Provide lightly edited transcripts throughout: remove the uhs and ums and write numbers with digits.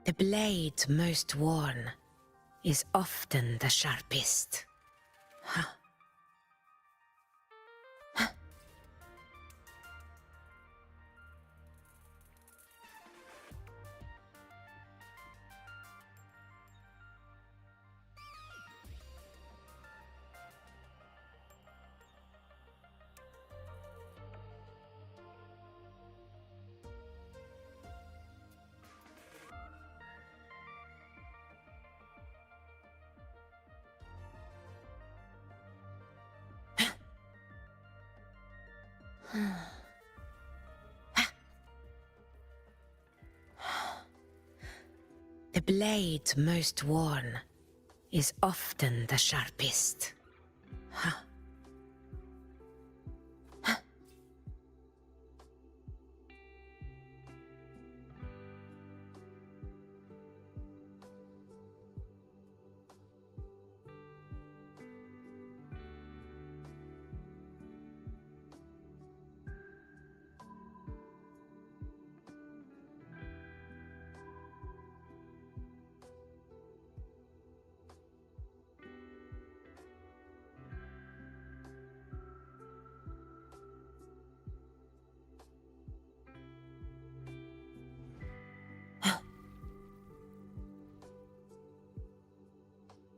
The blade most worn is often the sharpest. The blade most worn is often the sharpest.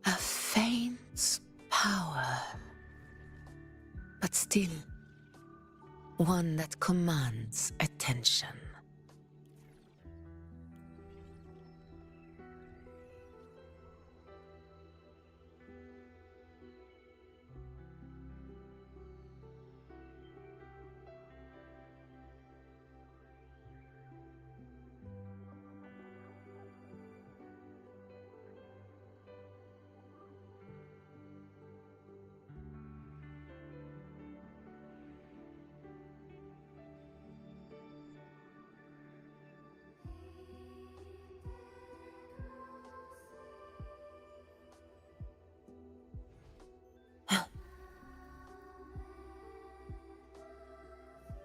A faint power, but still one that commands attention.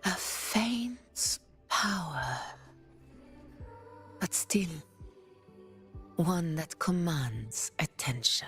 A faint power, but still one that commands attention.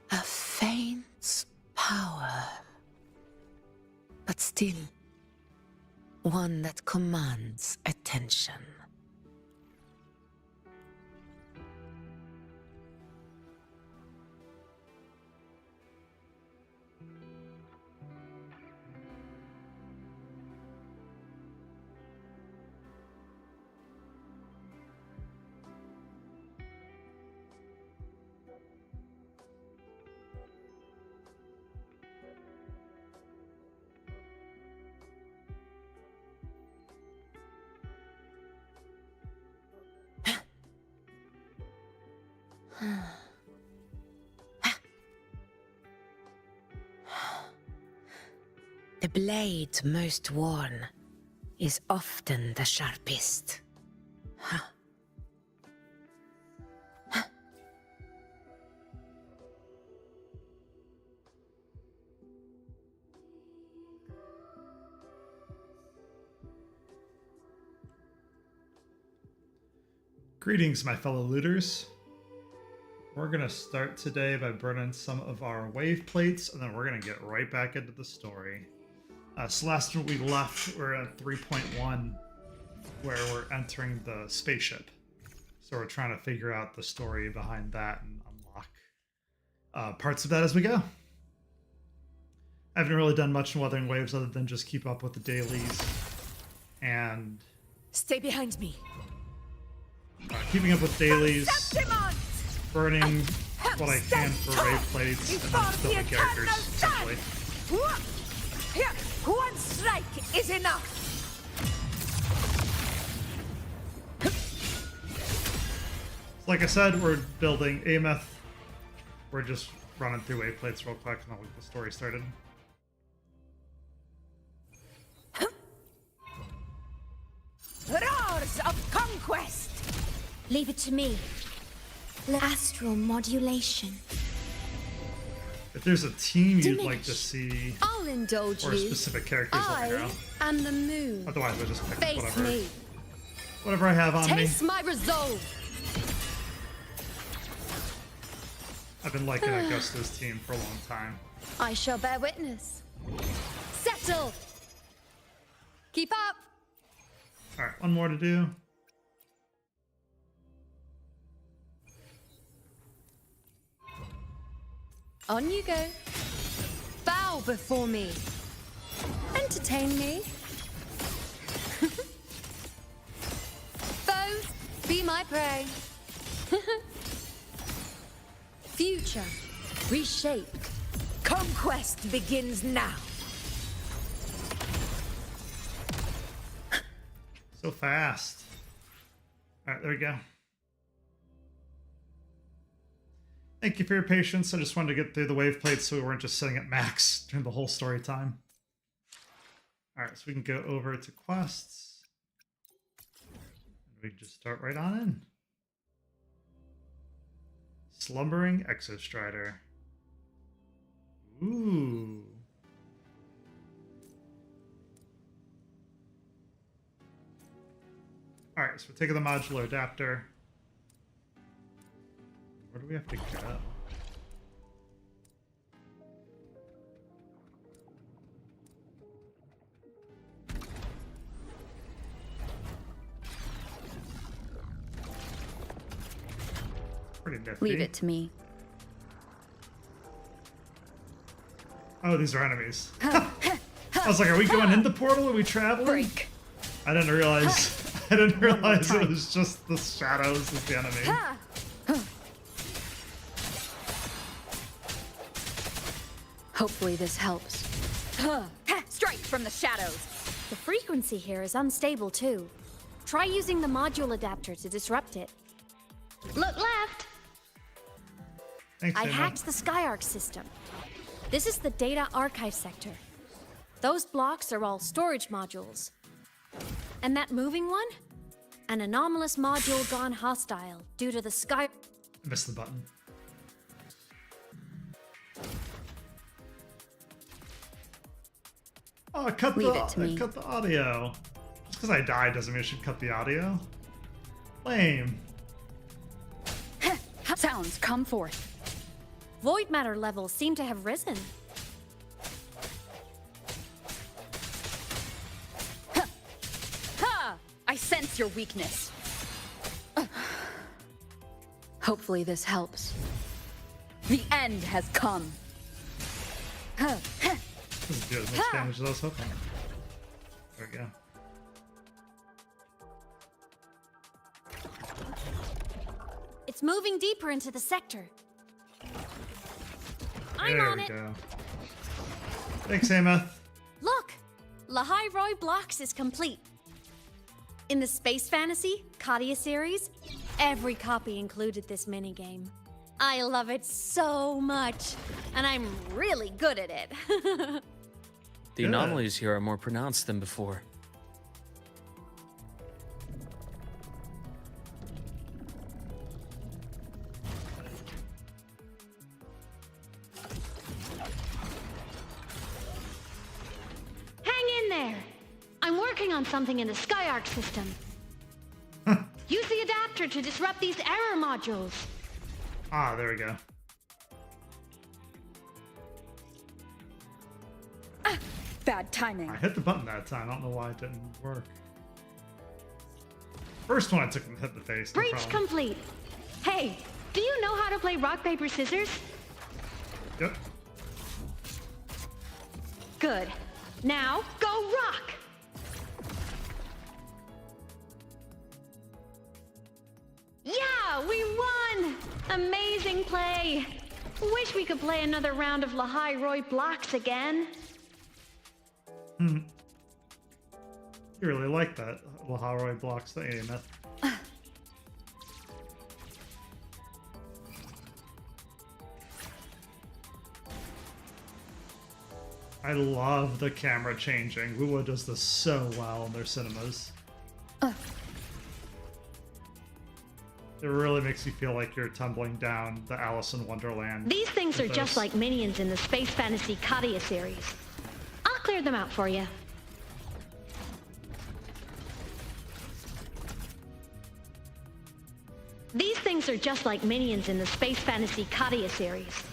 A faint power, but still one that commands attention. The blade most worn is often the sharpest. Greetings, my fellow looters. We're going to start today by burning some of our wave plates, and then we're going to get right back into the story. So last when we left, we're at 3.1, where we're entering the spaceship. So we're trying to figure out the story behind that and unlock parts of that as we go. I haven't really done much in Wuthering Waves other than just keep up with the dailies and Stay behind me. keeping up with dailies, Septimont! burning what I can for raid plates, and then building characters, essentially. One strike is enough. Like I said, we're building Ameth. We're just running through wave plates real quick, and I'll get the story started. Roars of conquest! Leave it to me. Astral modulation. If there's a team you'd like to see, I'll indulge or you. specific characters, let me know. am the moon. Otherwise, I just pick Face whatever, me. whatever I have on me. Taste my resolve. I've been liking Augusta's team for a long time. I shall bear witness. Settle. Keep up. All right, one more to do. On you go. Bow before me. Entertain me. Foes, be my prey. Future, reshape. Conquest begins now. So fast. All right, there we go. Thank you for your patience. I just wanted to get through the wave plates so we weren't just sitting at max during the whole story time. All right, so we can go over to quests. And we can just start right on in. Slumbering Exostrider. Ooh. All right, so we're taking the modular adapter. Where do we have to go? Pretty nifty. Leave it to me. Oh, these are enemies. I was like, are we going into Portal? Are we traveling? Break. I didn't realize. I didn't realize it was just the shadows as the enemy. Hopefully this helps. Strike from the shadows. The frequency here is unstable too. Try using the module adapter to disrupt it. Look left. Thanks, I Emma. hacked the Skyark system. This is the data archive sector. Those blocks are all storage modules. And that moving one? An anomalous module gone hostile due to the Sky... I missed the button. Oh, Leave it to me. cut the audio. Just because I died doesn't mean I should cut the audio. Lame. Sounds come forth. Void matter levels seem to have risen. Ha! I sense your weakness. Hopefully this helps. The end has come. Doesn't do as much damage as I was hoping. There we go. It's moving deeper into the sector. I'm There on we it. go. Thanks, Ameth. Look! Lahai-Roi Blocks is complete. In the Space Fantasy Katia series, every copy included this minigame. I love it so much, and I'm really good at it. The anomalies here are more pronounced than before. Hang in there. I'm working on something in the Skyark system. Use the adapter to disrupt these error modules. Ah, there we go. Bad timing. I hit the button that time. I don't know why it didn't work. First one I took hit the face. No Breach problem. complete. Hey, do you know how to play rock, paper, scissors? Yep. Good. Now, go rock! We won! Amazing play! Wish we could play another round of Lahai-Roi blocks again. You really like that Lahai-Roi blocks, the AMF. I love the camera changing. Wuwa does this so well in their cinemas. It really makes you feel like you're tumbling down the Alice in Wonderland. These things are just like minions in the space fantasy Katia series. I'll clear them out for you. These things are just like minions in the space fantasy Katia series.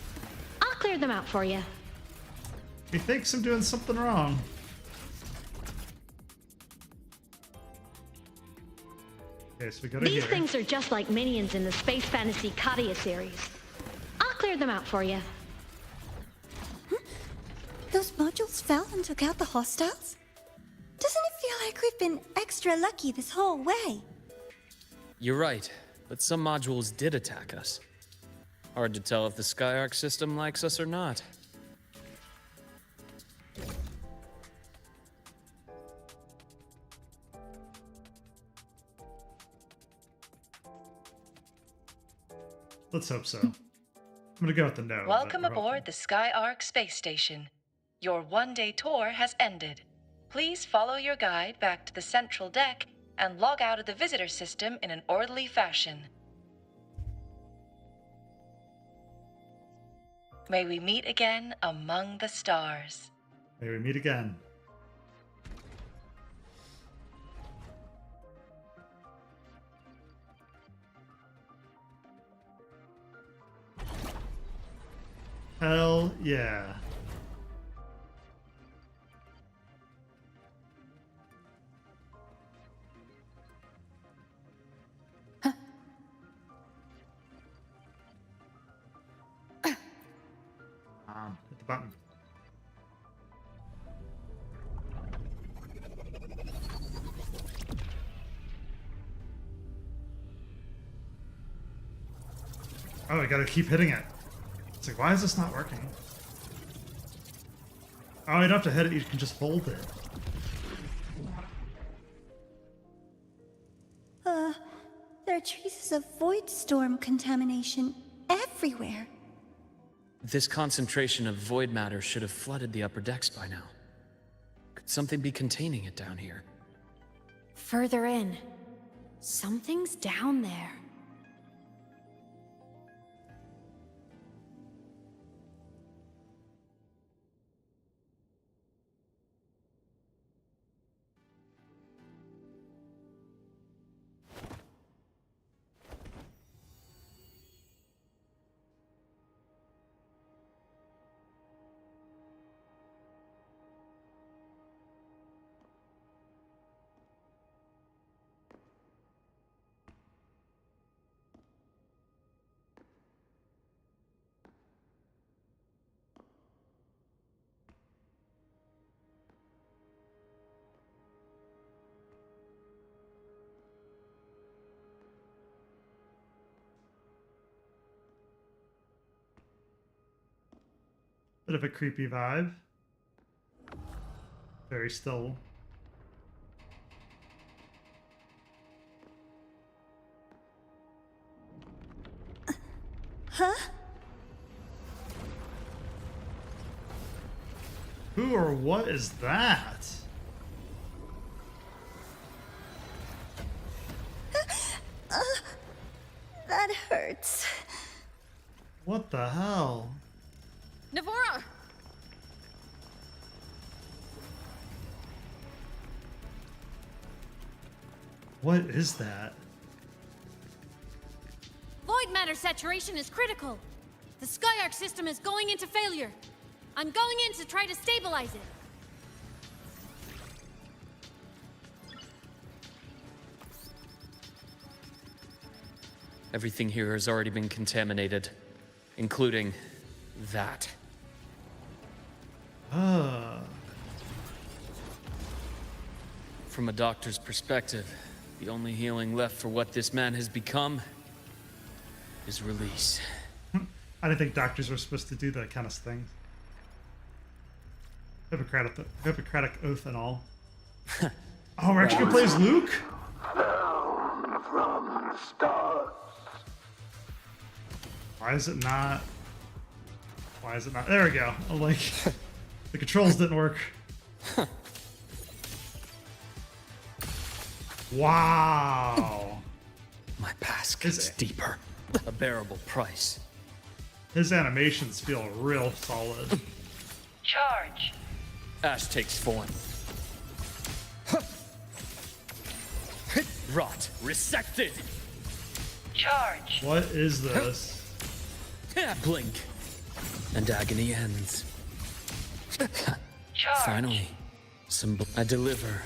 I'll clear them out for you. He thinks I'm doing something wrong. Okay, so we go to These here. things are just like minions in the space fantasy Katia series. I'll clear them out for you. Those modules fell and took out the hostiles? Doesn't it feel like we've been extra lucky this whole way? You're right, but some modules did attack us. Hard to tell if the Skyark system likes us or not. Let's hope so. I'm gonna go with the no. Welcome aboard the Skyark space station. Your one-day tour has ended. Please follow your guide back to the central deck and log out of the visitor system in an orderly fashion. May we meet again among the stars. May we meet again. Hell yeah. Hit the button. Oh, I gotta keep hitting it. It's like, why is this not working? Oh, you don't have to hit it, you can just hold it. There are traces of void storm contamination everywhere. This concentration of void matter should have flooded the upper decks by now. Could something be containing it down here? Further in. Something's down there. Bit of a creepy vibe. Very still. Huh? Who or what is that? That hurts. What the hell? Navora! What is that? Void matter saturation is critical. The Skyark system is going into failure. I'm going in to try to stabilize it. Everything here has already been contaminated, including that. From a doctor's perspective, the only healing left for what this man has become his release. I didn't think doctors were supposed to do that kind of thing. Hippocratic oath and all. Oh, we're actually gonna play as Luke? From the stars. Why is it not? There we go. I'm like, the controls didn't work. Wow. My past gets deeper. A bearable price. His animations feel real solid. Charge. Ash takes form. Rot resected. Charge. What is this? Blink. And agony ends. Charge. Finally, I deliver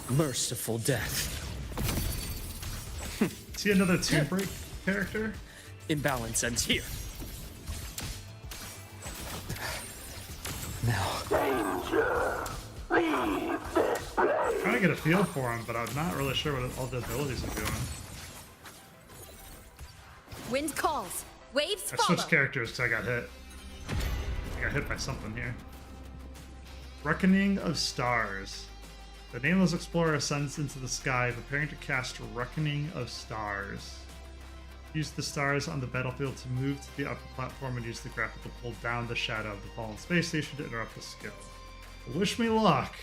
merciful death. Is he another Tomb Break character? Imbalance ends here. Now. Danger. Leave this place. I'm trying to get a feel for him, but I'm not really sure what all the abilities are doing. Wind calls. Waves I follow. switched characters because I got hit. I got hit by something here. Reckoning of Stars. The nameless explorer ascends into the sky, preparing to cast Reckoning of Stars. Use the stars on the battlefield to move to the upper platform and use the grapple to pull down the shadow of the fallen space station to interrupt the skill. Wish me luck.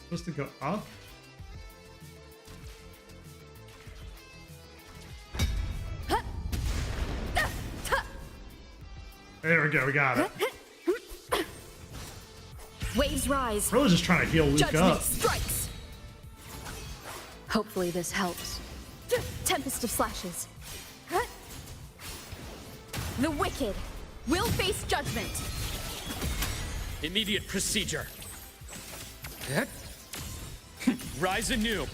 Supposed to go up? There we go, we got it. Waves rise. Really just trying to heal Luke Judgment up. strikes. Hopefully this helps. Tempest of slashes. The wicked will face judgment. Immediate procedure. Rise anew.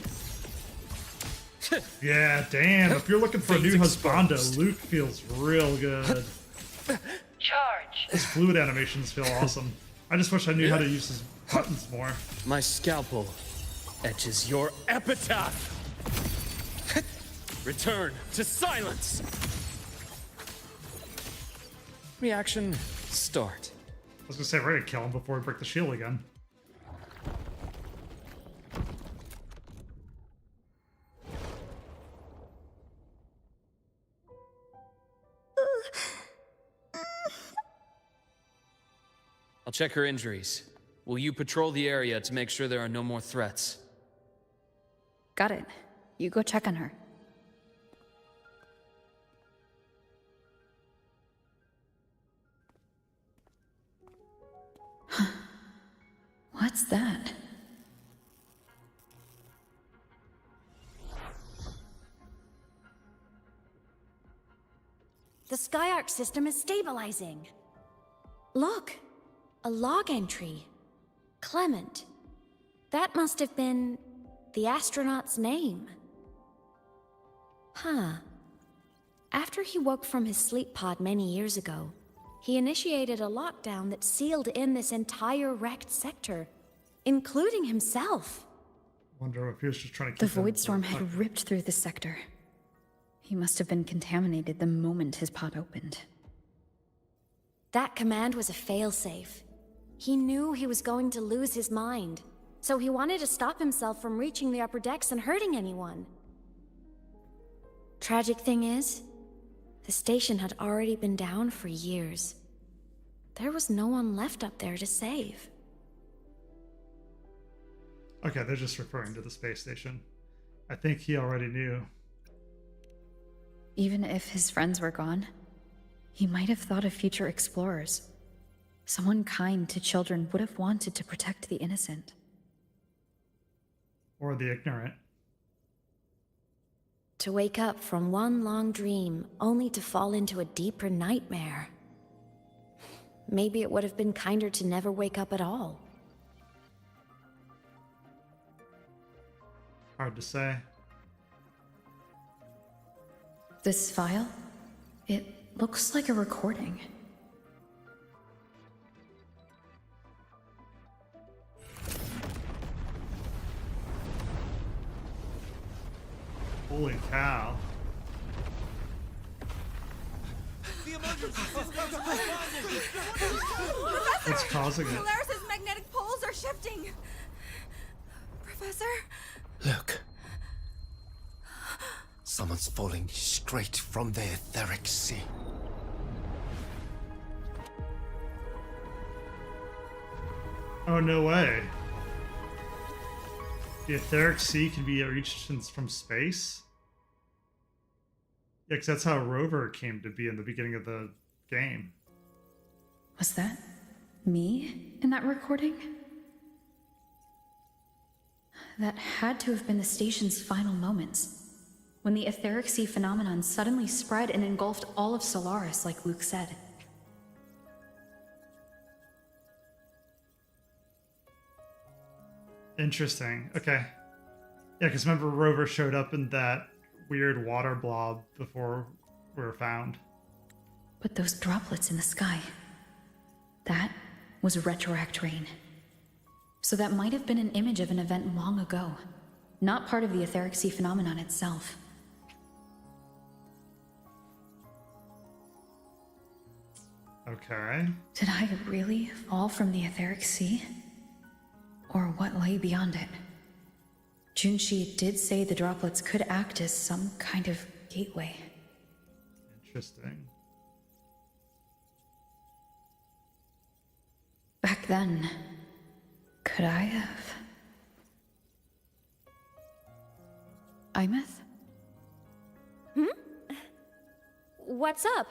Yeah, damn. If you're looking for a new husbando, Luke feels real good. Charge. His fluid animations feel awesome. I just wish I knew how to use his buttons more. My scalpel etches your epitaph. Return to silence. Reaction start. I was gonna say, we're gonna kill him before we break the shield again. I'll check her injuries. Will you patrol the area to make sure there are no more threats? Got it. You go check on her. What's that? The Skyark system is stabilizing. Look, a log entry. Clement. That must have been the astronaut's name. Huh. After he woke from his sleep pod many years ago, he initiated a lockdown that sealed in this entire wrecked sector, including himself. Wonder if he was just trying to The keep him- void storm had ripped through the sector. He must have been contaminated the moment his pod opened. That command was a failsafe. He knew he was going to lose his mind, so he wanted to stop himself from reaching the upper decks and hurting anyone. Tragic thing is, the station had already been down for years. There was no one left up there to save. Okay, they're just referring to the space station. I think he already knew. Even if his friends were gone, he might have thought of future explorers. Someone kind to children would have wanted to protect the innocent. Or the ignorant. To wake up from one long dream, only to fall into a deeper nightmare. Maybe it would have been kinder to never wake up at all. Hard to say. This file? It looks like a recording. Holy cow. What's causing it? Solaris' magnetic poles are shifting. Professor? Look. Someone's falling straight from the etheric sea. Oh, no way. The etheric sea can be reached from space? Yeah, because that's how Rover came to be in the beginning of the game. Was that me in that recording? That had to have been the station's final moments, when the etheric sea phenomenon suddenly spread and engulfed all of Solaris, like Luke said. Interesting. Okay. Yeah, because remember Rover showed up in that weird water blob before we were found. But those droplets in the sky, that was retroact rain. So that might have been an image of an event long ago, not part of the etheric sea phenomenon itself. Okay. Did I really fall from the etheric sea? Or what lay beyond it? Junshi did say the droplets could act as some kind of gateway. Interesting. Back then, could I have? Imeth? What's up?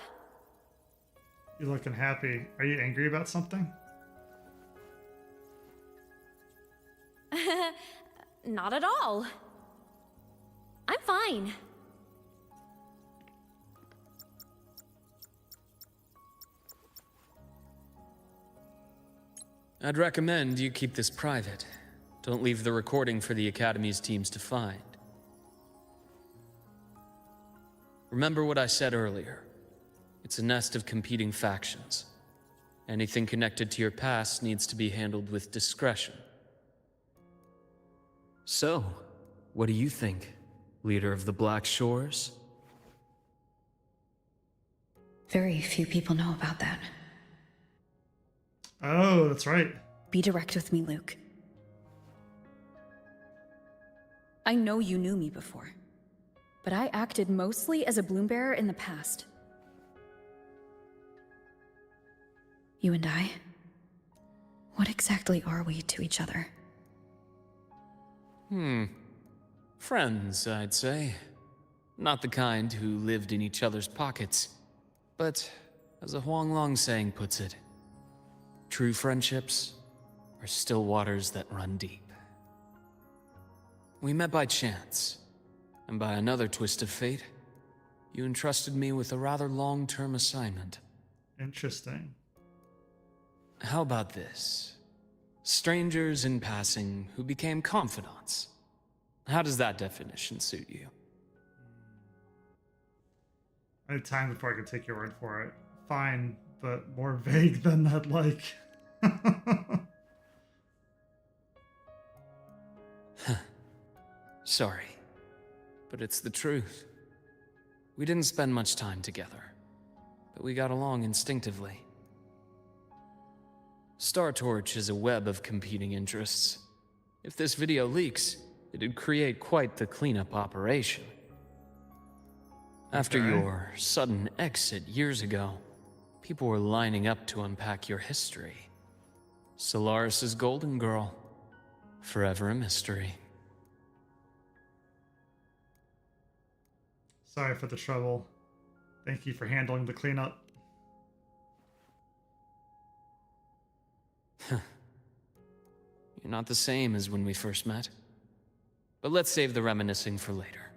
You're looking happy. Are you angry about something? Not at all. I'm fine. I'd recommend you keep this private. Don't leave the recording for the Academy's teams to find. Remember what I said earlier. It's a nest of competing factions. Anything connected to your past needs to be handled with discretion. So, what do you think, leader of the Black Shores? Very few people know about that. Oh, that's right. Be direct with me, Luke. I know you knew me before, but I acted mostly as a bloombearer in the past. You and I, what exactly are we to each other? Friends, I'd say. Not the kind who lived in each other's pockets. But, as a Huanglong saying puts it, true friendships are still waters that run deep. We met by chance, and by another twist of fate, you entrusted me with a rather long-term assignment. Interesting. How about this? Strangers in passing who became confidants. How does that definition suit you? I had time before I could take your word for it. Fine, but more vague than I'd like. Sorry, but it's the truth. We didn't spend much time together, but we got along instinctively. Star Torch is a web of competing interests. If this video leaks, it'd create quite the cleanup operation. After your sudden exit years ago, people were lining up to unpack your history. Solaris' Golden Girl, forever a mystery. Sorry for the trouble. Thank you for handling the cleanup. You're not the same as when we first met. But let's save the reminiscing for later.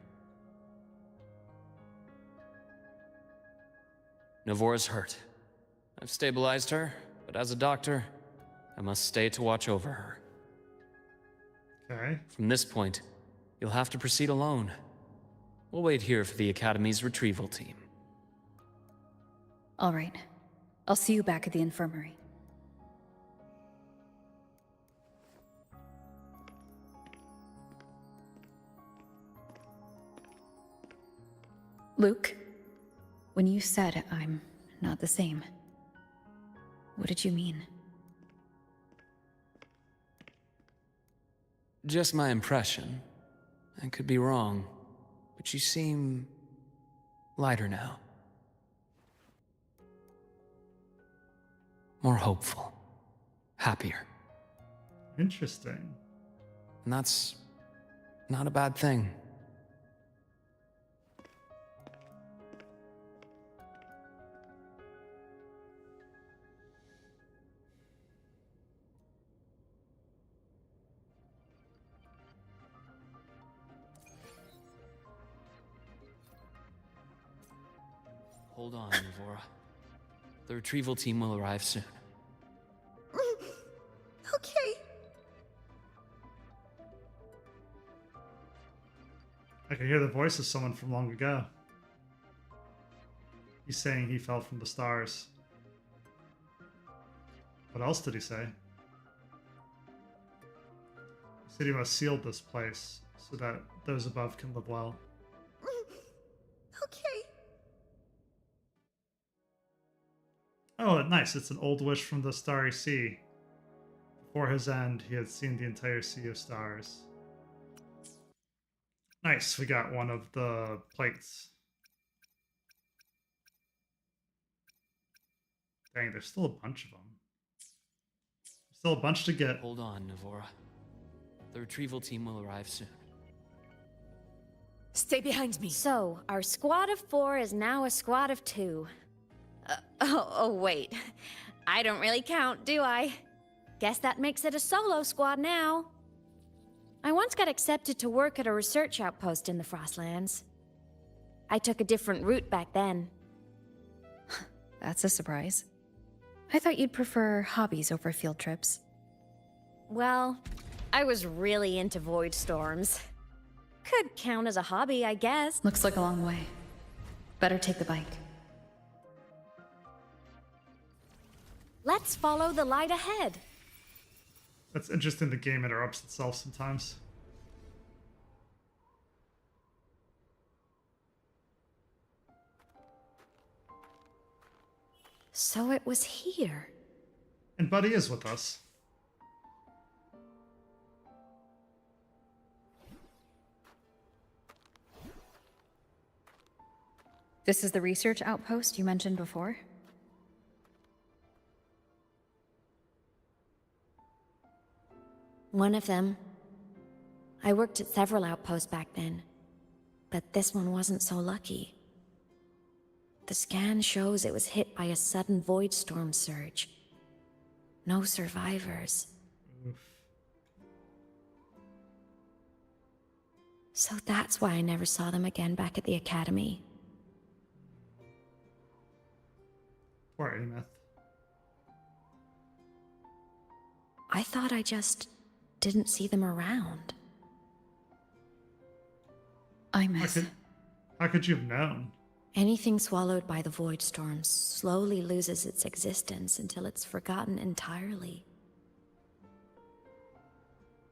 Novora's hurt. I've stabilized her, but as a doctor, I must stay to watch over her. Okay. From this point, you'll have to proceed alone. We'll wait here for the Academy's retrieval team. All right. I'll see you back at the infirmary. Luke, when you said I'm not the same, what did you mean? Just my impression. I could be wrong, but you seem lighter now. More hopeful. Happier. Interesting. And that's not a bad thing. Hold on, Navora. The retrieval team will arrive soon. Okay. I can hear the voice of someone from long ago. He's saying he fell from the stars. What else did he say? He said he must seal this place so that those above can live well. Okay. Oh, nice. It's an old wish from the Starry Sea. Before his end, he had seen the entire sea of stars. Nice. We got one of the plates. Dang, there's still a bunch of them. Still a bunch to get. Hold on, Navora. The retrieval team will arrive soon. Stay behind me. So, our squad of 4 is now a squad of 2. Wait. I don't really count, do I? Guess that makes it a solo squad now. I once got accepted to work at a research outpost in the Frostlands. I took a different route back then. That's a surprise. I thought you'd prefer hobbies over field trips. Well, I was really into void storms. Could count as a hobby, I guess. Looks like a long way. Better take the bike. Let's follow the light ahead. That's interesting, the game interrupts itself sometimes. So it was here. And Buddy is with us. This is the research outpost you mentioned before? One of them. I worked at several outposts back then, but this one wasn't so lucky. The scan shows it was hit by a sudden void storm surge. No survivors. Oof. So that's why I never saw them again back at the academy. Poor Ameth. I thought I just didn't see them around. I miss. How could you have known? Anything swallowed by the void storm slowly loses its existence until it's forgotten entirely.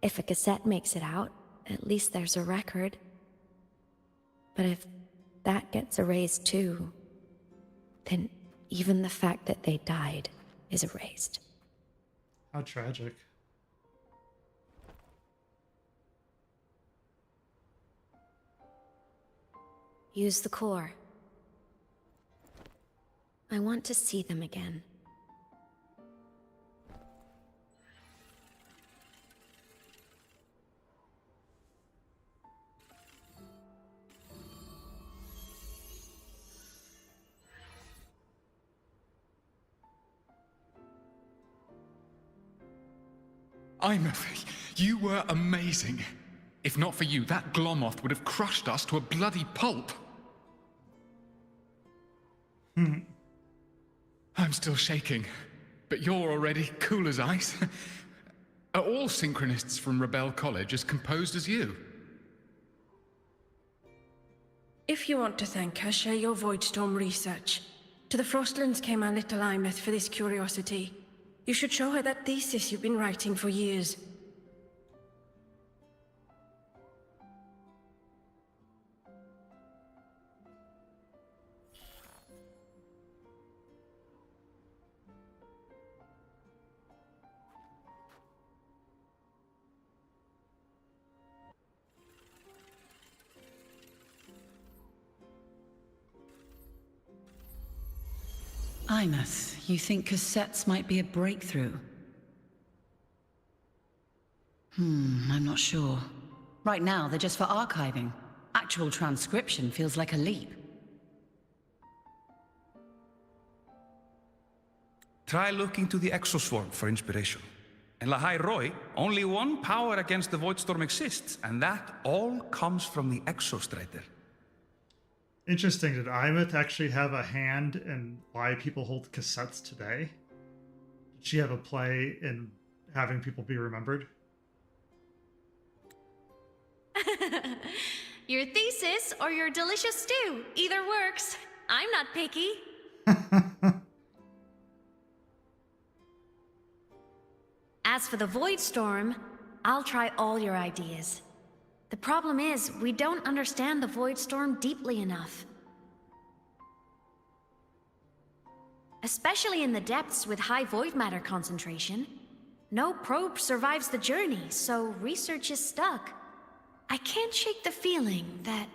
If a cassette makes it out, at least there's a record. But if that gets erased too, then even the fact that they died is erased. How tragic. Use the core. I want to see them again. You were amazing. If not for you, that Glomoth would have crushed us to a bloody pulp. I'm still shaking, but you're already cool as ice. Are all synchronists from Rebel College as composed as you? If you want to thank her, share your Voidstorm research. To the Frostlands came our little Imeth for this curiosity. You should show her that thesis you've been writing for years. Imus, you think cassettes might be a breakthrough? I'm not sure. Right now, they're just for archiving. Actual transcription feels like a leap. Try looking to the Exoswarm for inspiration. In Lahai-Roi, only one power against the Voidstorm exists, and that all comes from the Exostrider. Interesting. Did Imeth actually have a hand in why people hold cassettes today? Did she have a play in having people be remembered? Your thesis or your delicious stew. Either works. I'm not picky. As for the Voidstorm, I'll try all your ideas. The problem is, we don't understand the Voidstorm deeply enough. Especially in the depths with high void matter concentration. No probe survives the journey, so research is stuck. I can't shake the feeling that...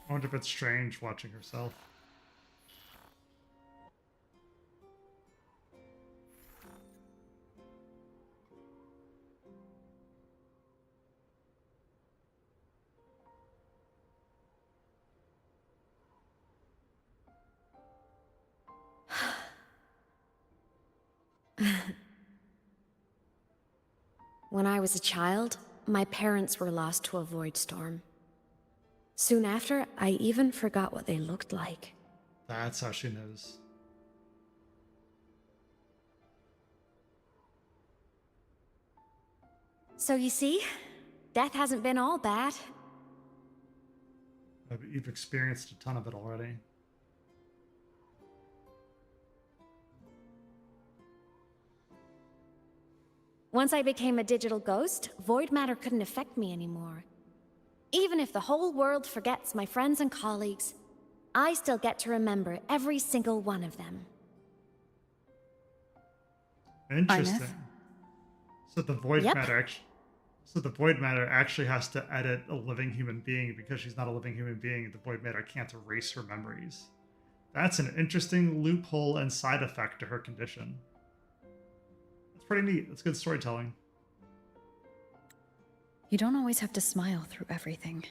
I wonder if it's strange watching herself. When I was a child, my parents were lost to a void storm. Soon after, I even forgot what they looked like. That's how she knows. So you see, death hasn't been all bad. But you've experienced a ton of it already. Once I became a digital ghost, void matter couldn't affect me anymore. Even if the whole world forgets my friends and colleagues, I still get to remember every single one of them. Interesting. So the void Yep. matter actually has to edit a living human being because she's not a living human being. The void matter can't erase her memories. That's an interesting loophole and side effect to her condition. Pretty neat. That's good storytelling. You don't always have to smile through everything.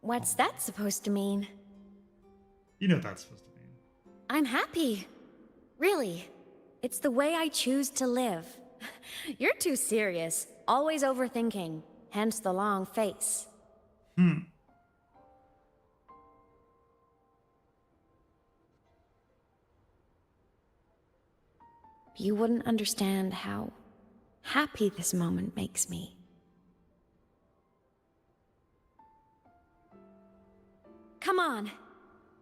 What's that supposed to mean? You know what that's supposed to mean. I'm happy. Really. It's the way I choose to live. You're too serious. Always overthinking. Hence the long face. You wouldn't understand how happy this moment makes me. Come on.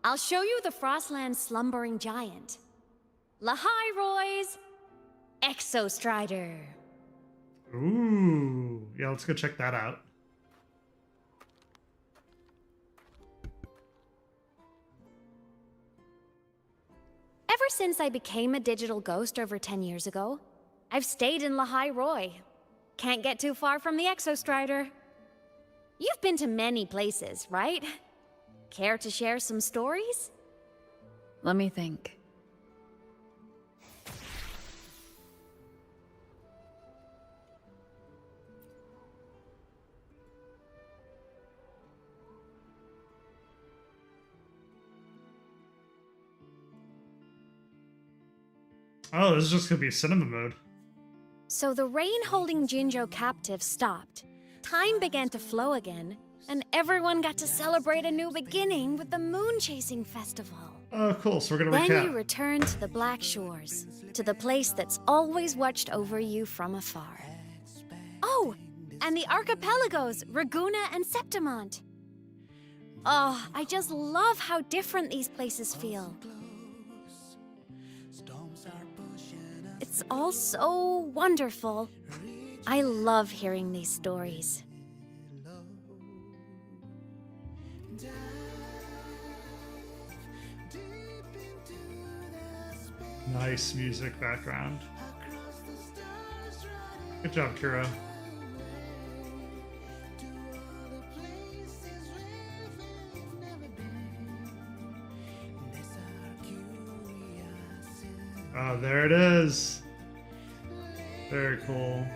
I'll show you the Frostlands slumbering giant. Lahai-Roi's Exostrider. Ooh. Yeah, let's go check that out. Ever since I became a digital ghost over 10 years ago, I've stayed in Lahai-Roi. Can't get too far from the Exostrider. You've been to many places, right? Care to share some stories? Let me think. Oh, this is just gonna be cinema mode. So the rain holding Jinzhou captive stopped. Time began to flow again, and everyone got to celebrate a new beginning with the Moon Chasing Festival. Oh, cool. So we're gonna Then recap. you return to the Black Shores, to the place that's always watched over you from afar. Oh, and the archipelagos, Raguna and Septimont. Oh, I just love how different these places feel. It's all so wonderful. I love hearing these stories. Nice music background. Good job, Kira. Oh, there it is. Very cool.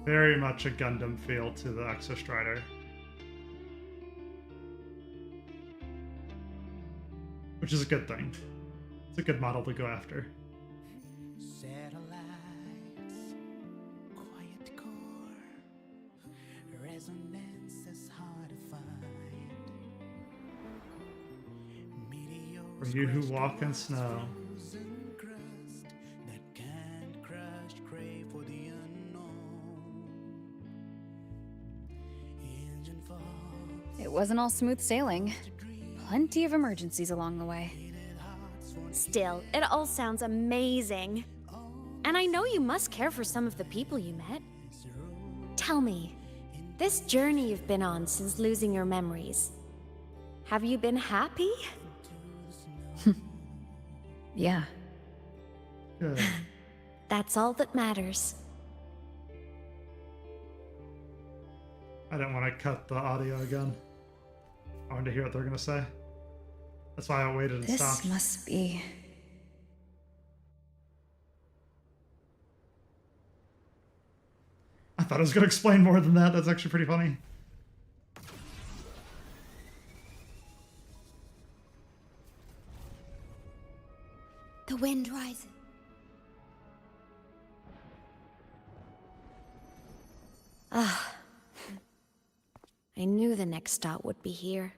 Very much a Gundam feel to the Exostrider. Which is a good thing. It's a good model to go after. For you who walk in snow. It wasn't all smooth sailing. Plenty of emergencies along the way. Still, it all sounds amazing. And I know you must care for some of the people you met. Tell me, this journey you've been on since losing your memories, have you been happy? Yeah. Good. That's all that matters. I didn't want to cut the audio again. I wanted to hear what they're going to say. That's why I waited and stopped. This must be... I thought I was going to explain more than that. That's actually pretty funny. The wind rises. Ah. I knew the next stop would be here.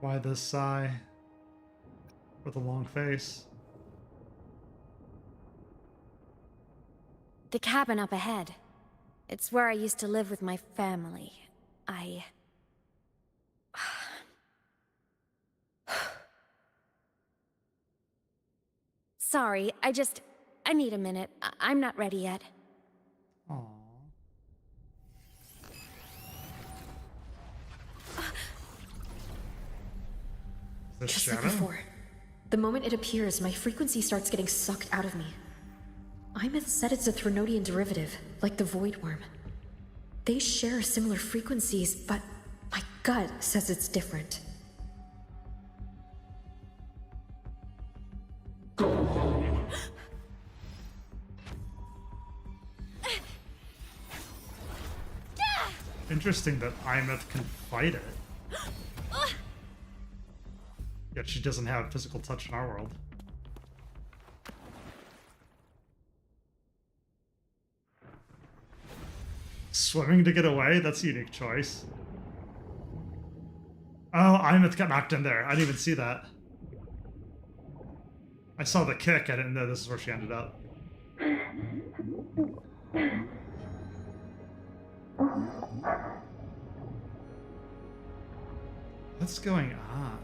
Why this sigh? With a long face. The cabin up ahead. It's where I used to live with my family. Sorry, I need a minute. I'm not ready yet. Aww. Just like before. The moment it appears, my frequency starts getting sucked out of me. Imeth said it's a Threnodian derivative, like the Void Worm. They share similar frequencies, but my gut says it's different. Interesting that Imeth can fight it. Yet she doesn't have physical touch in our world. Swimming to get away? That's a unique choice. Oh, Imeth got knocked in there. I didn't even see that. I saw the kick. I didn't know this is where she ended up. What's going on?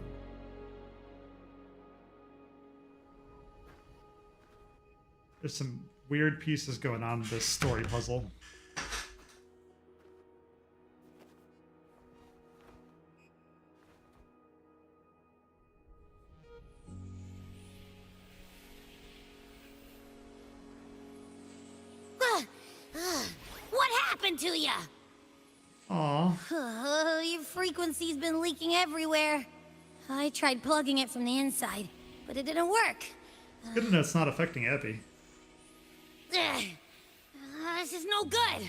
There's some weird pieces going on in this story puzzle. What happened to ya? Aw. Your frequency's been leaking everywhere. I tried plugging it from the inside, but it didn't work. It's good to know it's not affecting Abby. This is no good.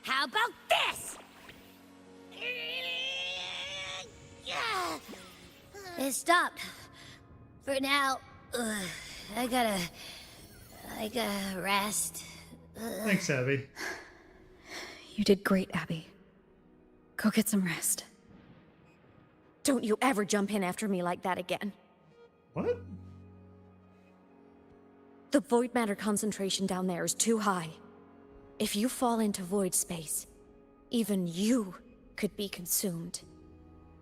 How about this? It stopped. For now, I gotta rest. Thanks, Abby. You did great, Abby. Go get some rest. Don't you ever jump in after me like that again. What? The void matter concentration down there is too high. If you fall into void space, even you could be consumed.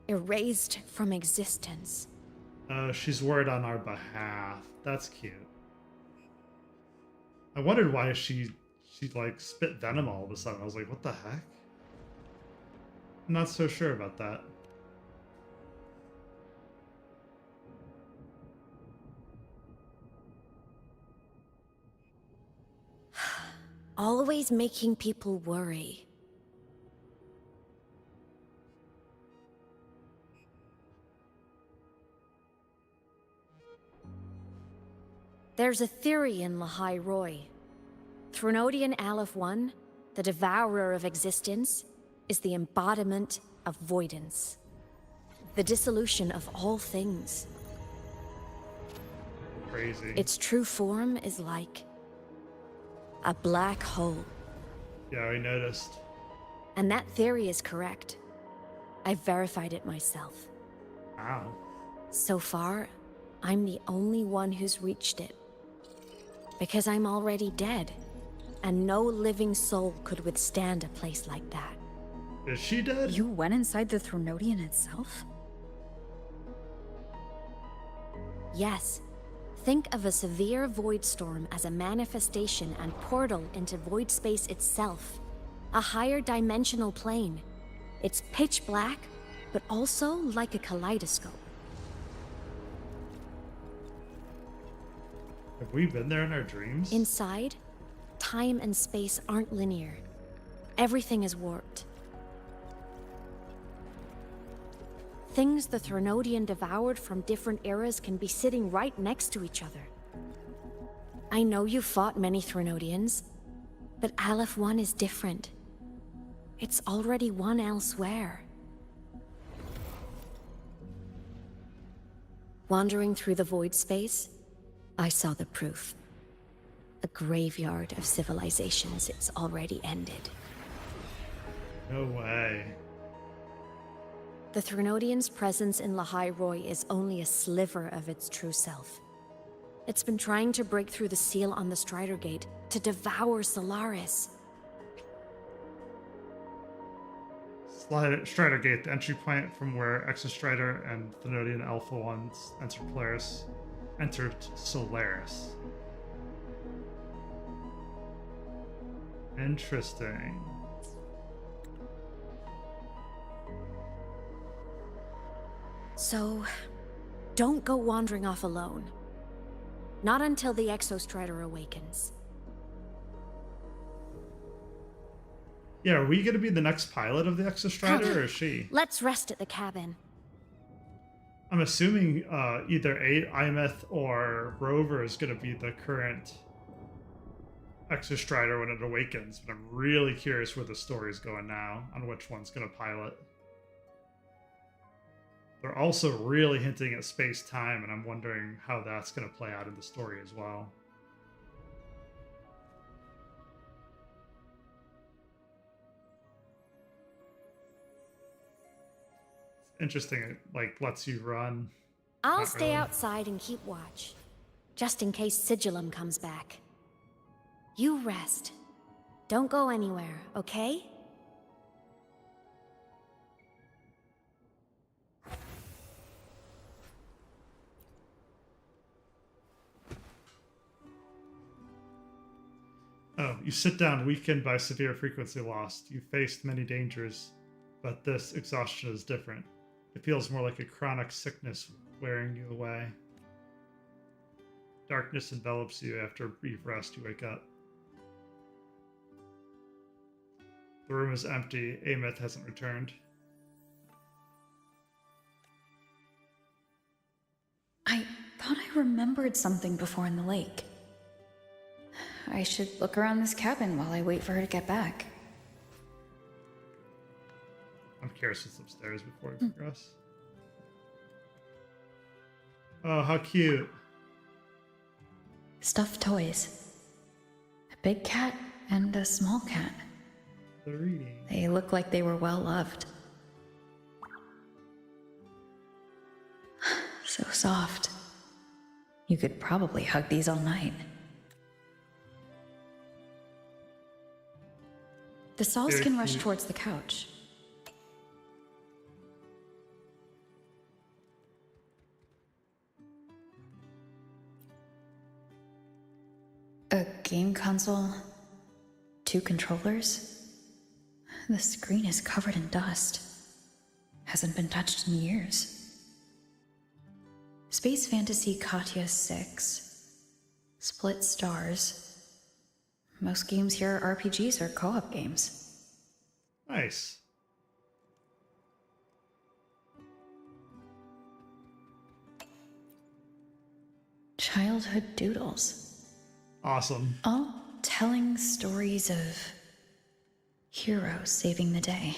Erased from existence. She's worried on our behalf. That's cute. I wondered why she like spit venom all of a sudden. I was like, what the heck? I'm not so sure about that. Always making people worry. There's a theory in Lahai-Roi. Threnodian Aleph 1, the devourer of existence, is the embodiment of voidance. The dissolution of all things. Crazy. Its true form is like a black hole. Yeah, I noticed. And that theory is correct. I've verified it myself. Wow. So far, I'm the only one who's reached it. Because I'm already dead, and no living soul could withstand a place like that. Is she dead? You went inside the Threnodian itself? Yes. Think of a severe void storm as a manifestation and portal into void space itself. A higher dimensional plane. It's pitch black, but also like a kaleidoscope. Have we been there in our dreams? Inside, time and space aren't linear. Everything is warped. Things the Threnodian devoured from different eras can be sitting right next to each other. I know you fought many Threnodians, but Aleph 1 is different. It's already won elsewhere. Wandering through the void space, I saw the proof. A graveyard of civilizations it's already ended. No way. The Threnodian's presence in Lahai-Roi is only a sliver of its true self. It's been trying to break through the seal on the Strider Gate to devour Solaris. Strider Gate, the entry point from where Exostrider and Thenodian Alpha 1s entered Solaris. Interesting. So, don't go wandering off alone. Not until the Exostrider awakens. Yeah, are we going to be the next pilot of the Exostrider, or is she? Let's rest at the cabin. I'm assuming either Imeth or Rover is going to be the current Exostrider when it awakens, but I'm really curious where the story's going now, on which one's going to pilot. They're also really hinting at space-time, and I'm wondering how that's going to play out in the story as well. It's interesting, it like lets you run. I'll Not stay really. outside and keep watch, just in case Sigillum comes back. You rest. Don't go anywhere, okay? Oh, you sit down, weakened by severe frequency loss. You faced many dangers, but this exhaustion is different. It feels more like a chronic sickness wearing you away. Darkness envelops you. After a brief rest, you wake up. The room is empty. Ameth hasn't returned. I thought I remembered something before in the lake. I should look around this cabin while I wait for her to get back. I'm curious what's upstairs before we progress. Oh, how cute. Stuffed toys. A big cat and a small cat. They're reading. They look like they were well loved. So soft. You could probably hug these all night. The Sauls Very can rush cute. towards the couch. A game console, 2 controllers. The screen is covered in dust. Hasn't been touched in years. Space Fantasy Katya 6. Split stars. Most games here are RPGs or co-op games. Nice. Childhood doodles. Awesome. All telling stories of heroes saving the day.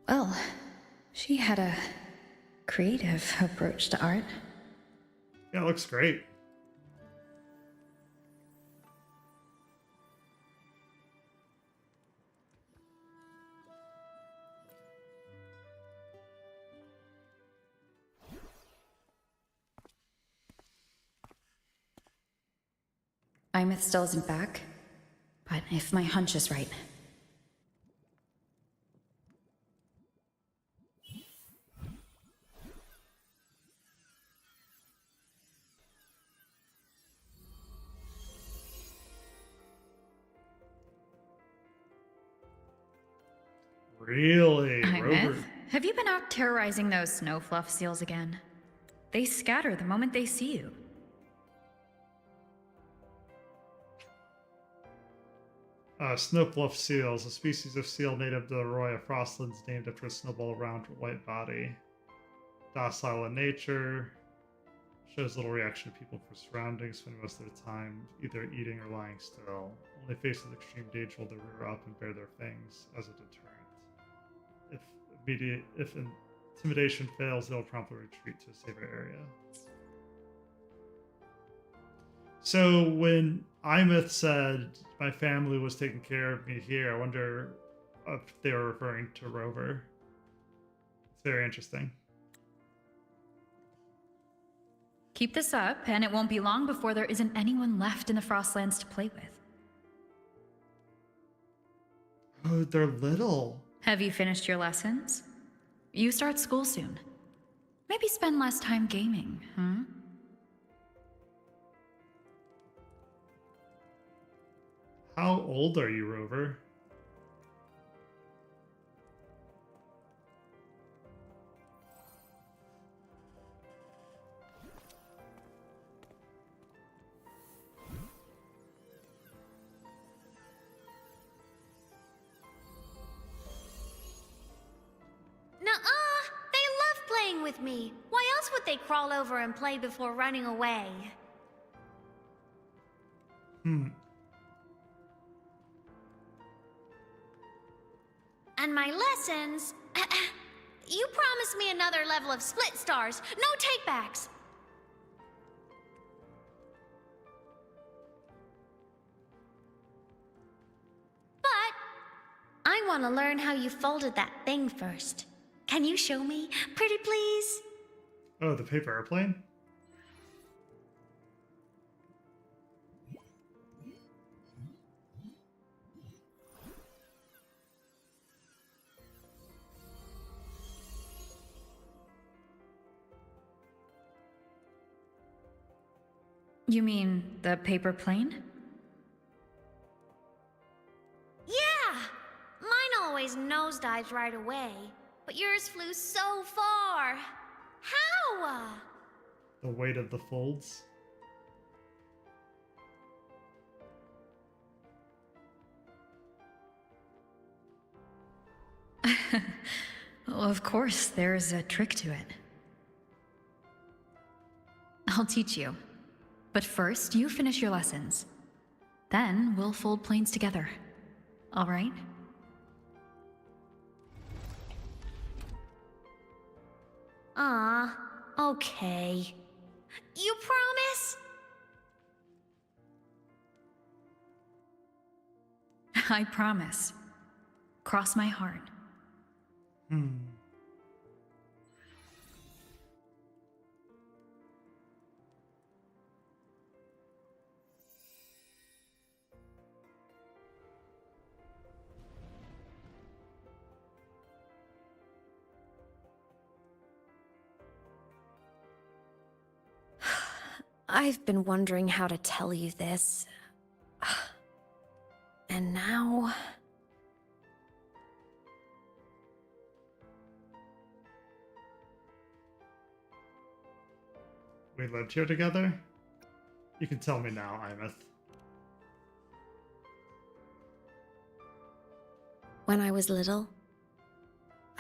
Well, she had a creative approach to art. Yeah, it looks great. Imeth still isn't back, but if my hunch is right. Really? Imeth, have you been out terrorizing those snow fluff seals again? They scatter the moment they see you. Snowbluff seals, a species of seal native to the Roya Frostlands named after a snowball round white body. Docile in nature, shows little reaction to people for surroundings, spending most of their time either eating or lying still. Only faced with extreme danger will they rear up and bare their fangs as a deterrent. If intimidation fails, they'll promptly retreat to a safer area. So when Imeth said my family was taking care of me here, I wonder if they were referring to Rover. It's very interesting. Keep this up, and it won't be long before there isn't anyone left in the Frostlands to play with. Oh, they're little. Have you finished your lessons? You start school soon. Maybe spend less time gaming, huh? How old are you, Rover? Nuh-uh! They love playing with me. Why else would they crawl over and play before running away? And my lessons... You promised me another level of split stars. No takebacks. But I want to learn how you folded that thing first. Can you show me? Pretty please? Oh, the paper airplane? You mean the paper plane? Yeah! Mine always nosedives right away, but yours flew so far. How? The weight of the folds? Well, of course, there's a trick to it. I'll teach you. But first, you finish your lessons. Then we'll fold planes together. All right? Okay. You promise? I promise. Cross my heart. I've been wondering how to tell you this. And now... We lived here together? You can tell me now, Imeth. When I was little,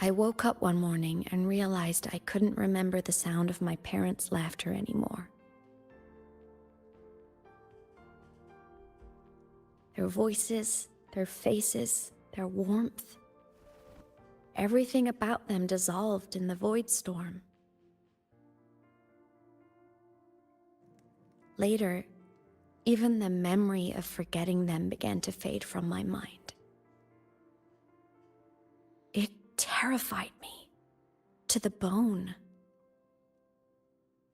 I woke up one morning and realized I couldn't remember the sound of my parents' laughter anymore. Their voices, their faces, their warmth. Everything about them dissolved in the void storm. Later, even the memory of forgetting them began to fade from my mind. It terrified me to the bone.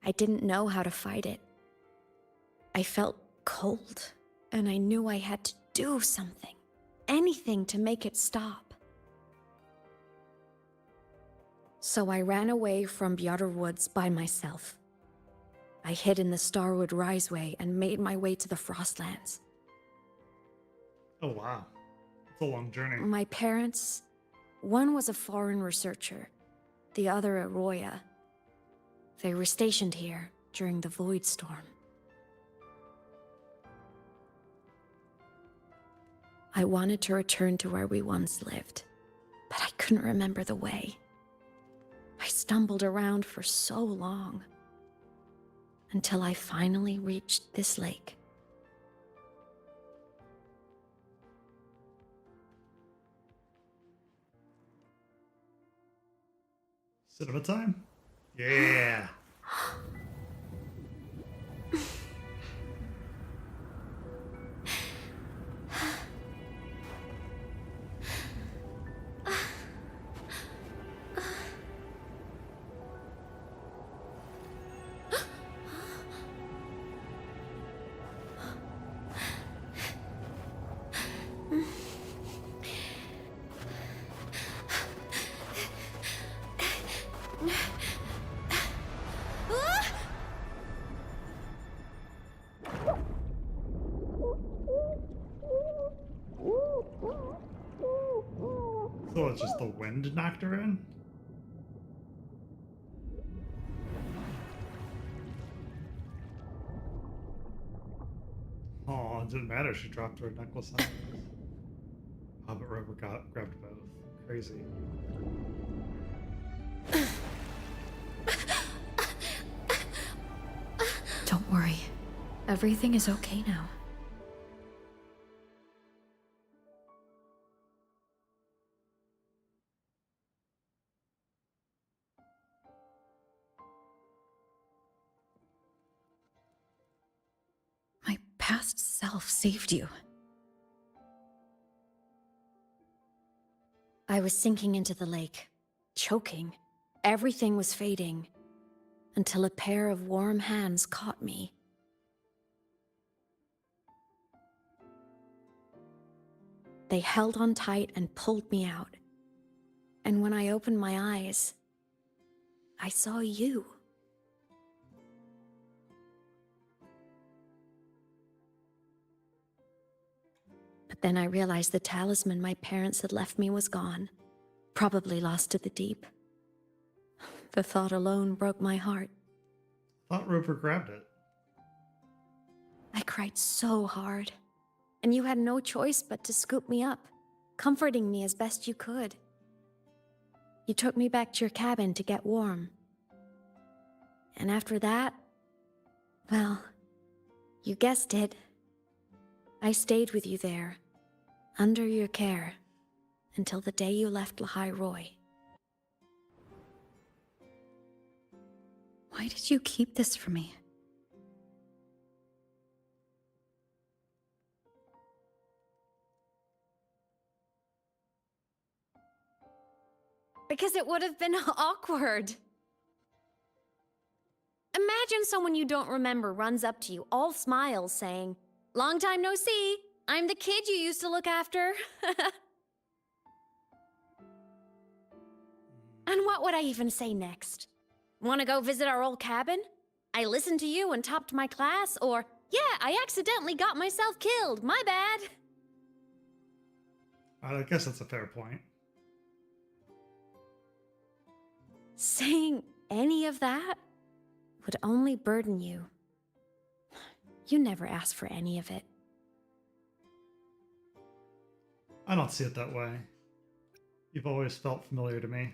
I didn't know how to fight it. I felt cold, and I knew I had to do something, anything to make it stop. So I ran away from Gjallar Woods by myself. I hid in the Starwood Riseway and made my way to the Frostlands. Oh wow, it's a long journey. My parents, one was a foreign researcher, the other a Roya. They were stationed here during the Void Storm. I wanted to return to where we once lived, but I couldn't remember the way. I stumbled around for so long, until I finally reached this lake. Cinema time? Yeah. So it's just the wind knocked her in? Oh, it didn't matter. She dropped her necklace on. Hobbit Rover grabbed both. Crazy. Don't worry. Everything is okay now. My past self saved you. I was sinking into the lake, choking. Everything was fading, until a pair of warm hands caught me. They held on tight and pulled me out. And when I opened my eyes, I saw you. But then I realized the talisman my parents had left me was gone, probably lost to the deep. The thought alone broke my heart. Thought Roper grabbed it. I cried so hard, and you had no choice but to scoop me up, comforting me as best you could. You took me back to your cabin to get warm. And after that, well, you guessed it. I stayed with you there, under your care, until the day you left Lahai-Roi. Why did you keep this from me? Because it would have been awkward. Imagine someone you don't remember runs up to you, all smiles, saying, "Long time no see. I'm the kid you used to look after." And what would I even say next? Want to go visit our old cabin? I listened to you and topped my class, or, yeah, I accidentally got myself killed. My bad. I guess that's a fair point. Saying any of that would only burden you. You never asked for any of it. I don't see it that way. You've always felt familiar to me.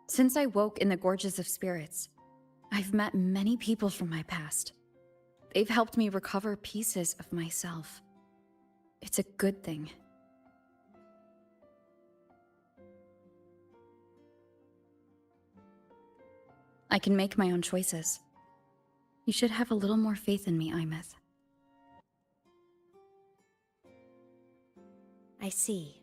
Since I woke in the Gorges of Spirits, I've met many people from my past. They've helped me recover pieces of myself. It's a good thing. I can make my own choices. You should have a little more faith in me, Imeth. I see.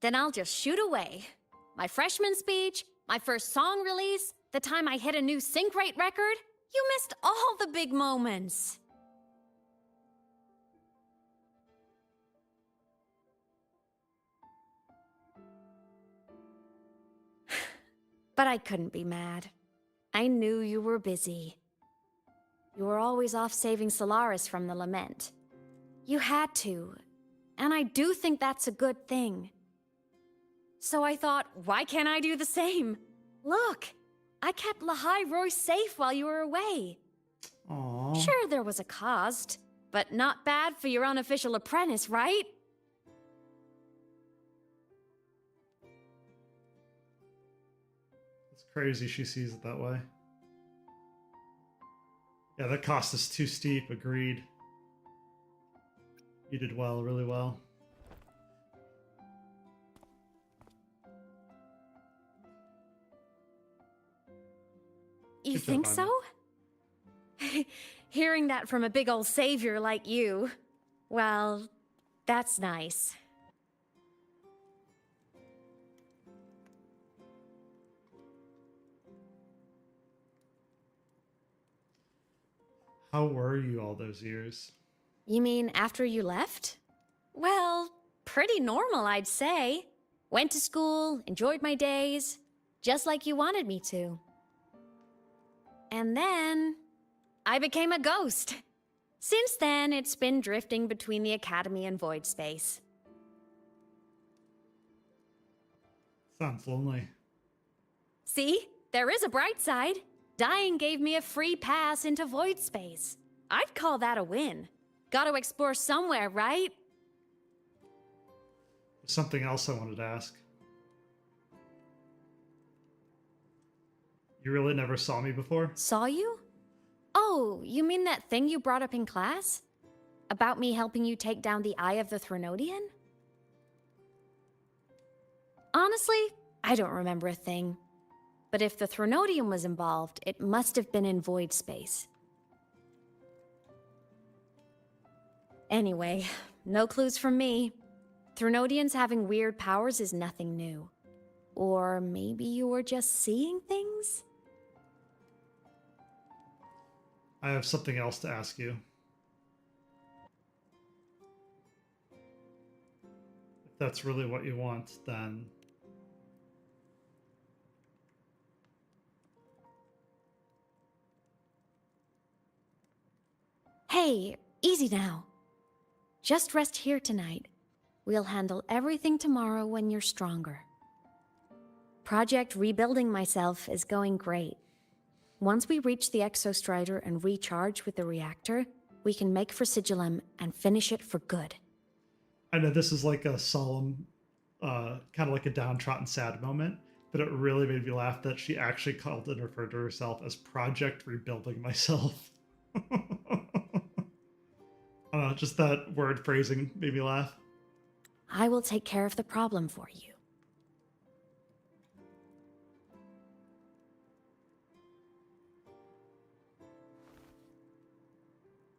Then I'll just shoot away. My freshman speech, my first song release, the time I hit a new sync rate record. You missed all the big moments. But I couldn't be mad. I knew you were busy. You were always off saving Solaris from the lament. You had to, and I do think that's a good thing. So I thought, why can't I do the same? Look, I kept Lahai-Roi safe while you were away. Aww. Sure, there was a cost, but not bad for your unofficial apprentice, right? It's crazy she sees it that way. Yeah, that cost is too steep, agreed. You did well, really well. You Good think job, so? Hearing that from a big old savior like you, well, that's nice. How were you all those years? You mean after you left? Well, pretty normal, I'd say. Went to school, enjoyed my days, just like you wanted me to. And then, I became a ghost. Since then, it's been drifting between the Academy and Void Space. Sounds lonely. See? There is a bright side. Dying gave me a free pass into Void Space. I'd call that a win. Gotta explore somewhere, right? There's something else I wanted to ask. You really never saw me before? Saw you? Oh, you mean that thing you brought up in class? About me helping you take down the Eye of the Threnodian? Honestly, I don't remember a thing. But if the Threnodian was involved, it must have been in Void Space. Anyway, no clues from me. Threnodians having weird powers is nothing new. Or maybe you were just seeing things? I have something else to ask you. If that's really what you want, then... Hey, easy now. Just rest here tonight. We'll handle everything tomorrow when you're stronger. Project Rebuilding Myself is going great. Once we reach the Exostrider and recharge with the reactor, we can make for Sigilum and finish it for good. I know this is like a solemn, kind of like a downtrodden sad moment, but it really made me laugh that she actually called and referred to herself as Project Rebuilding Myself. I don't know, just that word phrasing made me laugh. I will take care of the problem for you.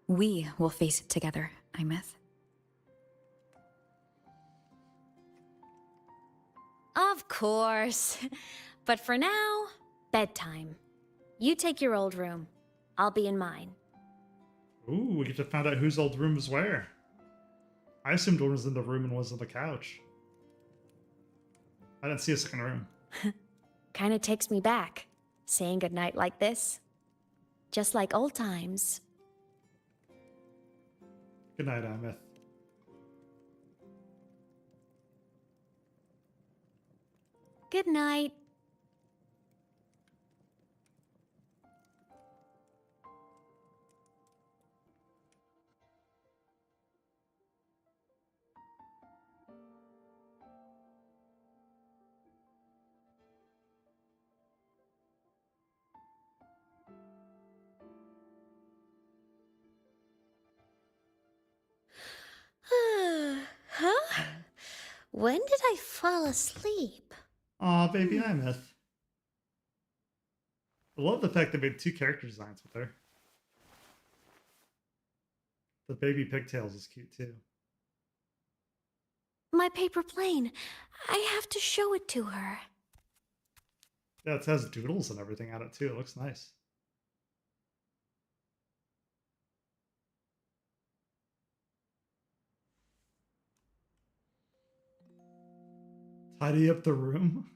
We will face it together, Imeth. Of course. But for now, bedtime. You take your old room. I'll be in mine. Ooh, we get to find out whose old room is where. I assumed one was in the room and was on the couch. I didn't see a second room. Kinda takes me back, saying goodnight like this. Just like old times. Good night, Ameth. Good night. When did I fall asleep? Aw, baby Imeth. I love the fact they made 2 character designs with her. The baby pigtails is cute too. My paper plane. I have to show it to her. Yeah, it has doodles and everything on it too. It looks nice. Tidy up the room.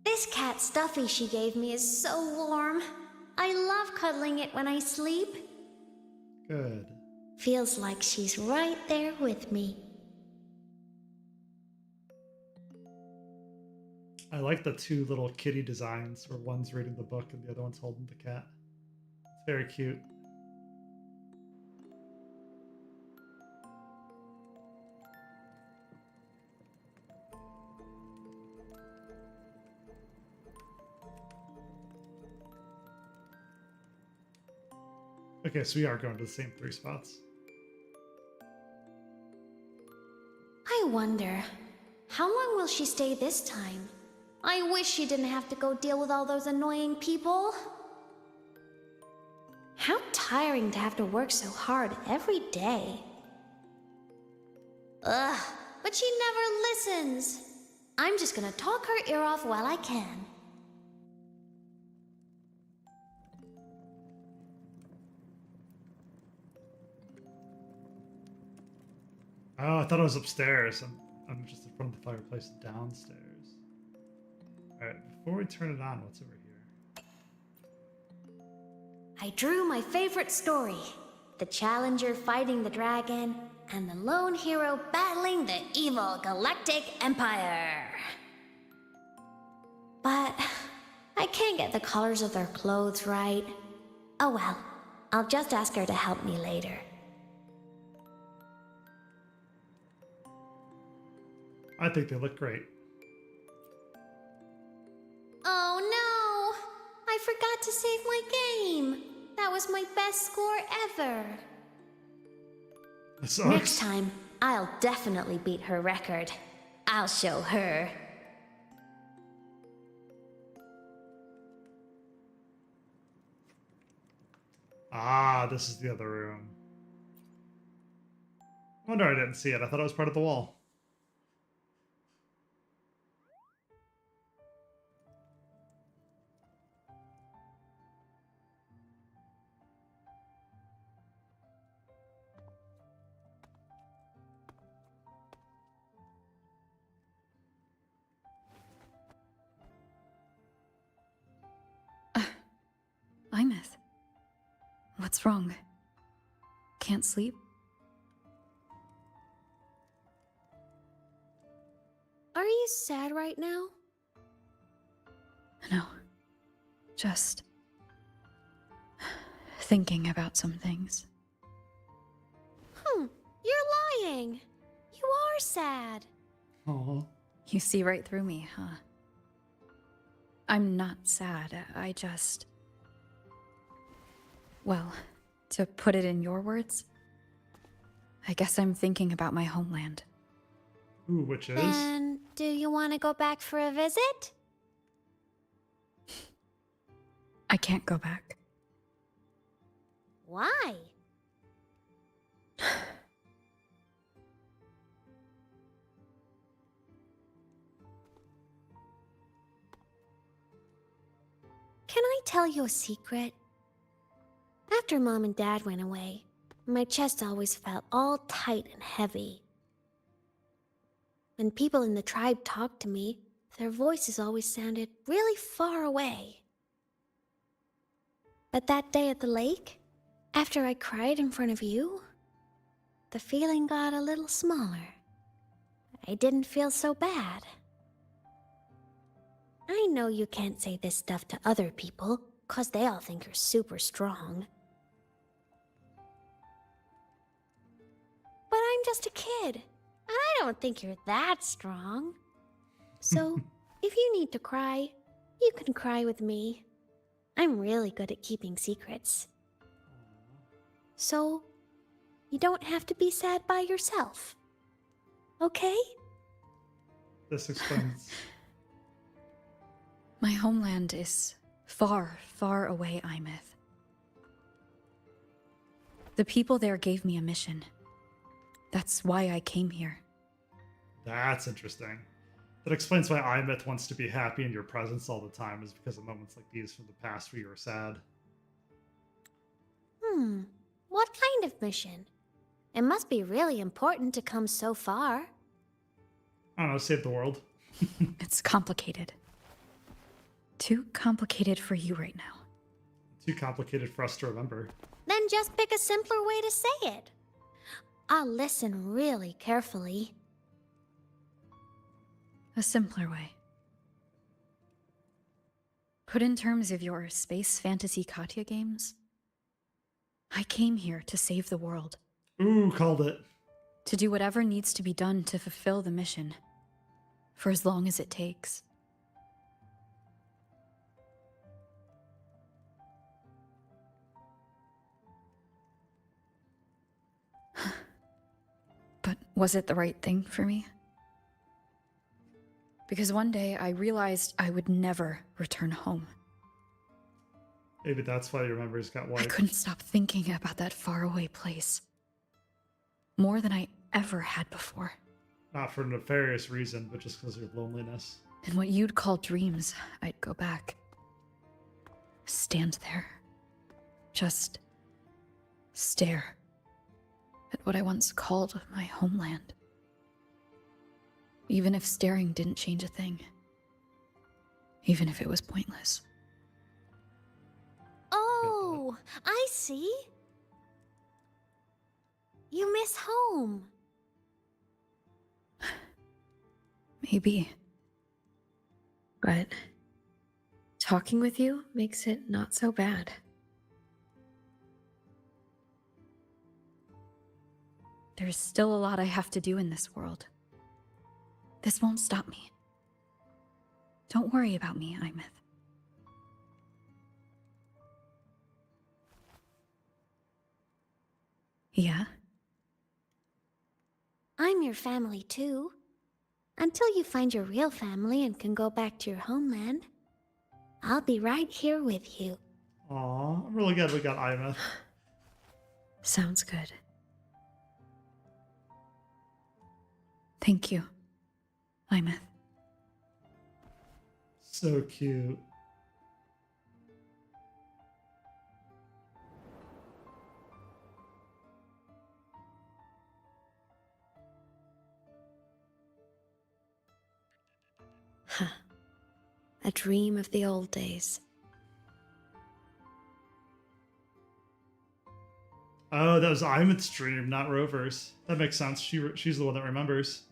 This cat stuffy she gave me is so warm. I love cuddling it when I sleep. Good. Feels like she's right there with me. I like the 2 little kitty designs where one's reading the book and the other one's holding the cat. It's very cute. Okay, so we are going to the same 3 spots. I wonder, how long will she stay this time? I wish she didn't have to go deal with all those annoying people. How tiring to have to work so hard every day. Ugh, but she never listens. I'm just gonna talk her ear off while I can. Oh, I thought it was upstairs. I'm just in front of the fireplace downstairs. Alright, before we turn it on, what's over here? I drew my favorite story. The challenger fighting the dragon, and the lone hero battling the evil Galactic Empire. But I can't get the colors of their clothes right. Oh well, I'll just ask her to help me later. I think they look great. Oh no! I forgot to save my game. That was my best score ever. That sucks. Next time, I'll definitely beat her record. I'll show her. Ah, this is the other room. I wonder I didn't see it. I thought it was part of the wall. Imeth. What's wrong? Can't sleep? Are you sad right now? No. Just thinking about some things. You're lying. You are sad. Aww. You see right through me, huh? I'm not sad. I just... Well, to put it in your words, I guess I'm thinking about my homeland. Ooh, which is? And do you want to go back for a visit? I can't go back. Why? Can I tell you a secret? After Mom and Dad went away, my chest always felt all tight and heavy. When people in the tribe talked to me, their voices always sounded really far away. But that day at the lake, after I cried in front of you, the feeling got a little smaller. I didn't feel so bad. I know you can't say this stuff to other people, 'cause they all think you're super strong. But I'm just a kid, and I don't think you're that strong. So, if you need to cry, you can cry with me. I'm really good at keeping secrets. So, you don't have to be sad by yourself. Okay? This explains. My homeland is far, far away, Imeth. The people there gave me a mission. That's why I came here. That's interesting. That explains why Imeth wants to be happy in your presence all the time, is because of moments like these from the past where you were sad. What kind of mission? It must be really important to come so far. I don't know, save the world. It's complicated. Too complicated for you right now. Too complicated for us to remember. Then just pick a simpler way to say it. I'll listen really carefully. A simpler way. Put in terms of your space fantasy Katya games, I came here to save the world. Ooh, called it. To do whatever needs to be done to fulfill the mission. For as long as it takes. But was it the right thing for me? Because one day I realized I would never return home. Maybe that's why your memories got wiped. I couldn't stop thinking about that faraway place. More than I ever had before. Not for a nefarious reason, but just because of loneliness. In what you'd call dreams, I'd go back. Stand there. Just stare at what I once called my homeland. Even if staring didn't change a thing. Even if it was pointless. Oh, I see. You miss home. Maybe. But talking with you makes it not so bad. There's still a lot I have to do in this world. This won't stop me. Don't worry about me, Imeth. Yeah? I'm your family too. Until you find your real family and can go back to your homeland, I'll be right here with you. Aw, I'm really glad we got Imeth. Sounds good. Thank you, Imeth. So cute. Huh. A dream of the old days. Oh, that was Imeth's dream, not Rover's. That makes sense. She's the one that remembers.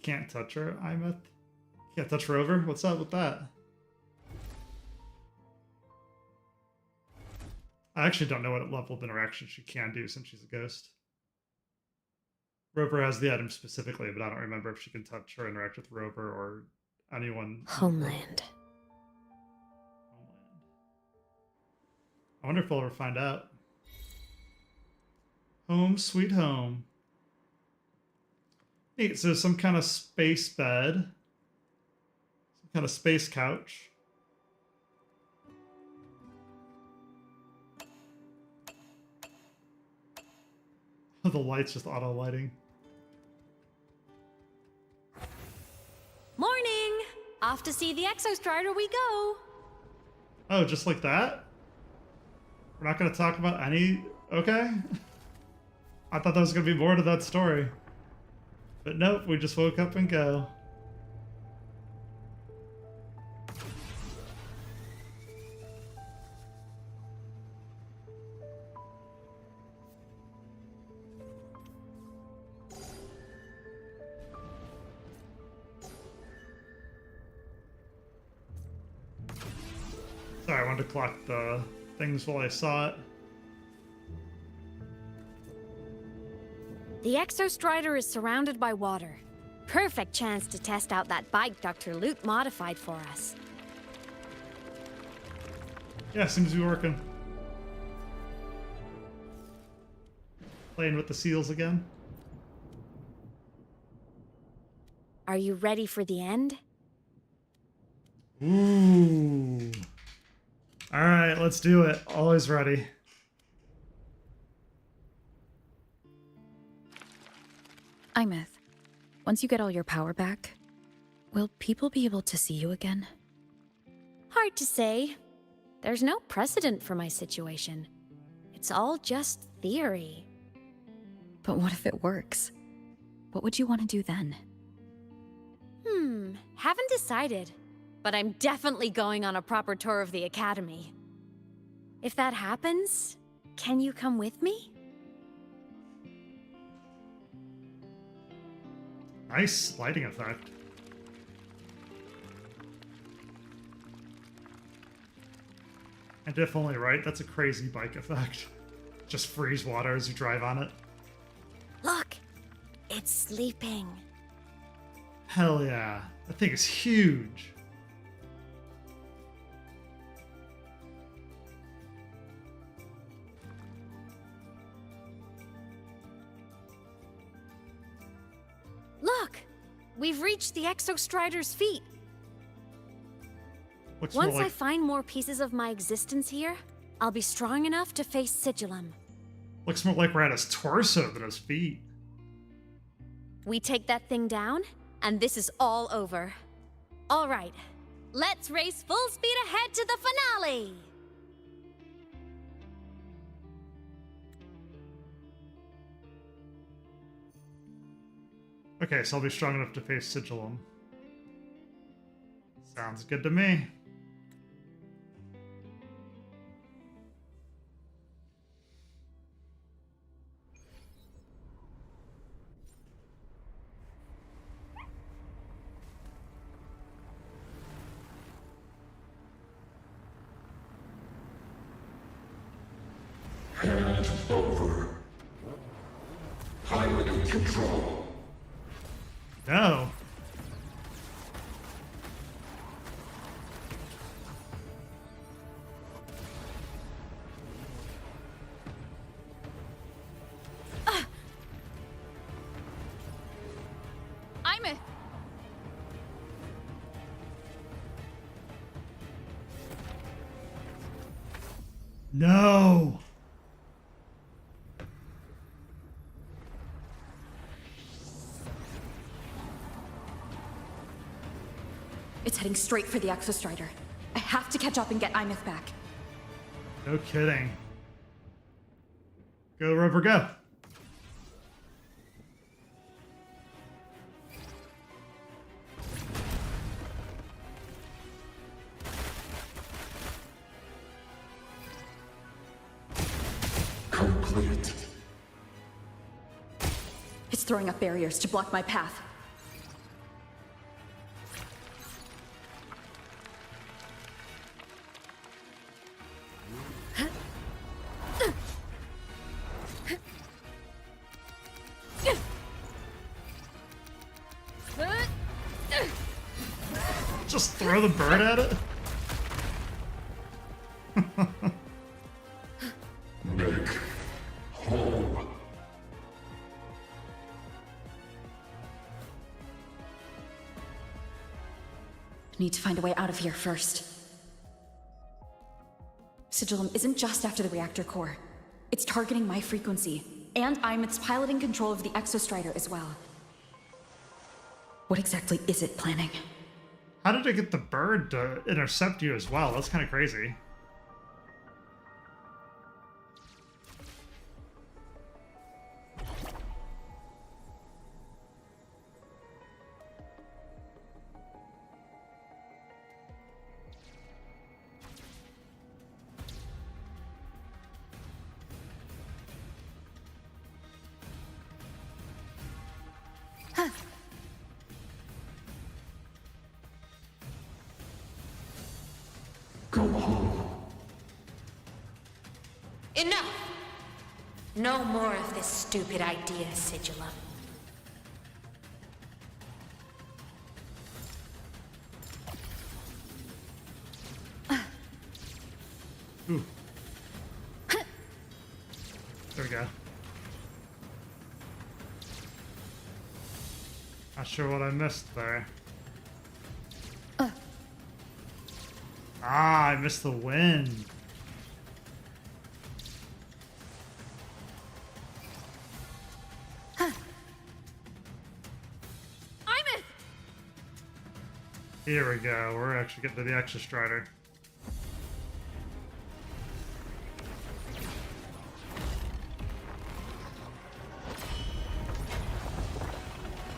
Can't touch her, Imeth? Can't touch Rover? What's up with that? I actually don't know what level of interaction she can do since she's a ghost. Rover has the item specifically, but I don't remember if she can touch or interact with Rover or anyone. Homeland. I wonder if we'll ever find out. Home sweet home. Neat, so some kind of space bed. Some kind of space couch. The lights just auto lighting. Morning! Off to see the Exostrider we go! Oh, just like that? We're not going to talk about any... Okay. I thought there was going to be more to that story. But nope, we just woke up and go. Sorry, I wanted to collect the things while I saw it. The Exostrider is surrounded by water. Perfect chance to test out that bike Dr. Luke modified for us. Yeah, seems to be working. Playing with the seals again. Are you ready for the end? Ooh. Alright, let's do it. Always ready. Imeth, once you get all your power back, will people be able to see you again? Hard to say. There's no precedent for my situation. It's all just theory. But what if it works? What would you want to do then? Haven't decided. But I'm definitely going on a proper tour of the Academy. If that happens, can you come with me? Nice lighting effect. And if only right, that's a crazy bike effect. Just freeze water as you drive on it. Look! It's sleeping. Hell yeah. That thing is huge. Look! We've reached the Exostrider's feet. Once I find more pieces of my existence here, I'll be strong enough to face Sigillum. Looks more like we're at his torso than his feet. We take that thing down, and this is all over. All right, let's race full speed ahead to the finale! Okay, so I'll be strong enough to face Sigillum. Sounds good to me. Hand over. Pilot in control. No. Imeth! No. It's heading straight for the Exostrider. I have to catch up and get Imeth back. No kidding. Go, Rover, go. Complete. It's throwing up barriers to block my path. Just throw the bird at it? Make whole. Need to find a way out of here first. Sigillum isn't just after the reactor core. It's targeting my frequency, and Imeth's piloting control of the Exostrider as well. What exactly is it planning? How did it get the bird to intercept you as well? That's kind of crazy. Go home. Enough! No more of this stupid idea, Sigillum. Ooh. There we go. Not sure what I missed there. Ah, I missed the wind. Here we go. We're actually getting to the Exostrider.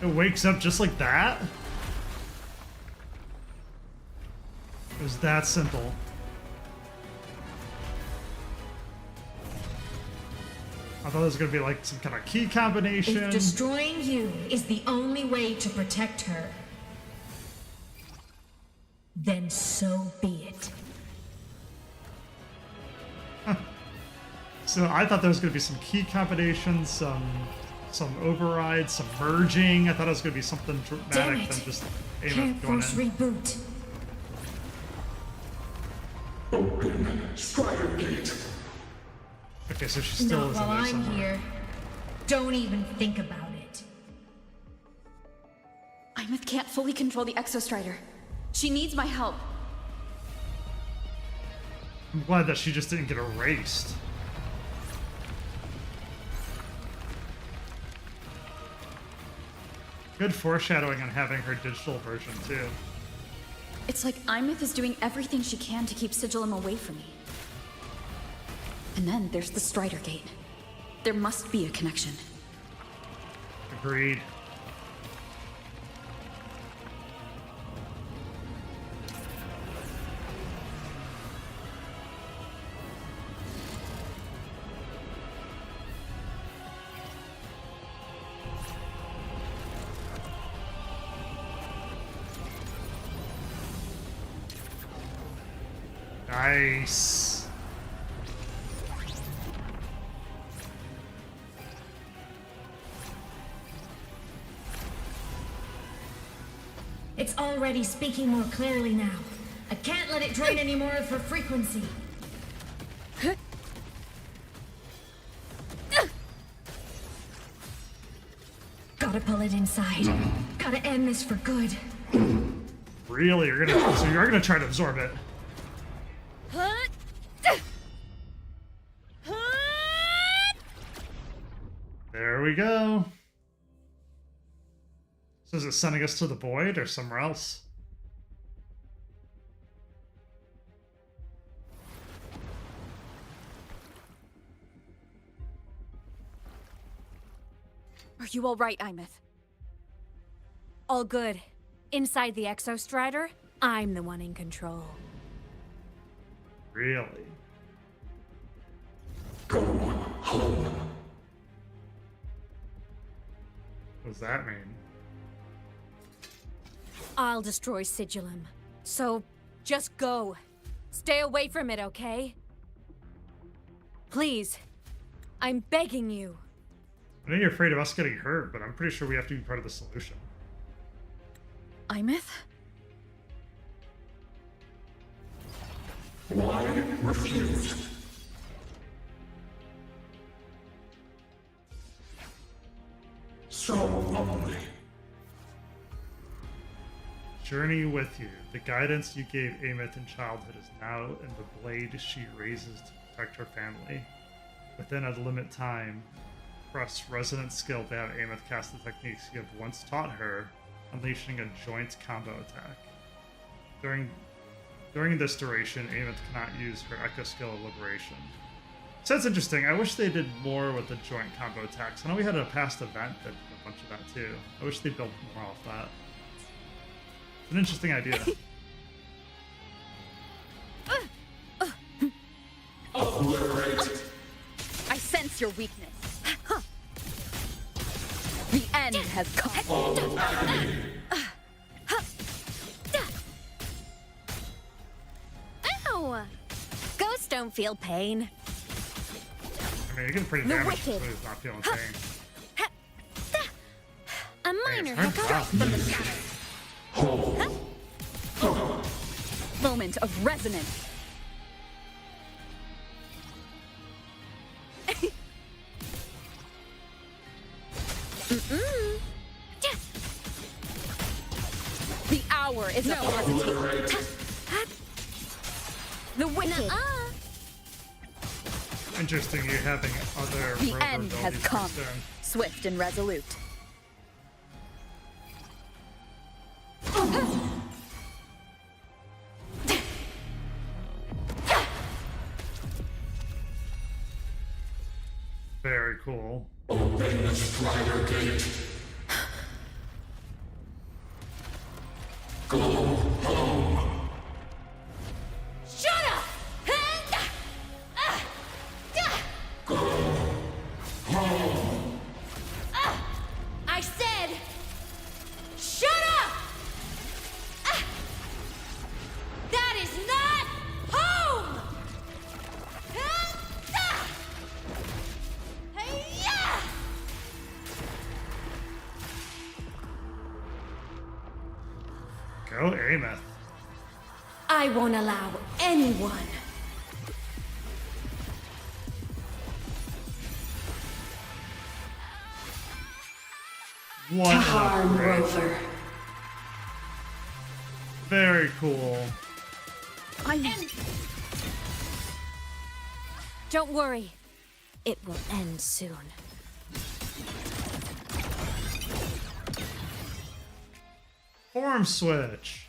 It wakes up just like that? It was that simple. I thought it was gonna be like some kind of key combination. If destroying you is the only way to protect her, then so be it. Huh. So I thought there was gonna be some key combinations, some overrides, some merging. I thought it was gonna be something dramatic than just Ameth going in. Reboot. Open Strider Gate. Okay, so she still is in Not while there I'm somewhere. here. Don't even think about it. Imeth can't fully control the Exostrider. She needs my help. I'm glad that she just didn't get erased. Good foreshadowing on having her digital version too. It's like Imeth is doing everything she can to keep Sigillum away from me. And then there's the Strider Gate. There must be a connection. Agreed. Nice. It's already speaking more clearly now. I can't let it drain any more of her frequency. Gotta pull it inside. Gotta end this for good. Really? So you're gonna try to absorb it. There we go. So is it sending us to the void or somewhere else? Are you all right, Imeth? All good. Inside the Exostrider, I'm the one in control. Really? Go home. What does that mean? I'll destroy Sigillum. So, just go. Stay away from it, okay? Please. I'm begging you. I know you're afraid of us getting hurt, but I'm pretty sure we have to be part of the solution. Imeth? Why refused? So lonely. Journey with you. The guidance you gave Ameth in childhood is now in the blade she raises to protect her family. Within a limited time, press resonant skill to have Ameth cast the techniques you have once taught her, unleashing a joint combo attack. During this duration, Ameth cannot use her Echo skill of Liberation. So that's interesting. I wish they did more with the joint combo attacks. I know we had a past event that did a bunch of that too. I wish they built more off that. It's an interesting idea. I sense your weakness. The end has come. Ow! Ghosts don't feel pain. I mean, you get pretty The damaged, wicked. so he's not feeling pain. A minor Dang, it's hiccup rough. from the scatter. Moment of resonance. The hour is upon us. The wicked. Interesting, you having other The rover end has abilities come. first turn. Swift and resolute. Very cool. Open the Strider Gate. Go home. Shut up! Go home. I said, shut up! That is not home! Go Ameth. I won't allow anyone. What Tahar a great- Rover. Very cool. Don't worry. It will end soon. Form switch.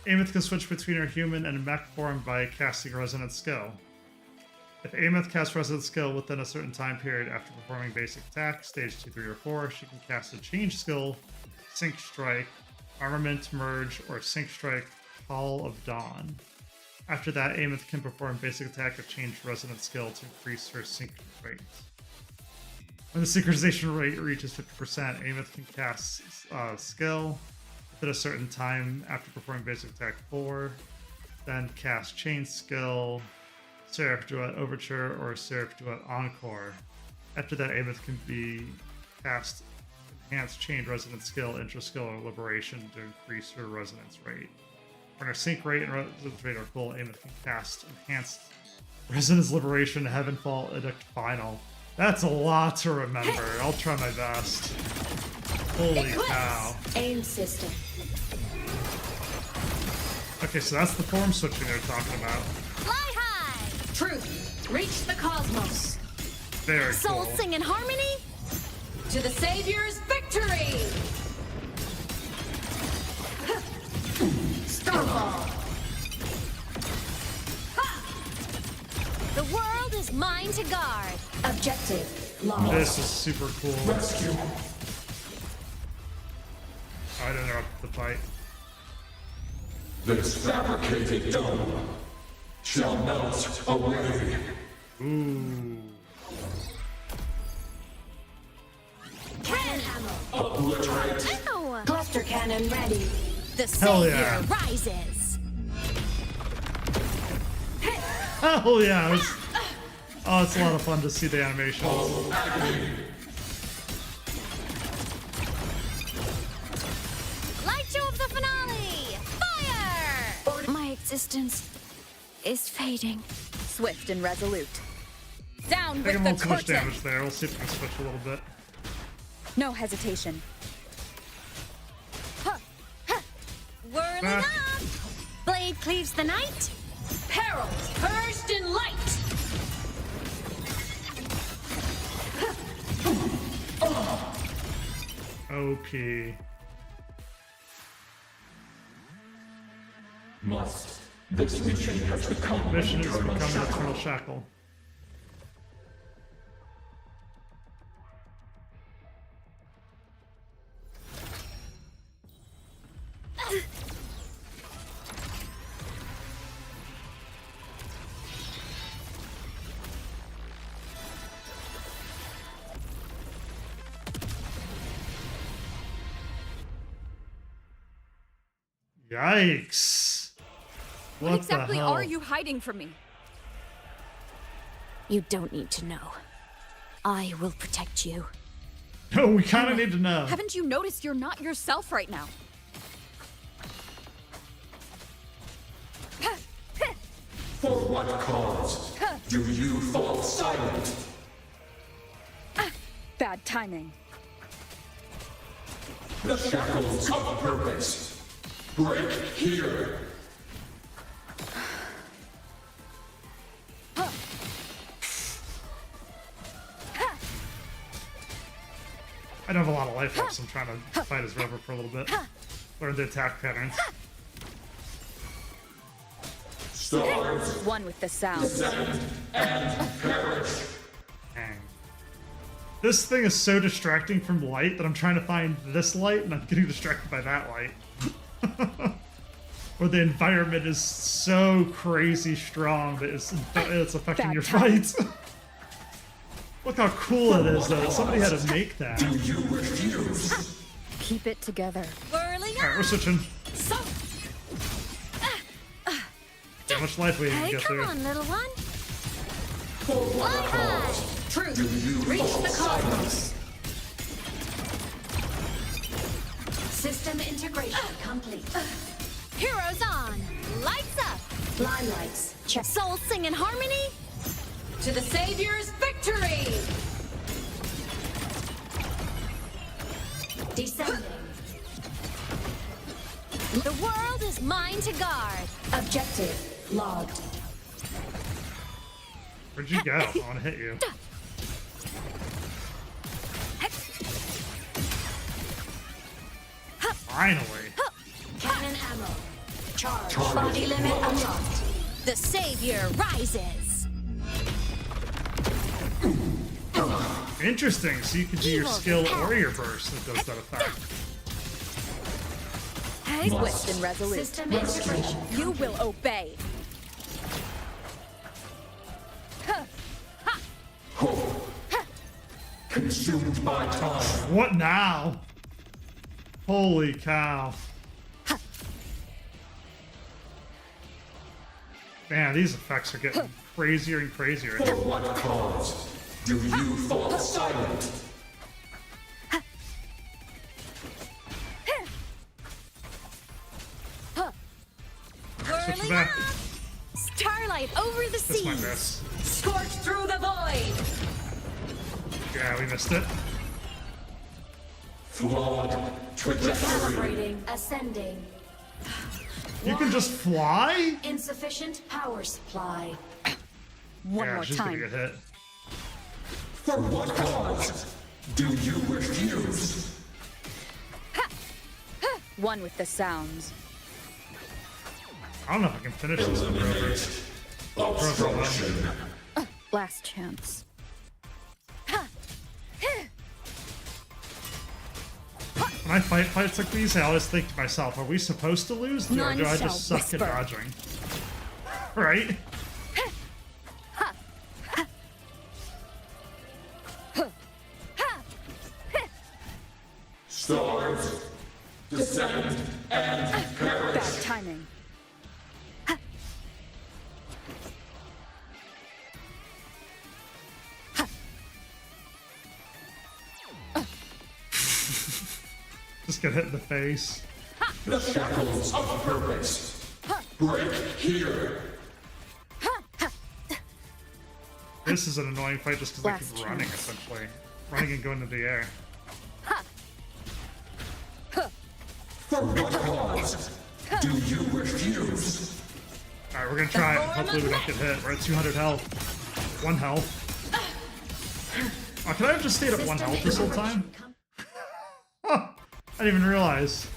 Ameth can switch between her human and mech form by casting Resonant Skill. If Ameth casts Resonant Skill within a certain time period after performing basic attack, stage 2, 3, or 4, she can cast a Change Skill, Sync Strike, Armament Merge, or Sync Strike, Call of Dawn. After that, Ameth can perform basic attack or change Resonant Skill to increase her sync rate. When the synchronization rate reaches 50%, Ameth can cast Skill within a certain time after performing basic attack 4, then cast Chain Skill, Seraph Duet Overture, or Seraph Duet Encore. After that, Ameth can be cast Enhanced Chained Resonance Skill, Intro Skill, or Liberation to increase her resonance rate. When her sync rate and resonance rate are full, Ameth can cast Enhanced Resonance Liberation, Heavenfall, Edict Final. That's a lot to remember. I'll try my best. Holy cow. Aim system. Okay, so that's the form switching they're talking about. Fly high! Truth. Reach the cosmos. Very Soul cool. sing in harmony? To the Savior's victory! Starfall. The world is mine to guard. Objective lost. This is super cool. Rescue. I'd interrupt the fight. This fabricated dome shall melt away. Ooh. Cannon ammo! Obliterate. Ow! Cluster cannon ready. The Hell Savior yeah. rises! Hell yeah! Oh, it's a lot of fun to see the animations. Light show of the finale! Fire! My existence is fading. Swift and resolute. Down I think with it the won't too much curtain. damage there. We'll see if we can switch a little bit. No hesitation. Whirling Ah. up! Blade cleaves the night. Perils purged in light. OP. Must. This mission has become Mission an has eternal become an shackle. eternal shackle. Yikes. What exactly the hell? are you hiding from me? You don't need to know. I will protect you. No, we kind of need to know. Haven't you noticed you're not yourself right now? For what cause do you fall silent? Bad timing. The shackles of purpose break here. I don't have a lot of life left, so I'm trying to fight as Rover for a little bit. Learn the attack patterns. Stars One with the sound. descend and perish. Dang. This thing is so distracting from light that I'm trying to find this light, and I'm getting distracted by that light. Or the environment is so crazy strong that it's affecting your fights. Look how cool it is, though. Somebody had to make that. Do you refuse? Keep it together. Whirling Alright, we're switching. So, How much life we Hey, can get come through. on, little one. For what cause Truth. do you Reach fall the silent? cosmos. System integration complete. heroes on. Lights up. Line lights. Check. Souls sing in harmony. To the Savior's victory! Descending. The world is mine to guard. Objective logged. Where'd you go? I want to hit you. Finally. Cannon ammo. Charge. Body limit unlocked. The savior rises. Interesting, so you can do your skill or your burst that does that effect. Swift and resolute. System integration. You will obey. Consumed by time. What now? Holy cow. Man, these effects are getting crazier and crazier. For what cause do you fall silent? Whirling back. up. Starlight over the This might seas. miss. Scorch through the void! Yeah, we missed it. Flawed trajectory. Calibrating. Ascending. You can just fly? Insufficient power supply. One Yeah, more she's time. gonna get hit. For what cause do you refuse? One with the sounds. I don't know if I can finish this. Eliminate obstruction. Last chance. When I fight fights like these, I always think to myself, are we supposed to lose? Or None do I shall just suck at whisper. dodging? Right? Stars descend and perish. Bad timing. Just get hit in the face. The shackles of purpose break here. This is an annoying fight just because I Last keep running, chance. essentially. Running and going into the air. For what cause do you refuse? Alright, we're gonna try it. Hopefully we don't get hit. We're at 200 health. 1 health. Oh, can I have just stayed at 1 health this whole time? Huh, I didn't even realize.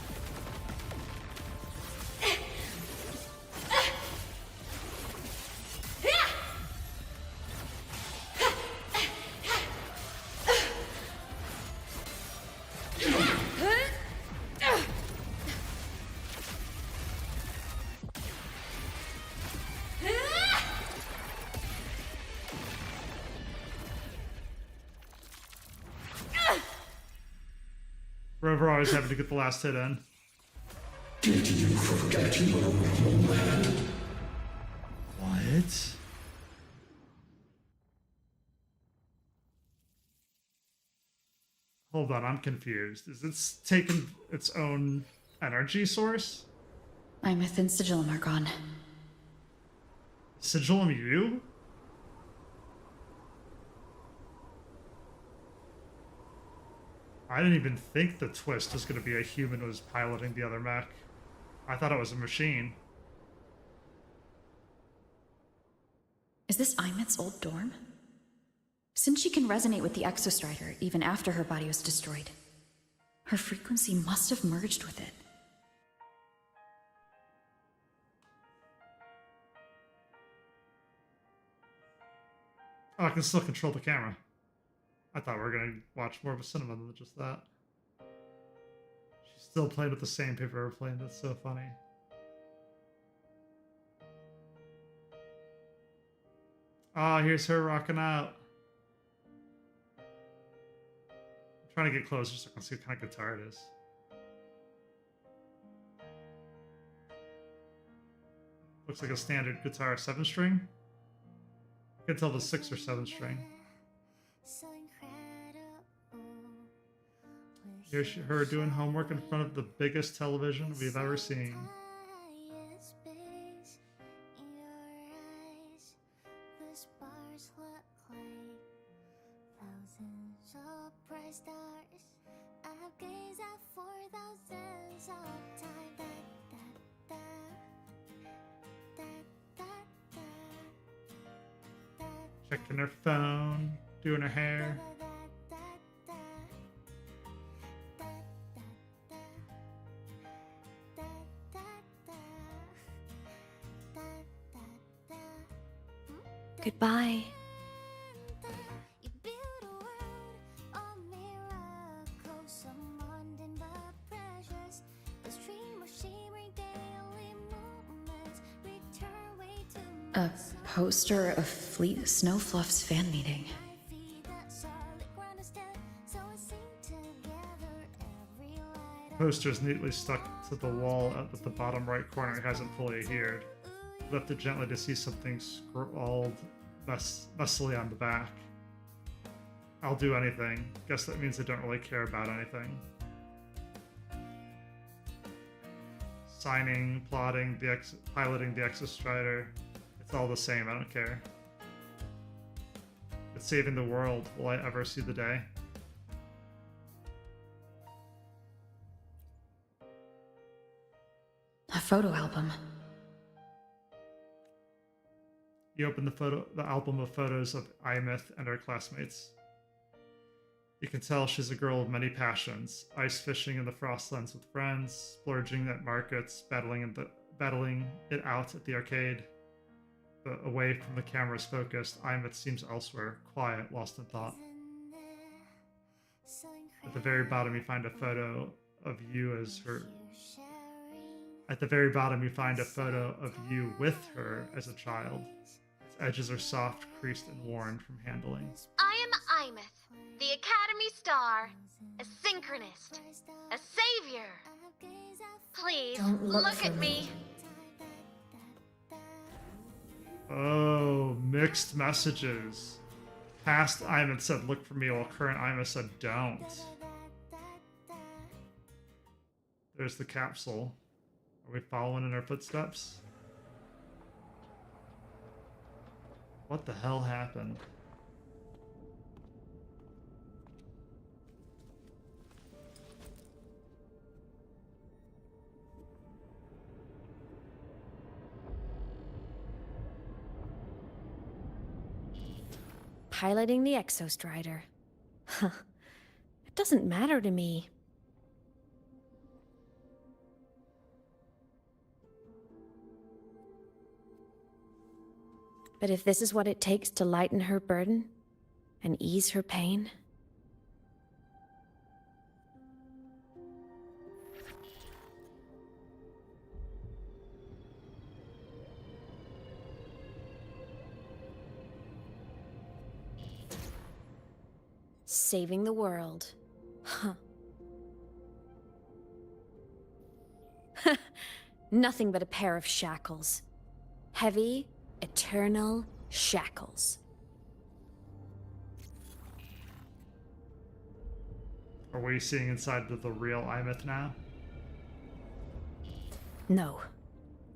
Rover always having to get the last hit in. Did you forget your homeland? What? Hold on, I'm confused. Is it taking its own energy source? Imeth and Sigillum are gone. Sigillum you? I didn't even think the twist was going to be a human who was piloting the other mech. I thought it was a machine. Is this Imeth's old dorm? Since she can resonate with the Exostrider even after her body was destroyed, her frequency must have merged with it. Oh, I can still control the camera. I thought we were going to watch more of a cinema than just that. She's still playing with the same paper airplane. That's so funny. Oh, here's her rocking out. I'm trying to get closer so I can see what kind of guitar it is. Looks like a standard guitar, 7-string. I can tell the 6 or 7 string. Here's her doing homework in front of the biggest television we've ever seen. Checking her phone, doing her hair. Goodbye. A poster of Fleet Snowfluff's fan meeting. Poster's neatly stuck to the wall at the bottom right corner. It hasn't fully adhered. Lifted gently to see something scrawled messily on the back. I'll do anything. Guess that means I don't really care about anything. Signing, plotting, piloting the Exostrider. It's all the same, I don't care. But saving the world, will I ever see the day? A photo album. You open the album of photos of Imeth and her classmates. You can tell she's a girl of many passions. Ice fishing in the Frostlands with friends, splurging at markets, battling it out at the arcade. But away from the camera's focus, Imeth seems elsewhere, quiet, lost in thought. At the very bottom, you find a photo of you as her. At the very bottom, you find a photo of you with her as a child. Its edges are soft, creased, and worn from handling. I am Imeth, the Academy Star, a synchronist, a savior. Please, Don't look at me. Oh, mixed messages. Past Imeth said, look for me, while current Imeth said, don't. There's the capsule. Are we following in her footsteps? What the hell happened? Piloting the Exostrider. Huh. It doesn't matter to me. But if this is what it takes to lighten her burden and ease her pain... Saving the world. Huh. Nothing but a pair of shackles. Heavy, eternal shackles. Are we seeing inside of the real Imith now? No.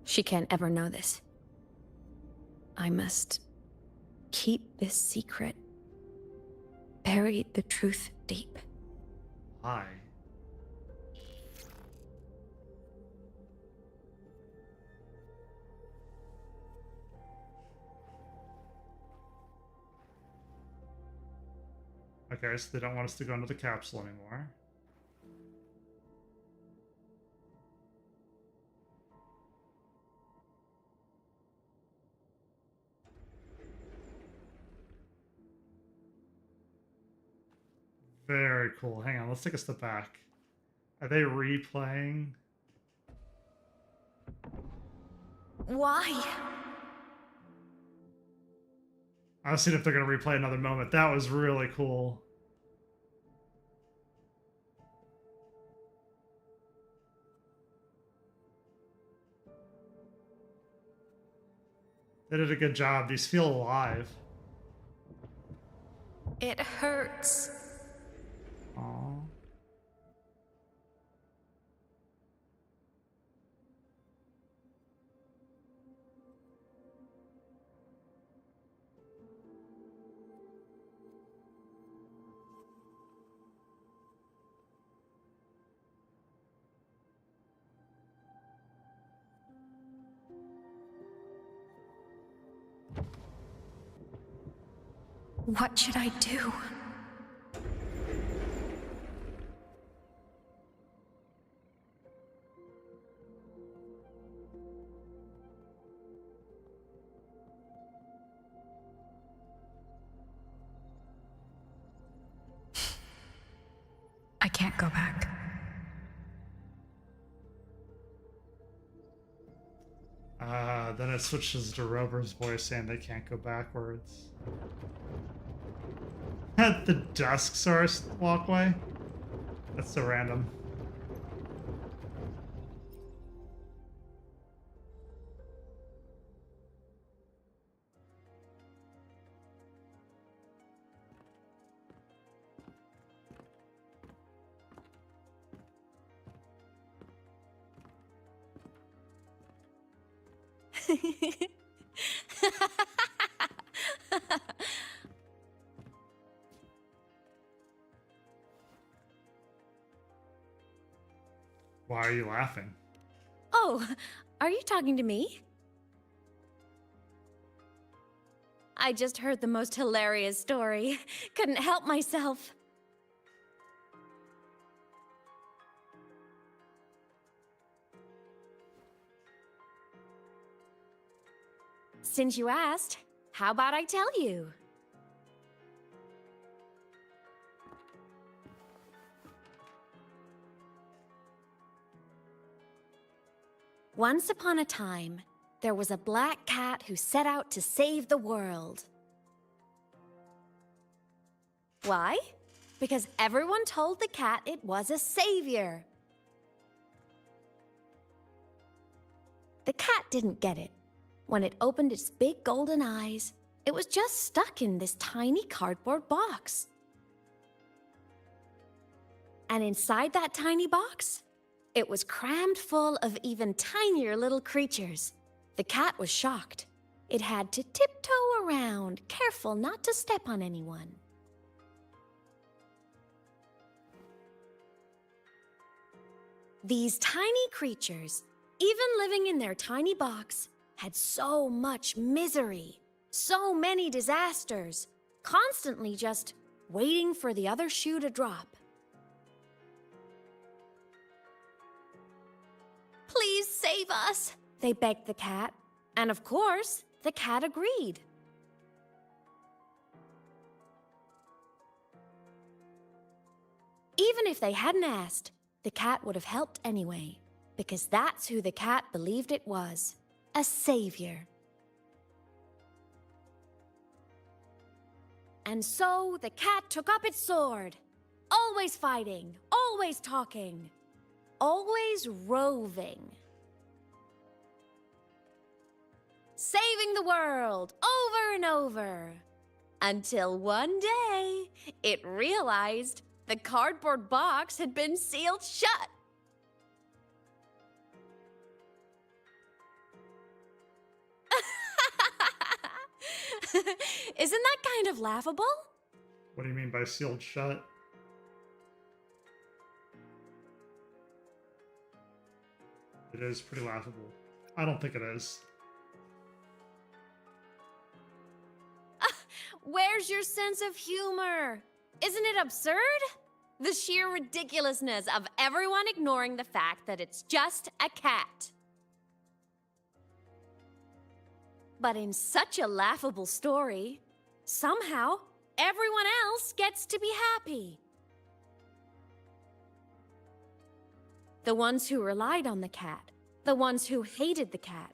She can't ever know this. I must keep this secret. Bury the truth deep. Hi. Okay, so they don't want us to go into the capsule anymore. Very cool. Hang on, let's take a step back. Are they replaying? Why? I've seen if they're going to replay another moment. That was really cool. They did a good job. These feel alive. It hurts. Aww. What should I do? I can't go back. Then it switches to Rover's voice saying they can't go backwards. At the Dusk Source walkway? That's so random. Why are you laughing? Oh, are you talking to me? I just heard the most hilarious story. Couldn't help myself. Since you asked, how about I tell you? Once upon a time, there was a black cat who set out to save the world. Why? Because everyone told the cat it was a savior. The cat didn't get it. When it opened its big golden eyes, it was just stuck in this tiny cardboard box. And inside that tiny box, it was crammed full of even tinier little creatures. The cat was shocked. It had to tiptoe around, careful not to step on anyone. These tiny creatures, even living in their tiny box, had so much misery, so many disasters, constantly just waiting for the other shoe to drop. Please save us, they begged the cat. And of course, the cat agreed. Even if they hadn't asked, the cat would have helped anyway, because that's who the cat believed it was, a savior. And so the cat took up its sword, always fighting, always talking, always roving. Saving the world over and over. Until one day, it realized The cardboard box had been sealed shut. Isn't that kind of laughable? What do you mean by sealed shut? It is pretty laughable. I don't think it is. Where's your sense of humor? Isn't it absurd? The sheer ridiculousness of everyone ignoring the fact that it's just a cat. But in such a laughable story, somehow everyone else gets to be happy. The ones who relied on the cat, the ones who hated the cat,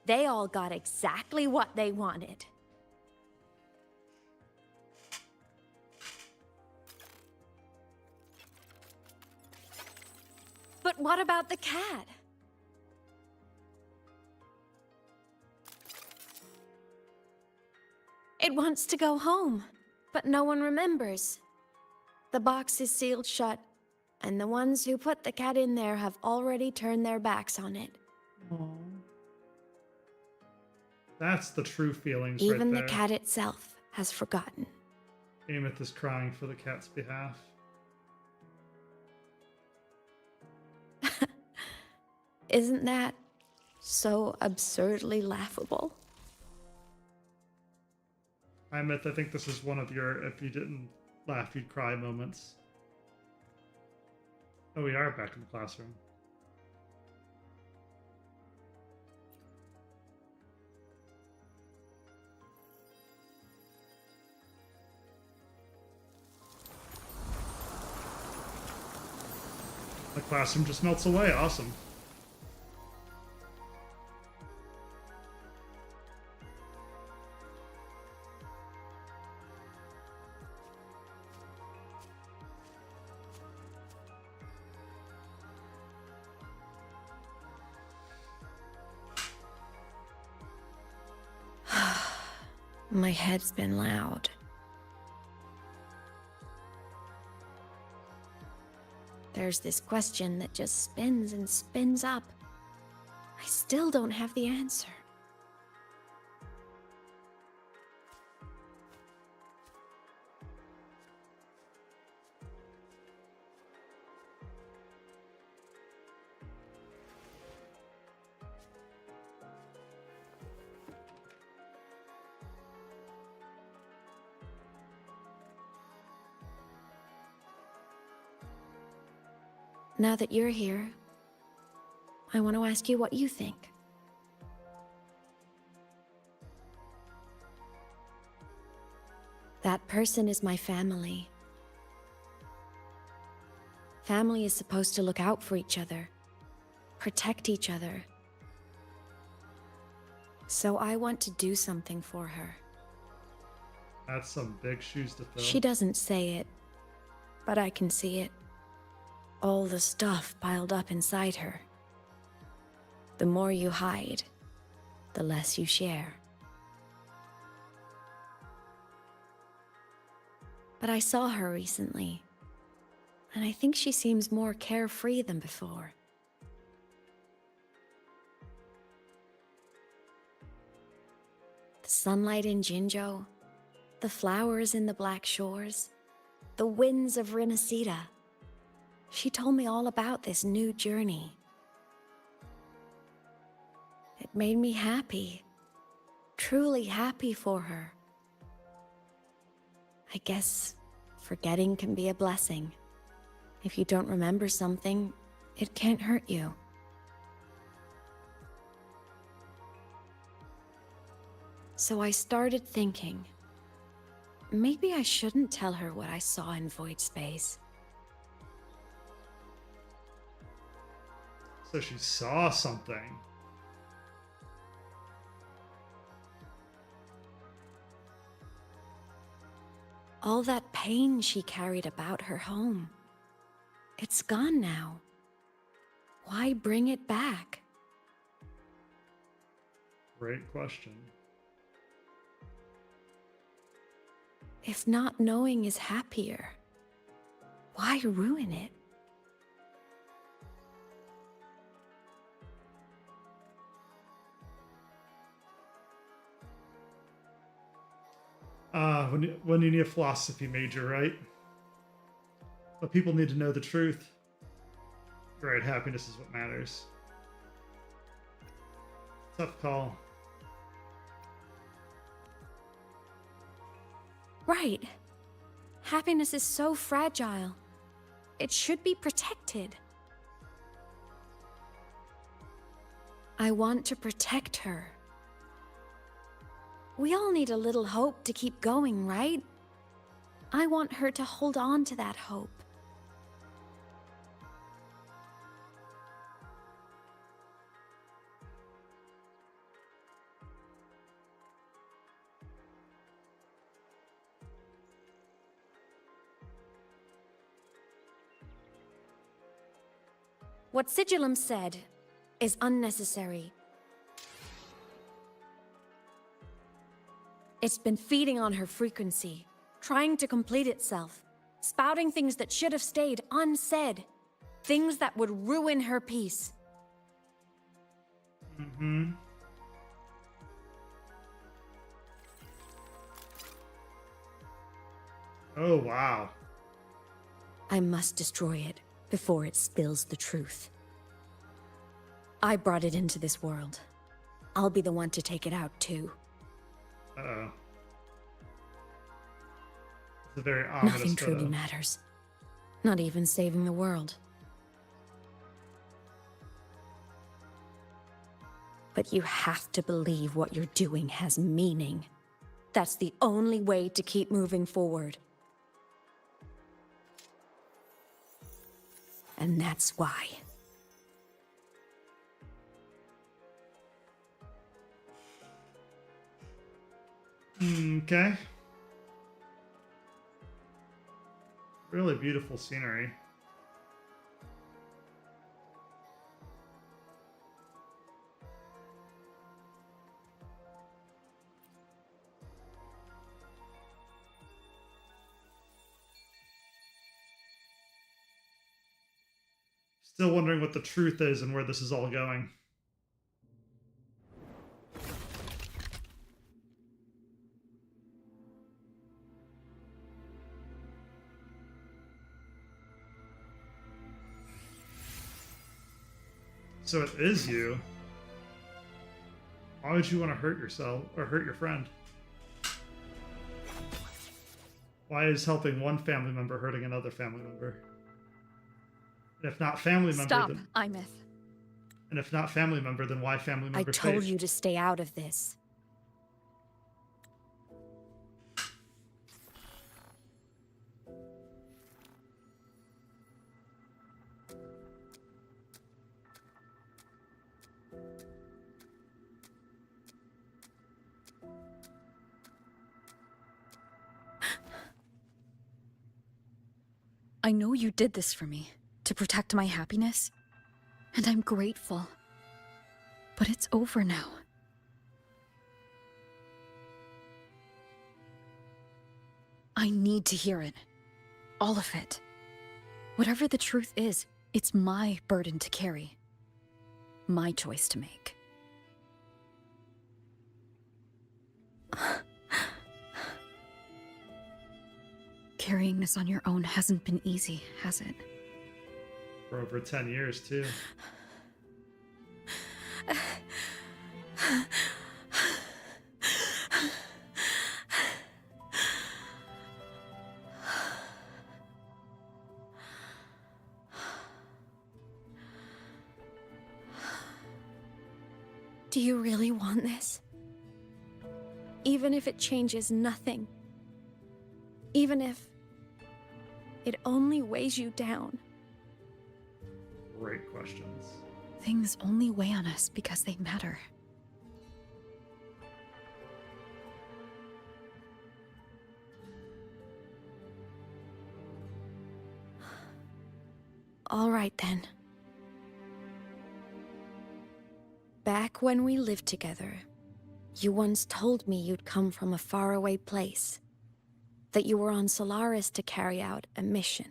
they all got exactly what they wanted. But what about the cat? It wants to go home, but no one remembers. The box is sealed shut, and the ones who put the cat in there have already turned their backs on it. That's the true feelings Even right the there. cat itself has forgotten. Ameth is crying for the cat's behalf. Isn't that so absurdly laughable? Ameth, I think this is one of your if you didn't laugh, you'd cry moments. Oh, we are back in the classroom. The classroom just melts away. Awesome. My head's been loud. There's this question that just spins and spins up. I still don't have the answer. Now that you're here, I want to ask you what you think. That person is my family. Family is supposed to look out for each other, protect each other. So I want to do something for her. That's some big shoes to fill. She doesn't say it, but I can see it. All the stuff piled up inside her. The more you hide, the less you share. But I saw her recently, and I think she seems more carefree than before. The sunlight in Jinzhou, the flowers in the Black Shores, the winds of Rinasita. She told me all about this new journey. It made me happy, truly happy for her. I guess forgetting can be a blessing. If you don't remember something, it can't hurt you. So I started thinking, maybe I shouldn't tell her what I saw in void space. So she saw something. All that pain she carried about her home. It's gone now. Why bring it back? Great question. If not knowing is happier, Why ruin it? When you need a philosophy major, right? But people need to know the truth. Right, happiness is what matters. Tough call. Right. Happiness is so fragile. It should be protected. I want to protect her. We all need a little hope to keep going, right? I want her to hold on to that hope. What Sigillum said is unnecessary. It's been feeding on her frequency, trying to complete itself, spouting things that should have stayed unsaid, things that would ruin her peace. Mm-hmm. Oh, wow. I must destroy it before it spills the truth. I brought it into this world. I'll be the one to take it out, too. Uh-oh. It's a very ominous Nothing truly photo. matters. Not even saving the world. But you have to believe what you're doing has meaning. That's the only way to keep moving forward. And that's why. Okay. Really beautiful scenery. Still wondering what the truth is and where this is all going. So it is you. Why would you want to hurt yourself or hurt your friend? Why is helping one family member hurting another family member? And if not family member, Stop, then... Imeth. And if not family member, then why family member? I told you to stay out of this. I know you did this for me, to protect my happiness, and I'm grateful. But it's over now. I need to hear it. All of it. Whatever the truth is, it's my burden to carry. My choice to make. Carrying this on your own hasn't been easy, has it? For over 10 years, too. Do you really want this? Even if it changes nothing? Even if it only weighs you down? Great questions. Things only weigh on us because they matter. All right, then. Back when we lived together, you once told me you'd come from a faraway place. That you were on Solaris to carry out a mission.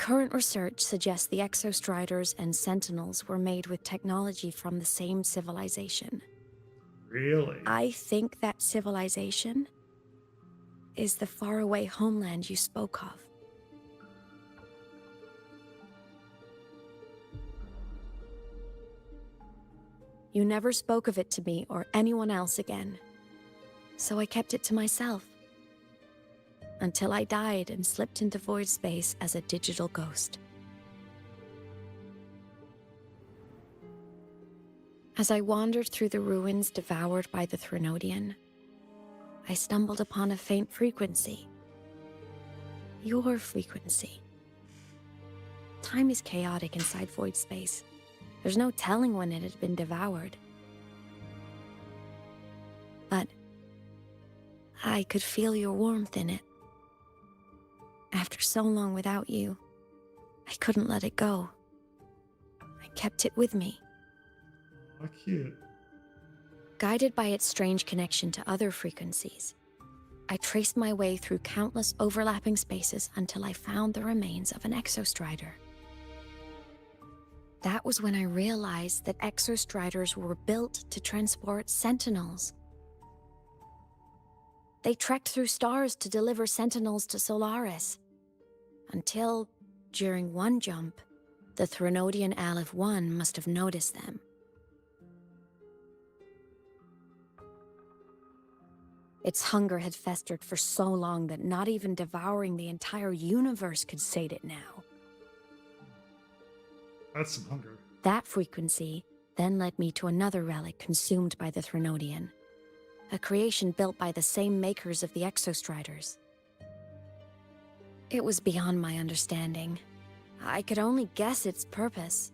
current research suggests the Exostriders and Sentinels were made with technology from the same civilization. Really? I think that civilization is the faraway homeland you spoke of. You never spoke of it to me or anyone else again, so I kept it to myself. Until I died and slipped into void space as a digital ghost. As I wandered through the ruins devoured by the Threnodian, I stumbled upon a faint frequency. Your frequency. Time is chaotic inside void space. There's no telling when it had been devoured. But I could feel your warmth in it. After so long without you, I couldn't let it go. I kept it with me. How cute. Guided by its strange connection to other frequencies, I traced my way through countless overlapping spaces until I found the remains of an Exostrider. That was when I realized that Exostriders were built to transport Sentinels. They trekked through stars to deliver Sentinels to Solaris. Until, during one jump, the Threnodian Aleph 1 must have noticed them. Its hunger had festered for so long that not even devouring the entire universe could sate it now. That's some hunger. That frequency then led me to another relic consumed by the Threnodian. A creation built by the same makers of the Exostriders. It was beyond my understanding. I could only guess its purpose.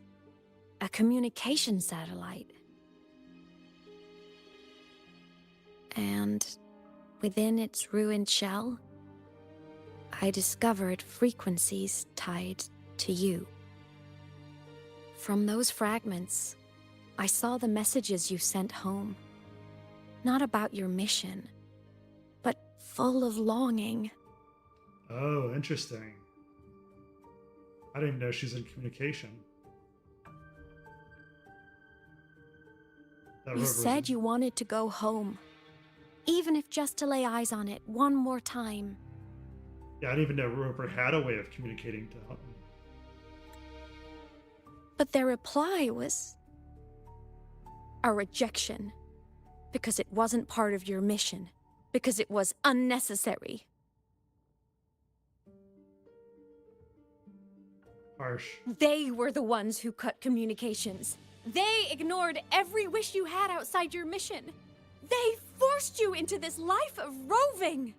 A communication satellite. And within its ruined shell, I discovered frequencies tied to you. From those fragments, I saw the messages you sent home. Not about your mission, but full of longing. Oh, interesting. I didn't even know she's in communication. You said you wanted to go home, even if just to lay eyes on it one more time. Yeah, I didn't even know Roper had a way of communicating to him. But their reply was a rejection. Because it wasn't part of your mission. Because it was unnecessary. Harsh. They were the ones who cut communications. They ignored every wish you had outside your mission. They forced you into this life of roving.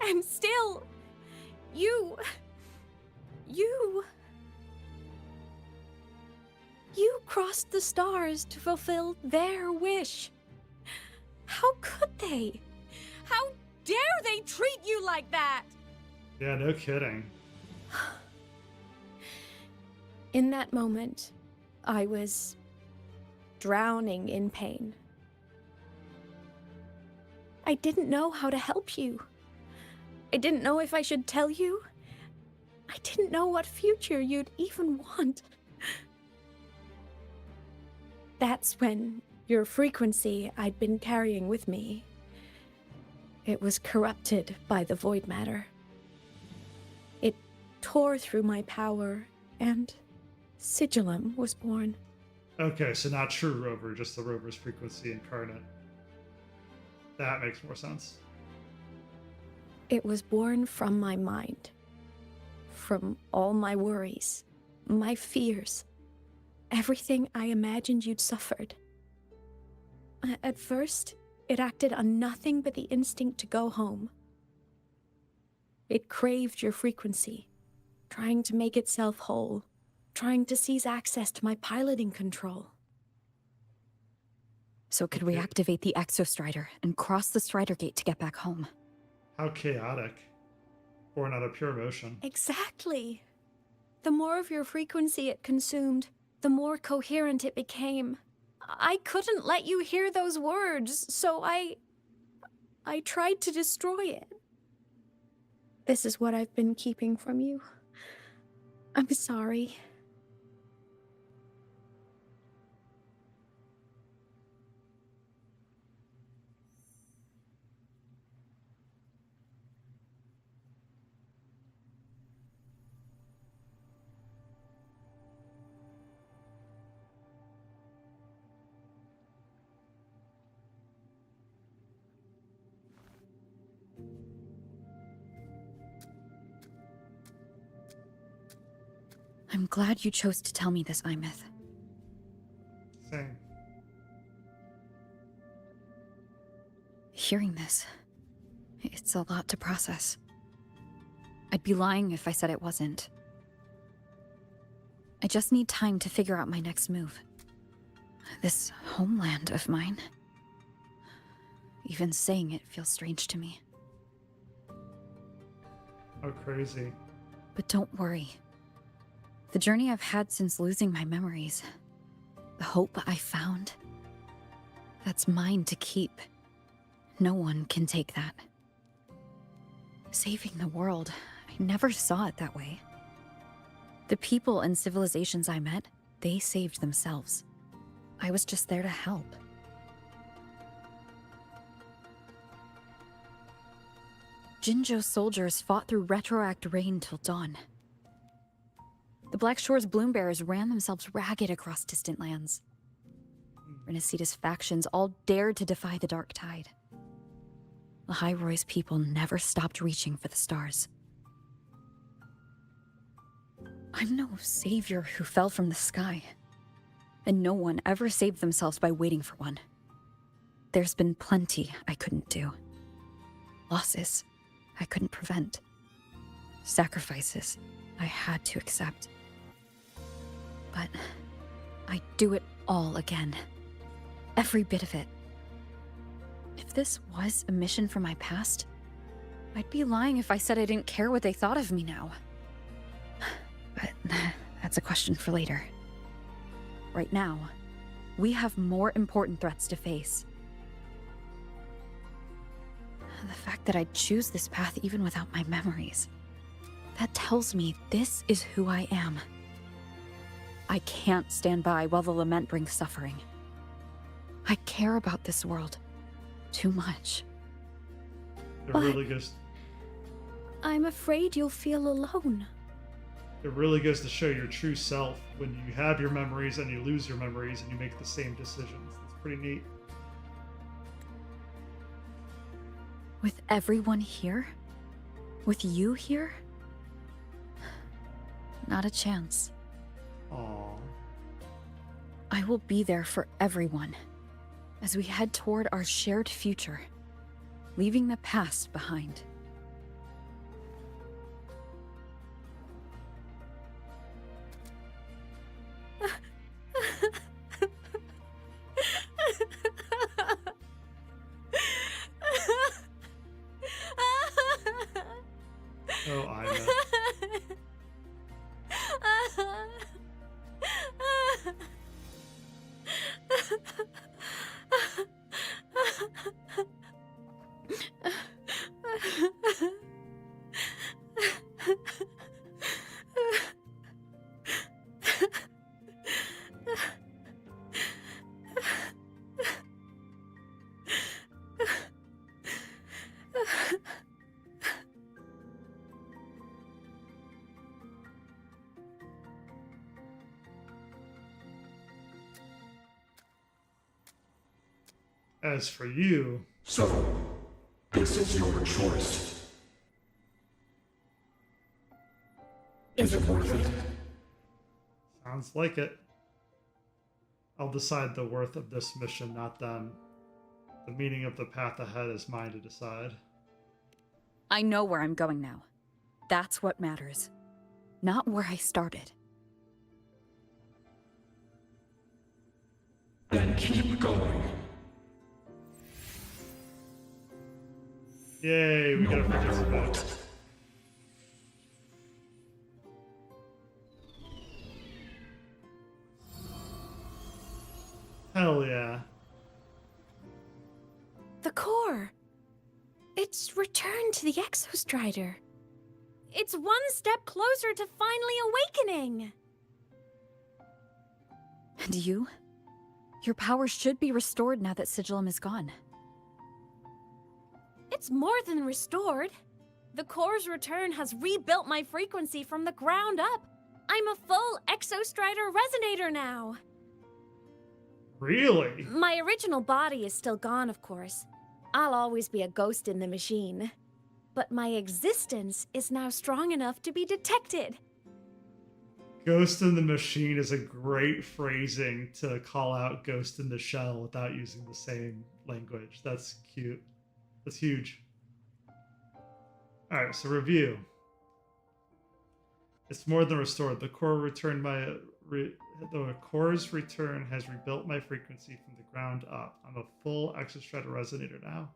And still, you crossed the stars to fulfill their wish. How could they? How dare they treat you like that? Yeah, no kidding. In that moment, I was drowning in pain. I didn't know how to help you. I didn't know if I should tell you. I didn't know what future you'd even want. That's when your frequency I'd been carrying with me, it was corrupted by the void matter. It tore through my power, and Sigillum was born. Okay, so not true Rover, just the Rover's frequency incarnate. That makes more sense. It was born from my mind. From all my worries, my fears, everything I imagined you'd suffered. At first, it acted on nothing but the instinct to go home. It craved your frequency, trying to make itself whole, trying to seize access to my piloting control. So it could reactivate the Exostrider and cross the Strider Gate to get back home. How chaotic. Born out of pure emotion. Exactly. The more of your frequency it consumed, the more coherent it became. I couldn't let you hear those words, so I tried to destroy it. This is what I've been keeping from you. I'm sorry. I'm glad you chose to tell me this, Imeth. Same. Hearing this, it's a lot to process. I'd be lying if I said it wasn't. I just need time to figure out my next move. This homeland of mine. Even saying it feels strange to me. Oh, crazy. But don't worry. The journey I've had since losing my memories, the hope I found, that's mine to keep. No one can take that. Saving the world, I never saw it that way. The people and civilizations I met, they saved themselves. I was just there to help. Jinzhou soldiers fought through retroact rain till dawn. The Black Shore's Bloombearers ran themselves ragged across distant lands. Renacita's factions all dared to defy the Dark Tide. Lahai-Roi's people never stopped reaching for the stars. I'm no savior who fell from the sky, and no one ever saved themselves by waiting for one. There's been plenty I couldn't do. Losses I couldn't prevent. Sacrifices I had to accept. But I'd do it all again. Every bit of it. If this was a mission from my past, I'd be lying if I said I didn't care what they thought of me now. But that's a question for later. Right now, we have more important threats to face. The fact that I'd choose this path even without my memories, that tells me this is who I am. I can't stand by while the lament brings suffering. I care about this world too much. It really goes. I'm afraid you'll feel alone. It really goes to show your true self when you have your memories and you lose your memories and you make the same decisions. That's pretty neat. With everyone here? With you here? Not a chance. Aww. I will be there for everyone as we head toward our shared future, leaving the past behind. Oh, Ida. As for you... So, this is your choice. Is it worth it? Sounds like it. I'll decide the worth of this mission, not them. The meaning of the path ahead is mine to decide. I know where I'm going now. That's what matters. Not where I started. Then keep going. Yay, we gotta participate. Hell yeah. The core! It's returned to the Exostrider. It's one step closer to finally awakening. And you? Your power should be restored now that Sigillum is gone. It's more than restored. The core's return has rebuilt my frequency from the ground up. I'm a full Exostrider resonator now. Really? My original body is still gone, of course. I'll always be a ghost in the machine. But my existence is now strong enough to be detected. Ghost in the Machine is a great phrasing to call out Ghost in the Shell without using the same language. That's cute. That's huge. Alright, so review. It's more than restored. The core returned my... the core's return has rebuilt my frequency from the ground up. I'm a full Exostrider resonator now.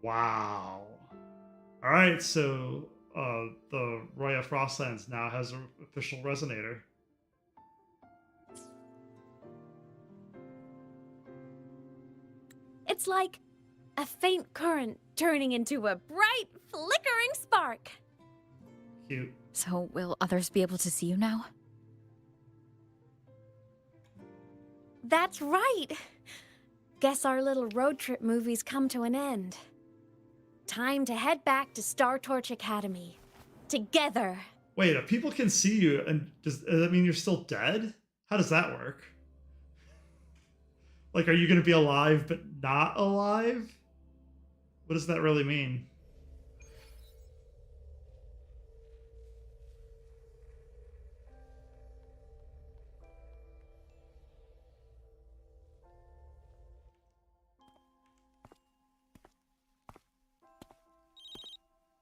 Wow. Alright, so the Roya Frostlands now has an official resonator. It's like a faint current turning into a bright, flickering spark. Cute. So, will others be able to see you now? That's right. Guess our little road trip movie's come to an end. Time to head back to Star Torch Academy. Together. Wait, if people can see you, and does that mean you're still dead? How does that work? Like, are you going to be alive but not alive? What does that really mean?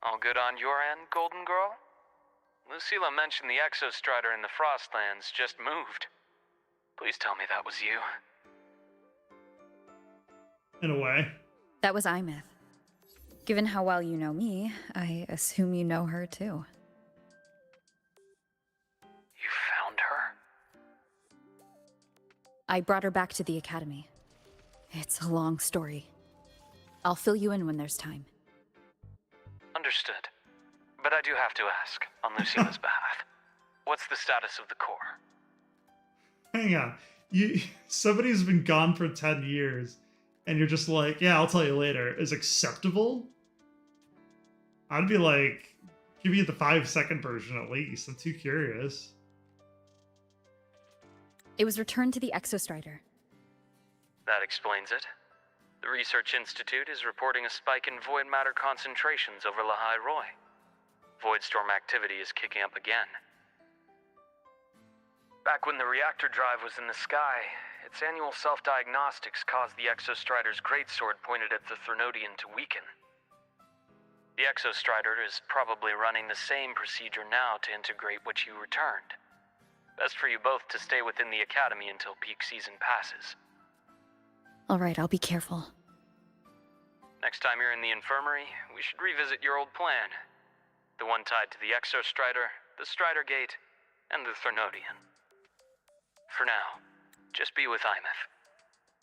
All good on your end, Golden Girl? Lucilla mentioned the Exostrider in the Frostlands just moved. Please tell me that was you. In a way. That was Imeth. Given how well you know me, I assume you know her too. You found her? I brought her back to the Academy. It's a long story. I'll fill you in when there's time. Understood. But I do have to ask, on Lucilla's behalf, what's the status of the core? Hang on. Somebody's been gone for 10 years, and you're just like, yeah, I'll tell you later, is acceptable? I'd be like, give me the 5-second version at least. I'm too curious. It was returned to the Exostrider. That explains it. The Research Institute is reporting a spike in void matter concentrations over Lahai-Roi. Voidstorm activity is kicking up again. Back when the reactor drive was in the sky, its annual self-diagnostics caused the Exostrider's greatsword pointed at the Threnodian to weaken. The Exostrider is probably running the same procedure now to integrate what you returned. Best for you both to stay within the Academy until peak season passes. Alright, I'll be careful. Next time you're in the infirmary, we should revisit your old plan. The one tied to the Exostrider, the Strider Gate, and the Threnodian. For now, just be with Imeth.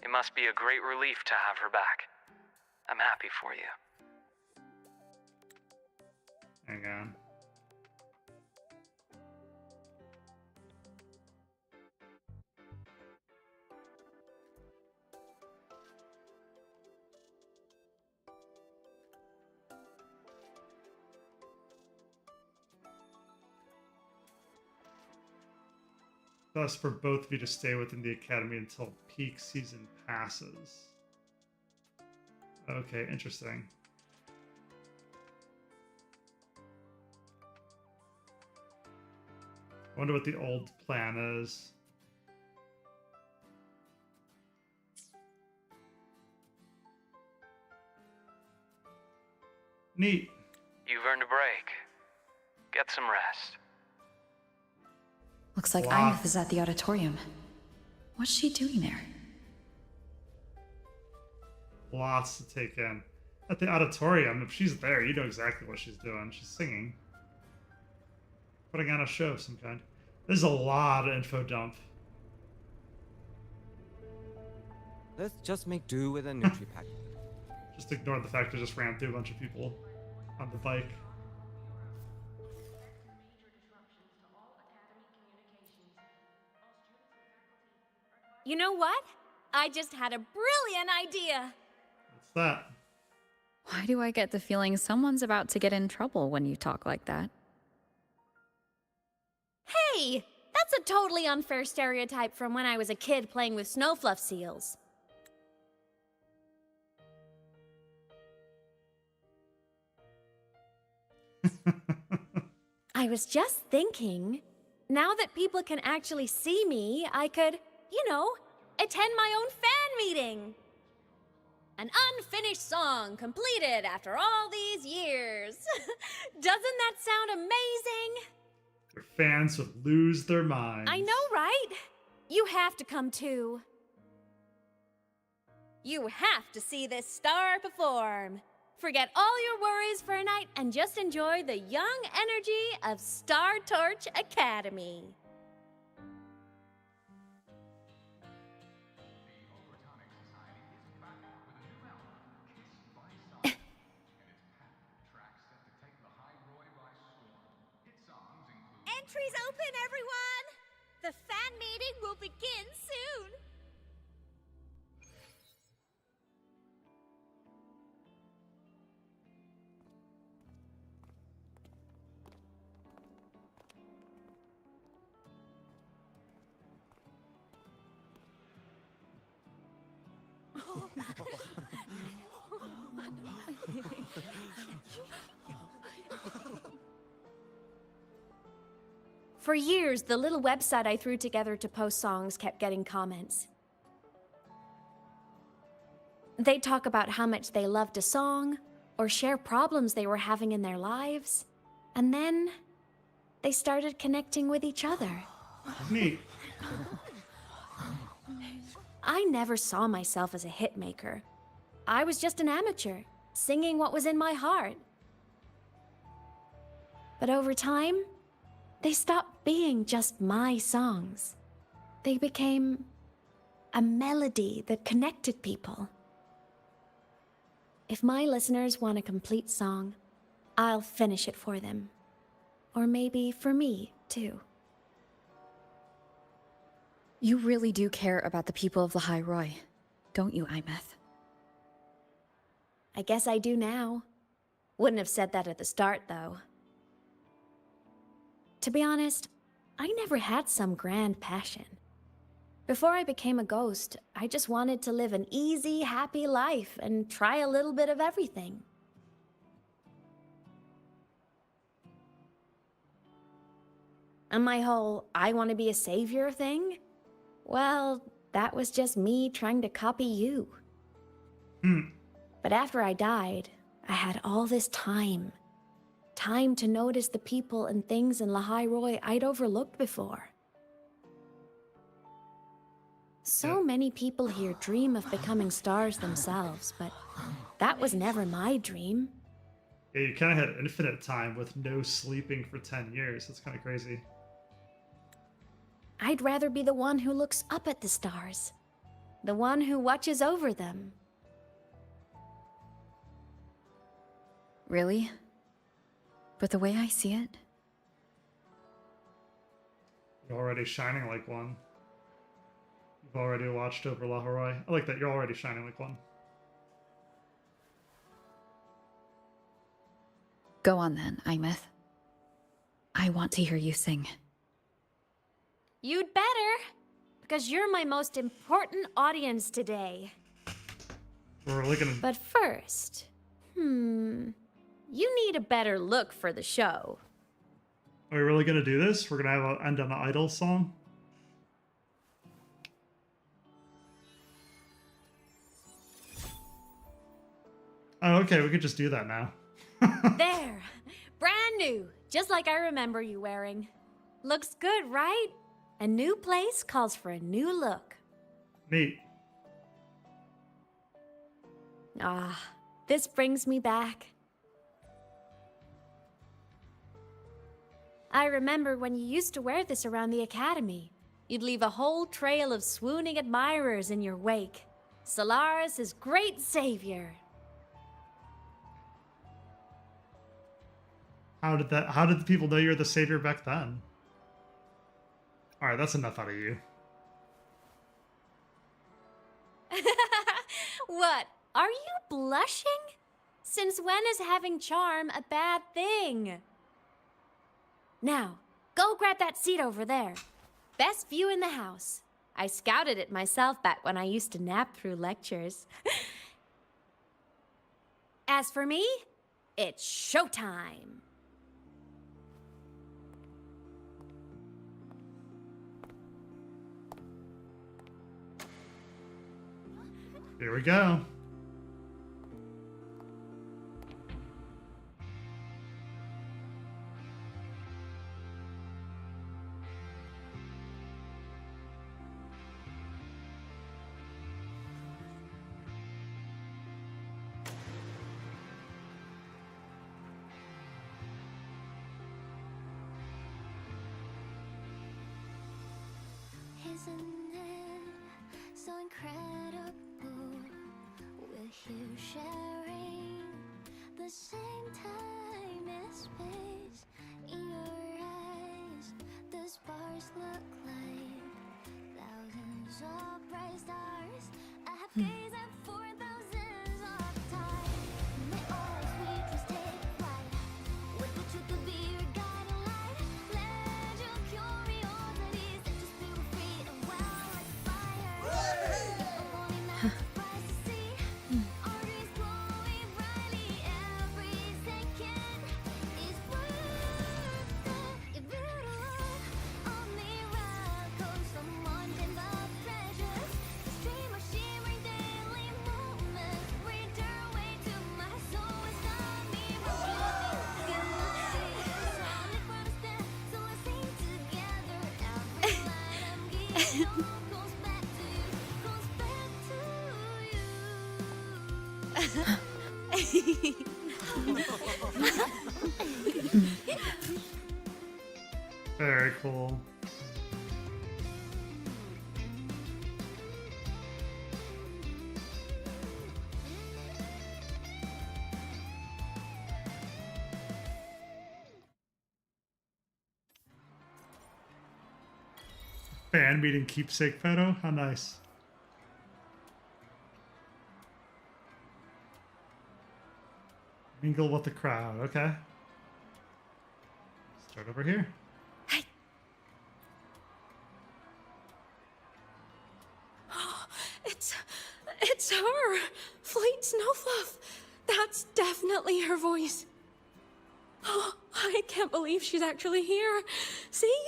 It must be a great relief to have her back. I'm happy for you. Hang on. Thus, for both of you to stay within the Academy until peak season passes. Okay, interesting. I wonder what the old plan is. Neat. You've earned a break. Get some rest. Looks like Wow. Imeth is at the auditorium. What's she doing there? Lots to take in. At the auditorium, if she's there, you know exactly what she's doing. She's singing. Putting on a show of some kind. There's a lot of info dump. Let's just make do with a Nutri-Pack. Just ignore the fact I just ran through a bunch of people on the bike. You know what? I just had a brilliant idea. What's that? Why do I get the feeling someone's about to get in trouble when you talk like that? Hey, that's a totally unfair stereotype from when I was a kid playing with snowfluff seals. I was just thinking, now that people can actually see me, I could, attend my own fan meeting. An unfinished song completed after all these years. Doesn't that sound amazing? Your fans would lose their minds. I know, right? You have to come too. You have to see this star perform. Forget all your worries for a night and just enjoy the young energy of Star Torch Academy. Entries open, everyone! The fan meeting will begin soon! For years, the little website I threw together to post songs kept getting comments. They'd talk about how much they loved a song, or share problems they were having in their lives, and then they started connecting with each other. Neat. I never saw myself as a hitmaker. I was just an amateur, singing what was in my heart. But over time, they stopped being just my songs. They became a melody that connected people. If my listeners want a complete song, I'll finish it for them. Or maybe for me, too. You really do care about the people of Lahai-Roi, don't you, Imeth? I guess I do now. Wouldn't have said that at the start, though. To be honest, I never had some grand passion. Before I became a ghost, I just wanted to live an easy, happy life and try a little bit of everything. And my whole I want to be a savior thing? Well, that was just me trying to copy you. But after I died, I had all this time. Time to notice the people and things in Lahai-Roi I'd overlooked before. So many people here dream of becoming stars themselves, but that was never my dream. Yeah, you kind of had infinite time with no sleeping for 10 years. That's kind of crazy. I'd rather be the one who looks up at the stars. The one who watches over them. Really? But the way I see it... You're already shining like one. You've already watched over Lahai-Roi. I like that, you're already shining like one. Go on then, Imeth. I want to hear you sing. You'd better, because you're my most important audience today. We're really gonna... But first, you need a better look for the show. Are we really gonna do this? We're gonna have an end on an idol song? Oh, okay, we could just do that now. There, brand new, just like I remember you wearing. Looks good, right? A new place calls for a new look. Neat. Ah, this brings me back. I remember when you used to wear this around the academy. You'd leave a whole trail of swooning admirers in your wake. Solaris' great savior. How did the people know you were the savior back then? Alright, that's enough out of you. Are you blushing? Since when is having charm a bad thing? Now, go grab that seat over there. Best view in the house. I scouted it myself back when I used to nap through lectures. As for me, it's showtime. Here we go. Isn't it so incredible? We're here sharing the same time and space. In your eyes, the sparks look like thousands of bright stars. I have gazed at for thousands of times. May all sweet dreams take flight. With the truth to be your guiding light. Let your curiosity set your spirit free and well like fire. Only now surprised to see our dreams glowing brightly. Every second is worth it. If you look on miracles, someone in the treasures, the stream of shimmering daily moments. Return way to my soul is a miracle. Solid for the step, so let's sing together. Every light I'm giving goes back to you, goes back to you. Very cool. Fan meeting keepsake photo? How nice. Mingle with the crowd, okay. Start over here. It's her! Fleet Snowfluff! That's definitely her voice. Oh, I can't believe she's actually here. See?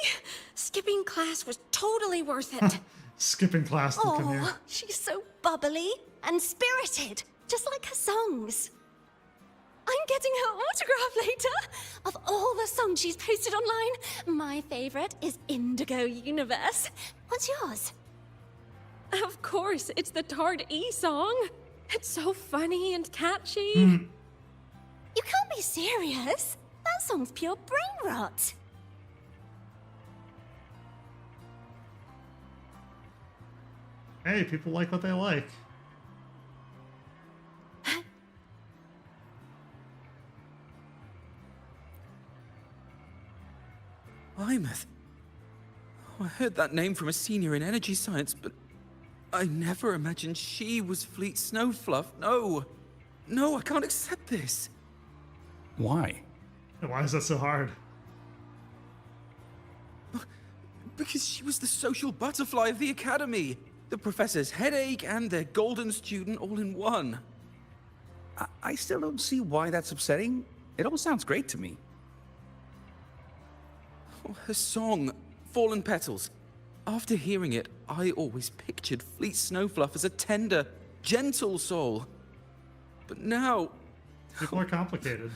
Skipping class was totally worth it. Skipping class to come here. Oh, she's so bubbly and spirited, just like her songs. I'm getting her autograph later. Of all the songs she's posted online, my favorite is Indigo Universe. What's yours? Of course, it's the Tard E song. It's so funny and catchy. You can't be serious. That song's pure brain rot. Hey, people like what they like. Imeth. Oh, I heard that name from a senior in energy science, but I never imagined she was Fleet Snowfluff. No. No, I can't accept this. Why? Why is that so hard? Because she was the social butterfly of the academy. The professor's headache and their golden student all in one. I still don't see why that's upsetting. It all sounds great to me. Oh, her song, Fallen Petals. After hearing it, I always pictured Fleet Snowfluff as a tender, gentle soul. But now... People are complicated.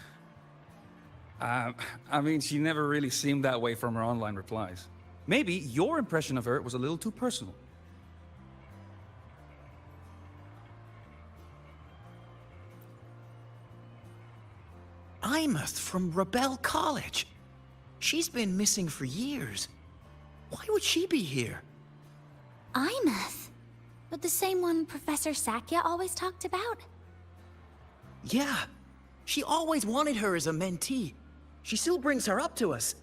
I mean, she never really seemed that way from her online replies. Maybe your impression of her was a little too personal. Imeth from Rebel College. She's been missing for years. Why would she be here? Imeth? But the same one Professor Sakya always talked about? Yeah. She always wanted her as a mentee. She still brings her up to us.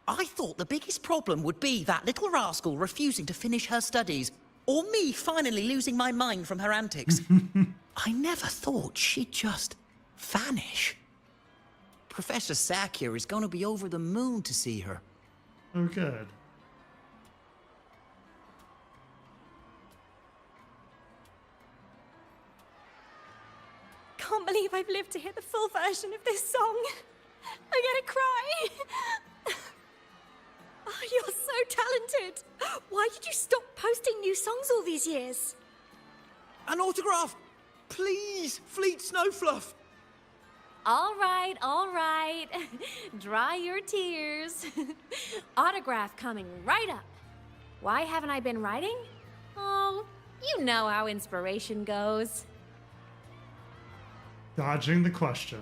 I thought the biggest problem would be that little rascal refusing to finish her studies. Or me finally losing my mind from her antics. I never thought she'd just vanish. Professor Sack here is going to be over the moon to see her. Oh, good. Can't believe I've lived to hear the full version of this song. I'm gonna cry. Oh, you're so talented. Why did you stop posting new songs all these years? An autograph! Please, Fleet Snowfluff! All right, all right. Dry your tears. Autograph coming right up. Why haven't I been writing? Oh, you know how inspiration goes. Dodging the question.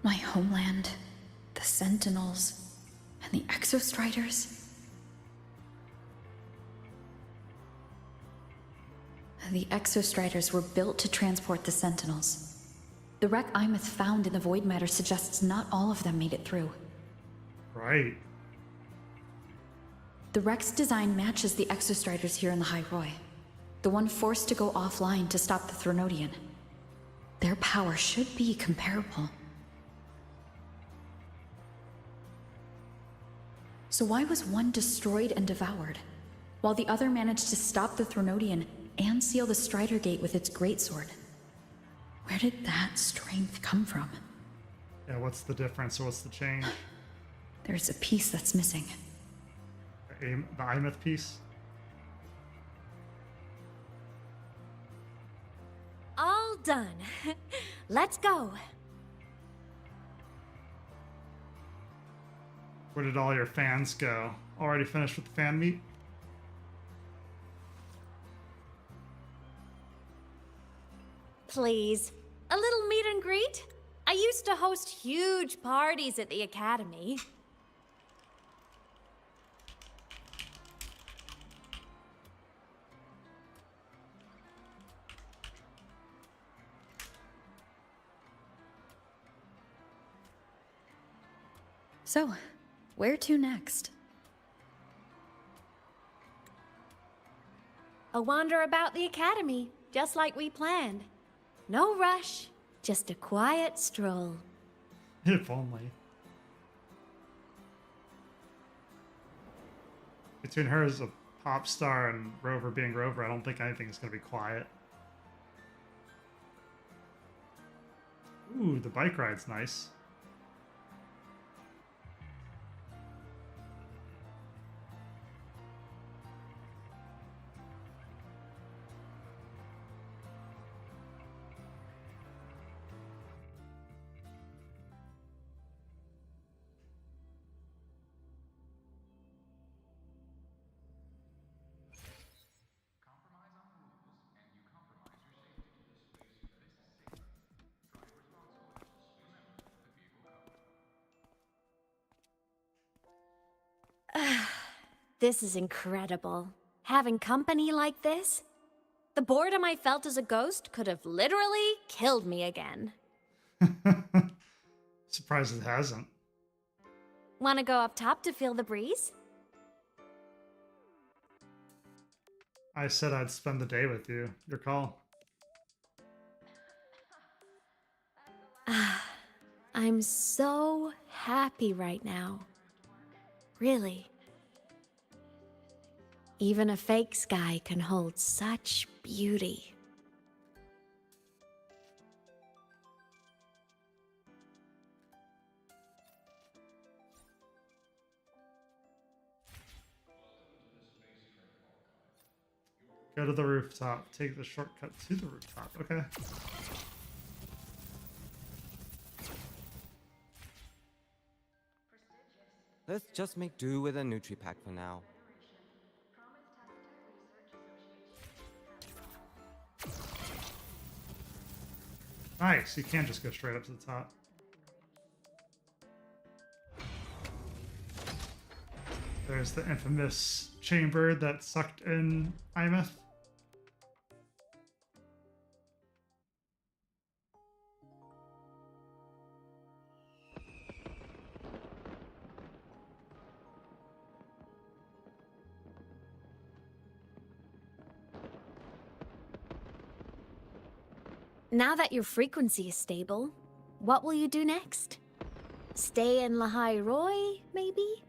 My homeland, the Sentinels, and the Exostriders. The Exostriders were built to transport the Sentinels. The wreck Imeth found in the void matter suggests not all of them made it through. Right. The wreck's design matches the Exostriders here in Lahai-Roi, the one forced to go offline to stop the Thronodian. Their power should be comparable. So why was one destroyed and devoured, while the other managed to stop the Thronodian and seal the Strider Gate with its greatsword? Where did that strength come from? Yeah, what's the difference or what's the change? There's a piece that's missing. The Imeth piece? All done. Let's go. Where did all your fans go? Already finished with the fan meet? Please, a little meet and greet? I used to host huge parties at the Academy. So, where to next? A wander about the Academy, just like we planned. No rush, just a quiet stroll. If only. Between her as a pop star and Rover being Rover, I don't think anything's going to be quiet. Ooh, the bike ride's nice. This is incredible. Having company like this? The boredom I felt as a ghost could have literally killed me again. Surprised it hasn't. Want to go up top to feel the breeze? I said I'd spend the day with you. Your call. I'm so happy right now. Really. Even a fake sky can hold such beauty. Go to the rooftop. Take the shortcut to the rooftop. Okay. Let's just make do with a Nutri-Pack for now. Nice. You can't just go straight up to the top. There's the infamous chamber that sucked in Imeth. Now that your frequency is stable, what will you do next? Stay in Lahai-Roi, maybe?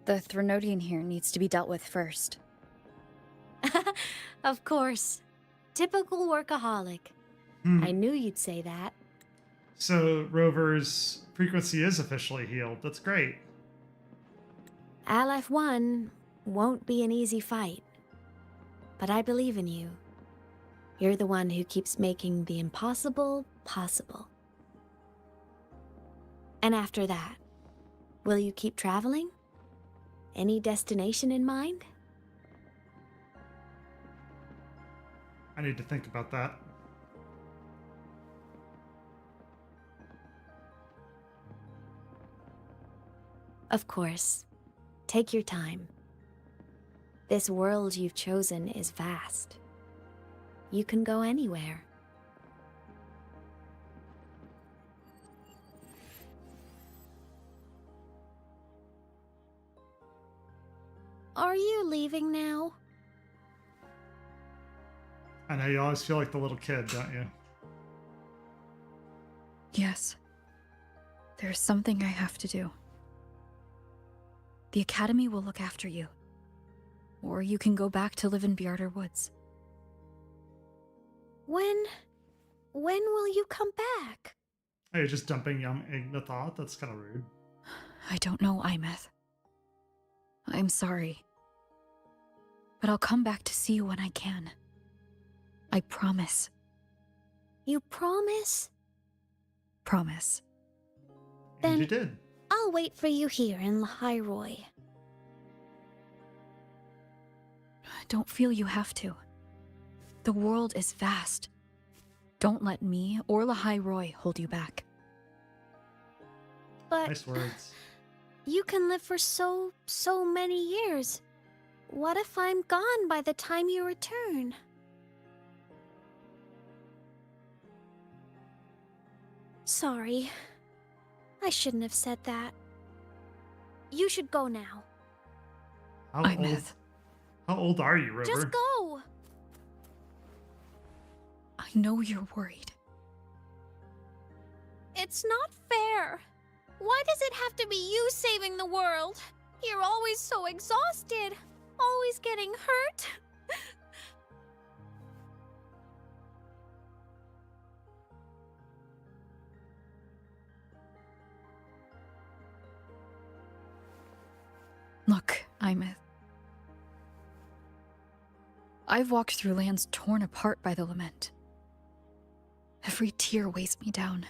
The Threnodian here needs to be dealt with first. Of course. Typical workaholic. I knew you'd say that. So Rover's frequency is officially healed. That's great. LF1 won't be an easy fight. But I believe in you. You're the one who keeps making the impossible possible. And after that, will you keep traveling? Any destination in mind? I need to think about that. Of course. Take your time. This world you've chosen is vast. You can go anywhere. Are you leaving now? I know you always feel like the little kid, don't you? Yes. There's something I have to do. The Academy will look after you. Or you can go back to live in Bjarter Woods. When will you come back? Oh, you're just dumping young Igna thought? That's kind of rude. I don't know, Imeth. I'm sorry. But I'll come back to see you when I can. I promise. You promise? Promise. And you did. I'll wait for you here in Lahai-Roi. Don't feel you have to. The world is vast. Don't let me or Lahai-Roi hold you back. But nice words. You can live for so many years. What if I'm gone by the time you return? Sorry. I shouldn't have said that. You should go now. How old are you, Rover? Just go! I know you're worried. It's not fair. Why does it have to be you saving the world? You're always so exhausted. Always getting hurt. Look, Imeth. I've walked through lands torn apart by the lament. Every tear weighs me down,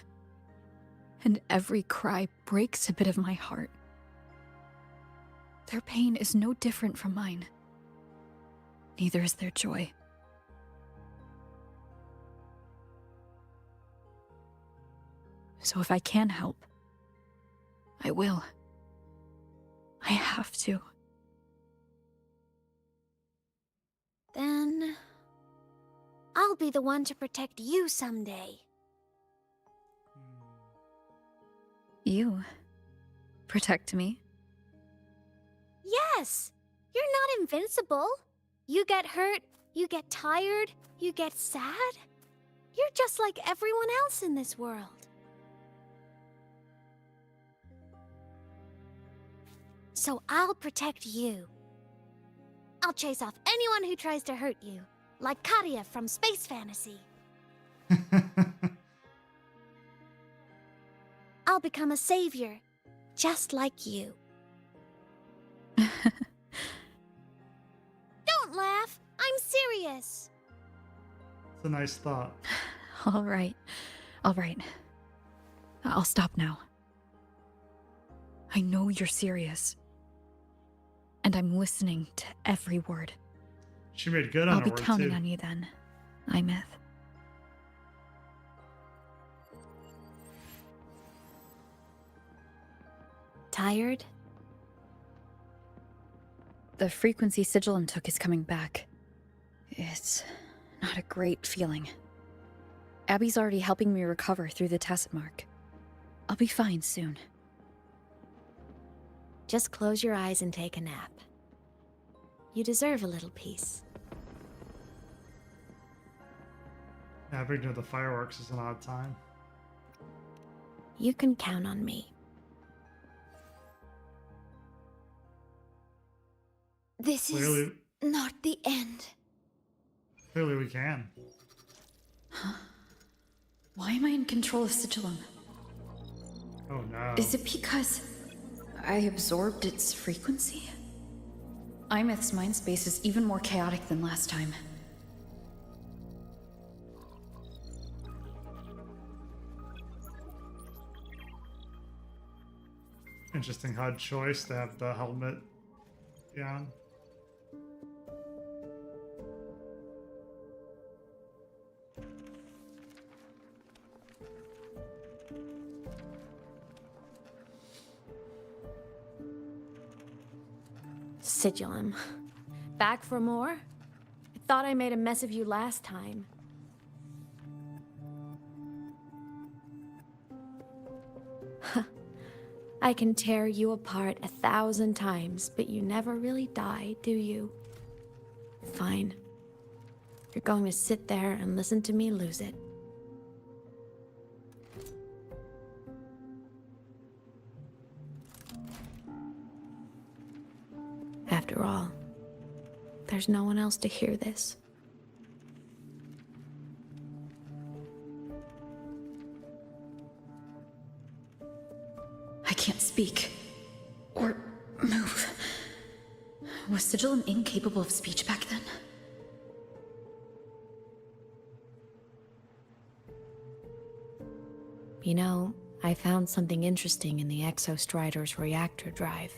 and every cry breaks a bit of my heart. Their pain is no different from mine. Neither is their joy. So if I can help, I will. I have to. Then I'll be the one to protect you someday. You protect me? Yes! You're not invincible. You get hurt, you get tired, you get sad. You're just like everyone else in this world. So I'll protect you. I'll chase off anyone who tries to hurt you, like Katia from Space Fantasy. I'll become a savior, just like you. Don't laugh. I'm serious. It's a nice thought. All right. I'll stop now. I know you're serious. And I'm listening to every word. She made good on her I'll be word, counting too. on you then, Imeth. tired? The frequency Sigilum took is coming back. It's not a great feeling. Abby's already helping me recover through the tacit mark. I'll be fine soon. Just close your eyes and take a nap. You deserve a little peace. Napping near the fireworks is an odd time. You can count on me. This is not the end. Clearly we can. Huh? Why am I in control of Sigilum? Oh no. Is it because I absorbed its frequency? Imeth's mind space is even more chaotic than last time. Interesting HUD choice to have the helmet on. Sigilum. Back for more? I thought I made a mess of you last time. I can tear you apart 1,000 times, but you never really die, do you? Fine. You're going to sit there and listen to me lose it. After all, there's no one else to hear this. I can't speak. Or move. Was Sigilum incapable of speech back then? You know, I found something interesting in the Exostrider's reactor drive.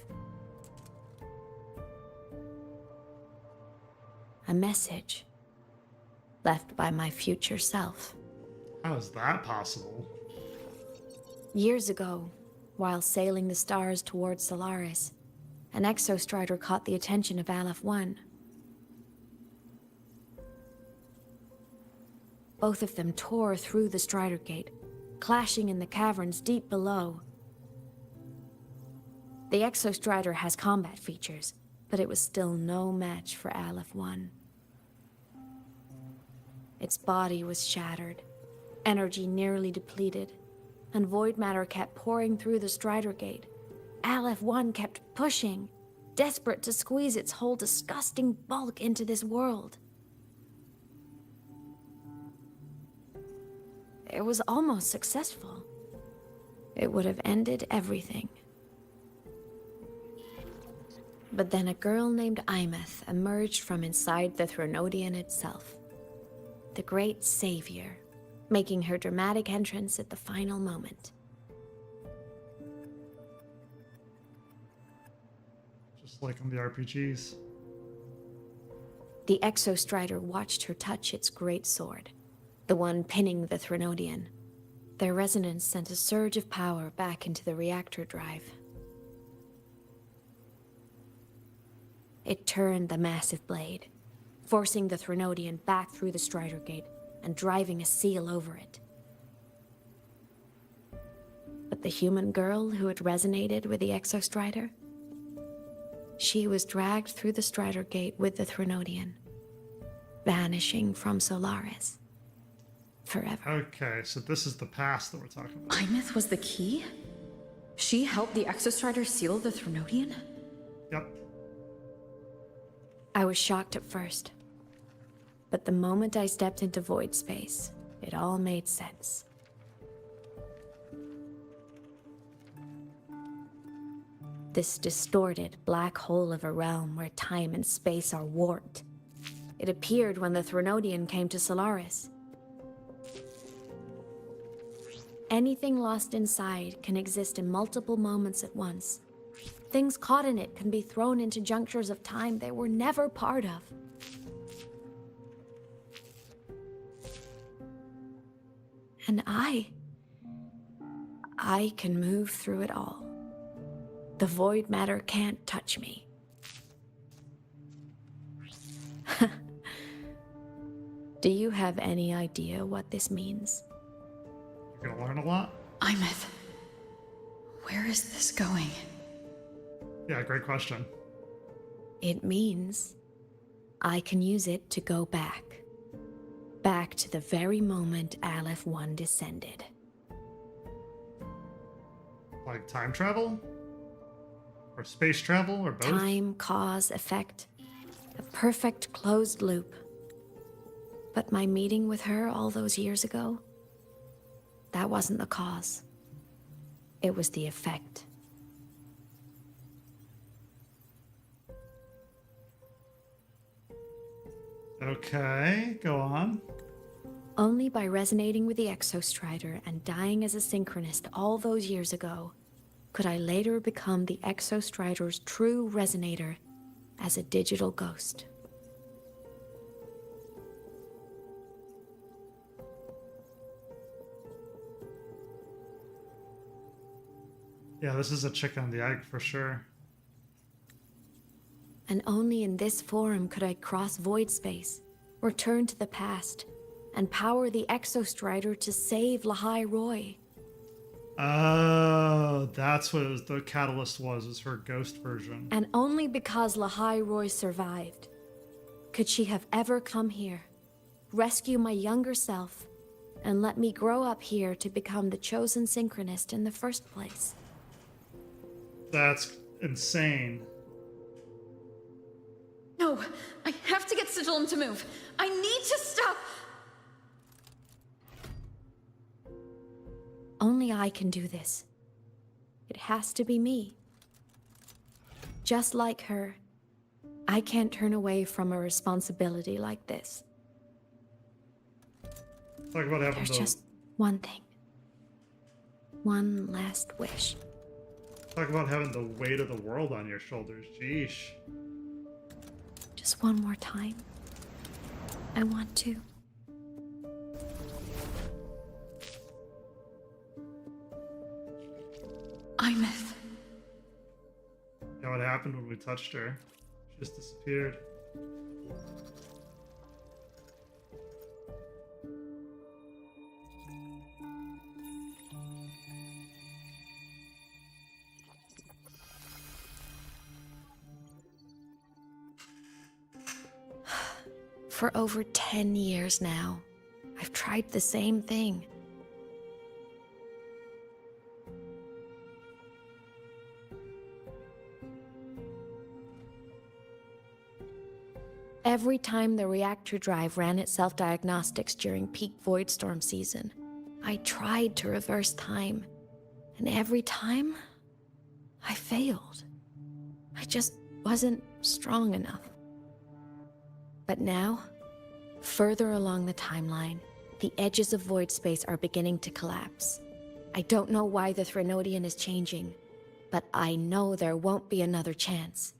A message left by my future self. How is that possible? Years ago, while sailing the stars towards Solaris, an Exostrider caught the attention of Aleph-1. Both of them tore through the Strider Gate, clashing in the caverns deep below. The Exostrider has combat features, but it was still no match for Aleph-1. Its body was shattered, energy nearly depleted, and void matter kept pouring through the Strider Gate. Aleph-1 kept pushing, desperate to squeeze its whole disgusting bulk into this world. It was almost successful. It would have ended everything. But then a girl named Imeth emerged from inside the Threnodian itself. The great savior, making her dramatic entrance at the final moment. Just like on the RPGs. The Exostrider watched her touch its great sword, the one pinning the Threnodian. Their resonance sent a surge of power back into the reactor drive. It turned the massive blade, forcing the Threnodian back through the Strider Gate and driving a seal over it. But the human girl who had resonated with the Exostrider, she was dragged through the Strider Gate with the Threnodian, vanishing from Solaris forever. Okay, so this is the past that we're talking about. Imeth was the key? She helped the Exostrider seal the Threnodian? Yep. I was shocked at first. But the moment I stepped into void space, it all made sense. This distorted black hole of a realm where time and space are warped. It appeared when the Threnodian came to Solaris. Anything lost inside can exist in multiple moments at once. Things caught in it can be thrown into junctures of time they were never part of. And I can move through it all. The void matter can't touch me. Do you have any idea what this means? You're gonna learn a lot? Imeth. Where is this going? Yeah, great question. It means I can use it to go back. Back to the very moment Aleph 1 descended. Like time travel? Or space travel, or both? Time, cause, effect. A perfect closed loop. But my meeting with her all those years ago, that wasn't the cause. It was the effect. Okay, go on. Only by resonating with the Exostrider and dying as a synchronist all those years ago, could I later become the Exostrider's true resonator as a digital ghost. Yeah, this is a chicken and the egg for sure. And only in this form could I cross void space, return to the past, and power the Exostrider to save Lahai-Roi. Oh, that's what it was, the catalyst was her ghost version. And only because Lahai-Roi survived could she have ever come here, rescue my younger self, and let me grow up here to become the chosen synchronist in the first place. That's insane. No, I have to get Sigillum to move. I need to stop. Only I can do this. It has to be me. Just like her, I can't turn away from a responsibility like this. Talk about having There's just one thing. One last wish. Talk about having the weight of the world on your shoulders. Jeesh. Just one more time. I want to. Imeth. Yeah, what happened when we touched her? She just disappeared. For over 10 years now, I've tried the same thing. Every time the reactor drive ran its self-diagnostics during peak void storm season, I tried to reverse time, and every time, I failed. I just wasn't strong enough. But now, further along the timeline, the edges of void space are beginning to collapse. I don't know why the Threnodian is changing, but I know there won't be another chance.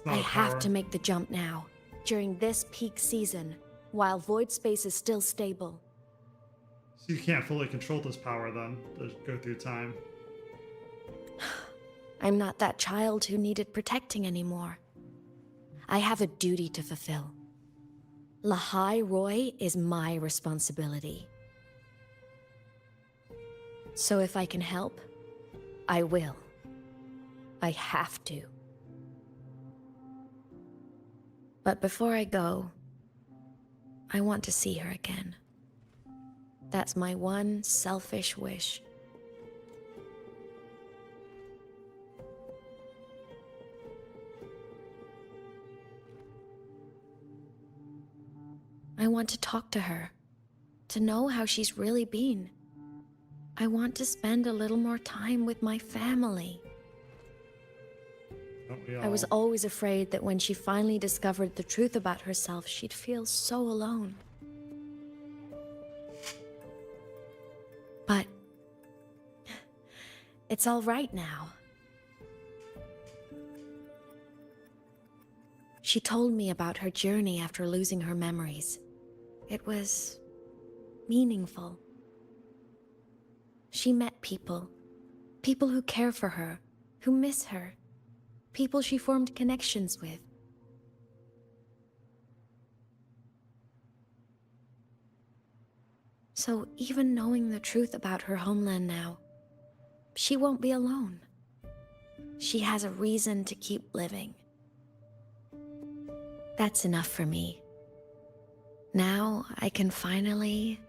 I have to make the jump now, during this peak season, while void space is still stable. So you can't fully control this power then, to go through time. I'm not that child who needed protecting anymore. I have a duty to fulfill. Lahai-Roi is my responsibility. So if I can help, I will. I have to. But before I go, I want to see her again. That's my one selfish wish. I want to talk to her, to know how she's really been. I want to spend a little more time with my family. I was always afraid that when she finally discovered the truth about herself, she'd feel so alone. But it's all right now. She told me about her journey after losing her memories. It was meaningful. She met people. People who care for her, who miss her. People she formed connections with. So even knowing the truth about her homeland now, she won't be alone. She has a reason to keep living. That's enough for me. Now I can finally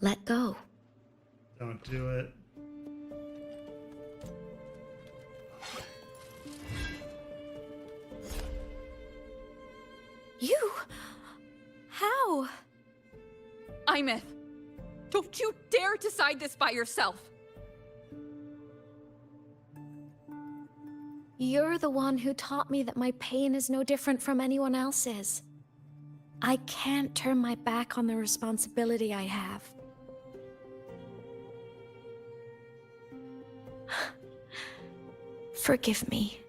let go. Don't do it. You? How? Imeth, don't you dare decide this by yourself! You're the one who taught me that my pain is no different from anyone else's. I can't turn my back on the responsibility I have. Forgive me.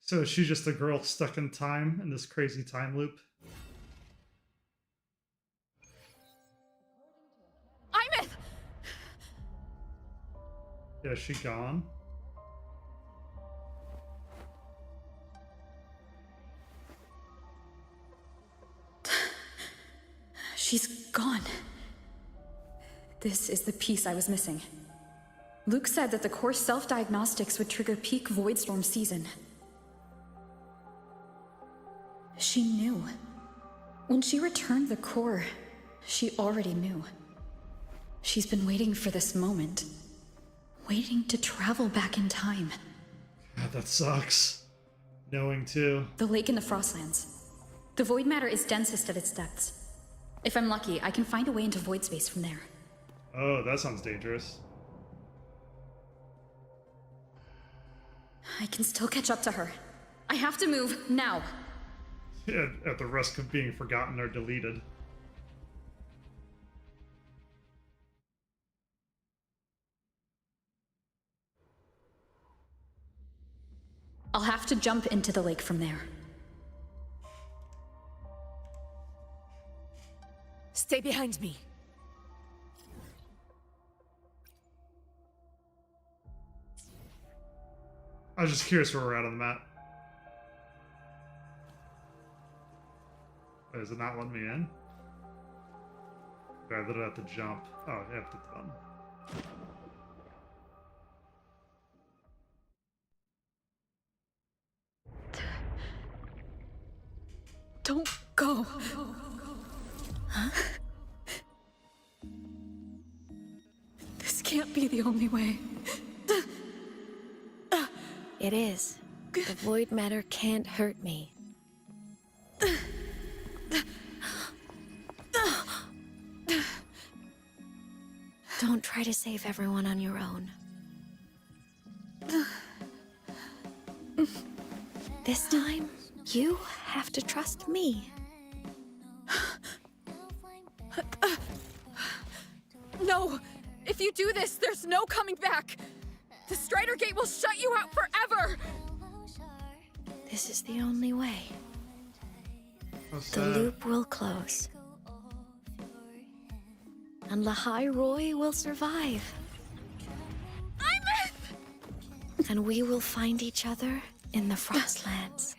So is she just a girl stuck in time in this crazy time loop? Imeth! Yeah, is she gone? She's gone. This is the piece I was missing. Luke said that the core self-diagnostics would trigger peak Voidstorm season. She knew. When she returned the core, she already knew. She's been waiting for this moment. Waiting to travel back in time. God, that sucks. Knowing too. The lake in the Frostlands. The void matter is densest at its depths. If I'm lucky, I can find a way into void space from there. Oh, that sounds dangerous. I can still catch up to her. I have to move, now. At the risk of being forgotten or deleted. I'll have to jump into the lake from there. Stay behind me. I was just curious where we're at on the map. Wait, is it not letting me in? Okay, I literally have to jump. Oh, I have to run. Don't go. Huh? This can't be the only way. It is. The void matter can't hurt me. Don't try to save everyone on your own. This time, you have to trust me. No! If you do this, there's no coming back! The Strider Gate will shut you out forever! This is the only way. What's The that? loop will close. And Lahai-Roi will survive. And we will find each other in the Frostlands.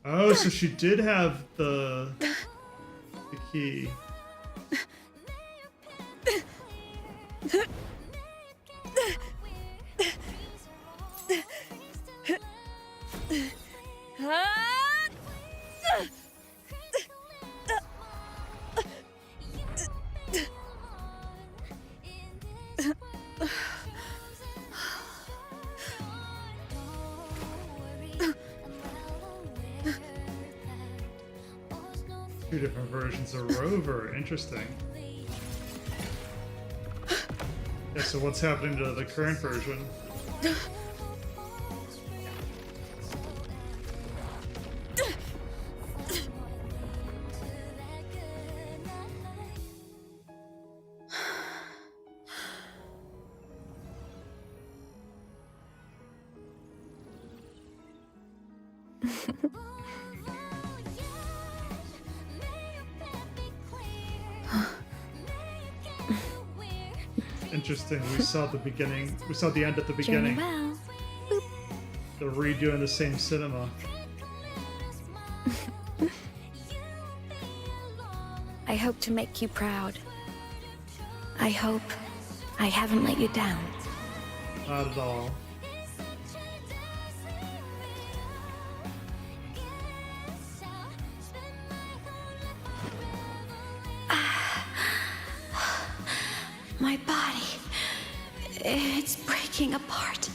Oh, so she did have the key. Two different versions. He's a rover. Interesting. Yeah, so what's happening to the current version? Interesting. We saw the beginning. We saw the end at the beginning. Well. They're redoing the same cinema. I hope to make you proud. I hope I haven't let you down. Not at all. My body, it's breaking apart.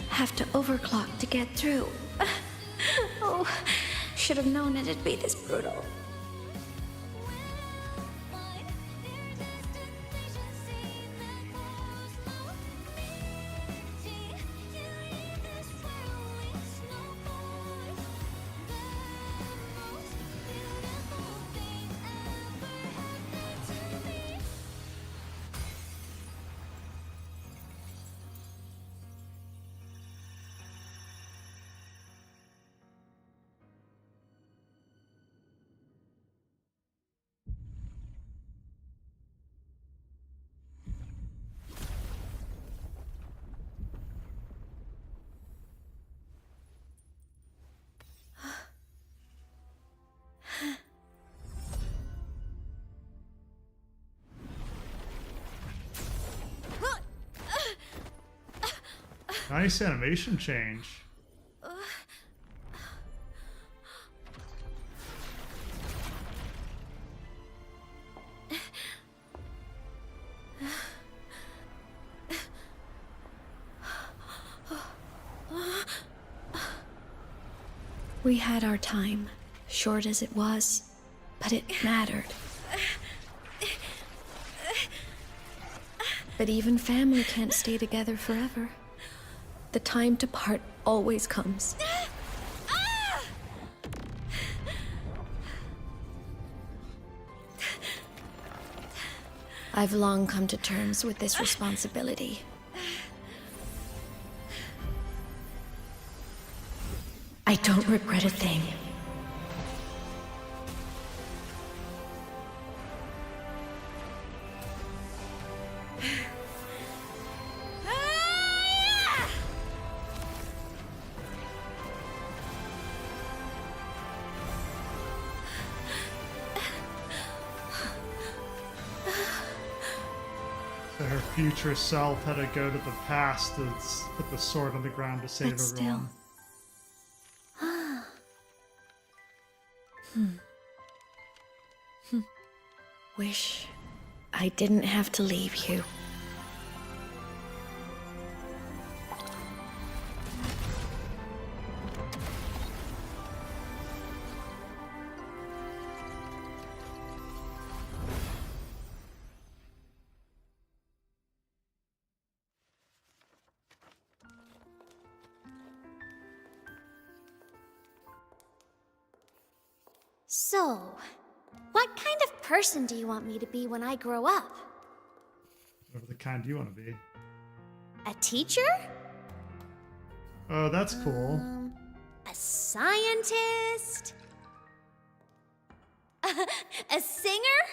Have to overclock to get through. Oh, should have known it'd be this brutal. Nice animation change. We had our time, short as it was, but it mattered. But even family can't stay together forever. The time to part always comes. I've long come to terms with this responsibility. I don't regret a thing. So her future self had to go to the past to put the sword on the ground to save everyone. Wish I didn't have to leave you. So, what kind of person do you want me to be when I grow up? Whatever the kind you want to be. A teacher? Oh, that's cool. A scientist? A singer?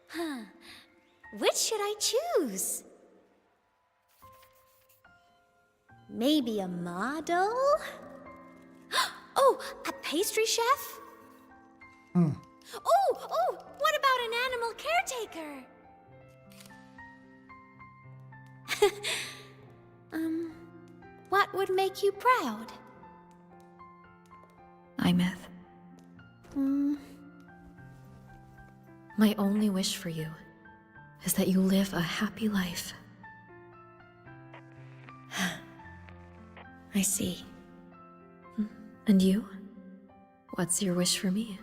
Huh. Which should I choose? Maybe a model? Oh, a pastry chef? Oh, what about an animal caretaker? What would make you proud? Imeth. My only wish for you is that you live a happy life. I see. And you? What's your wish for me?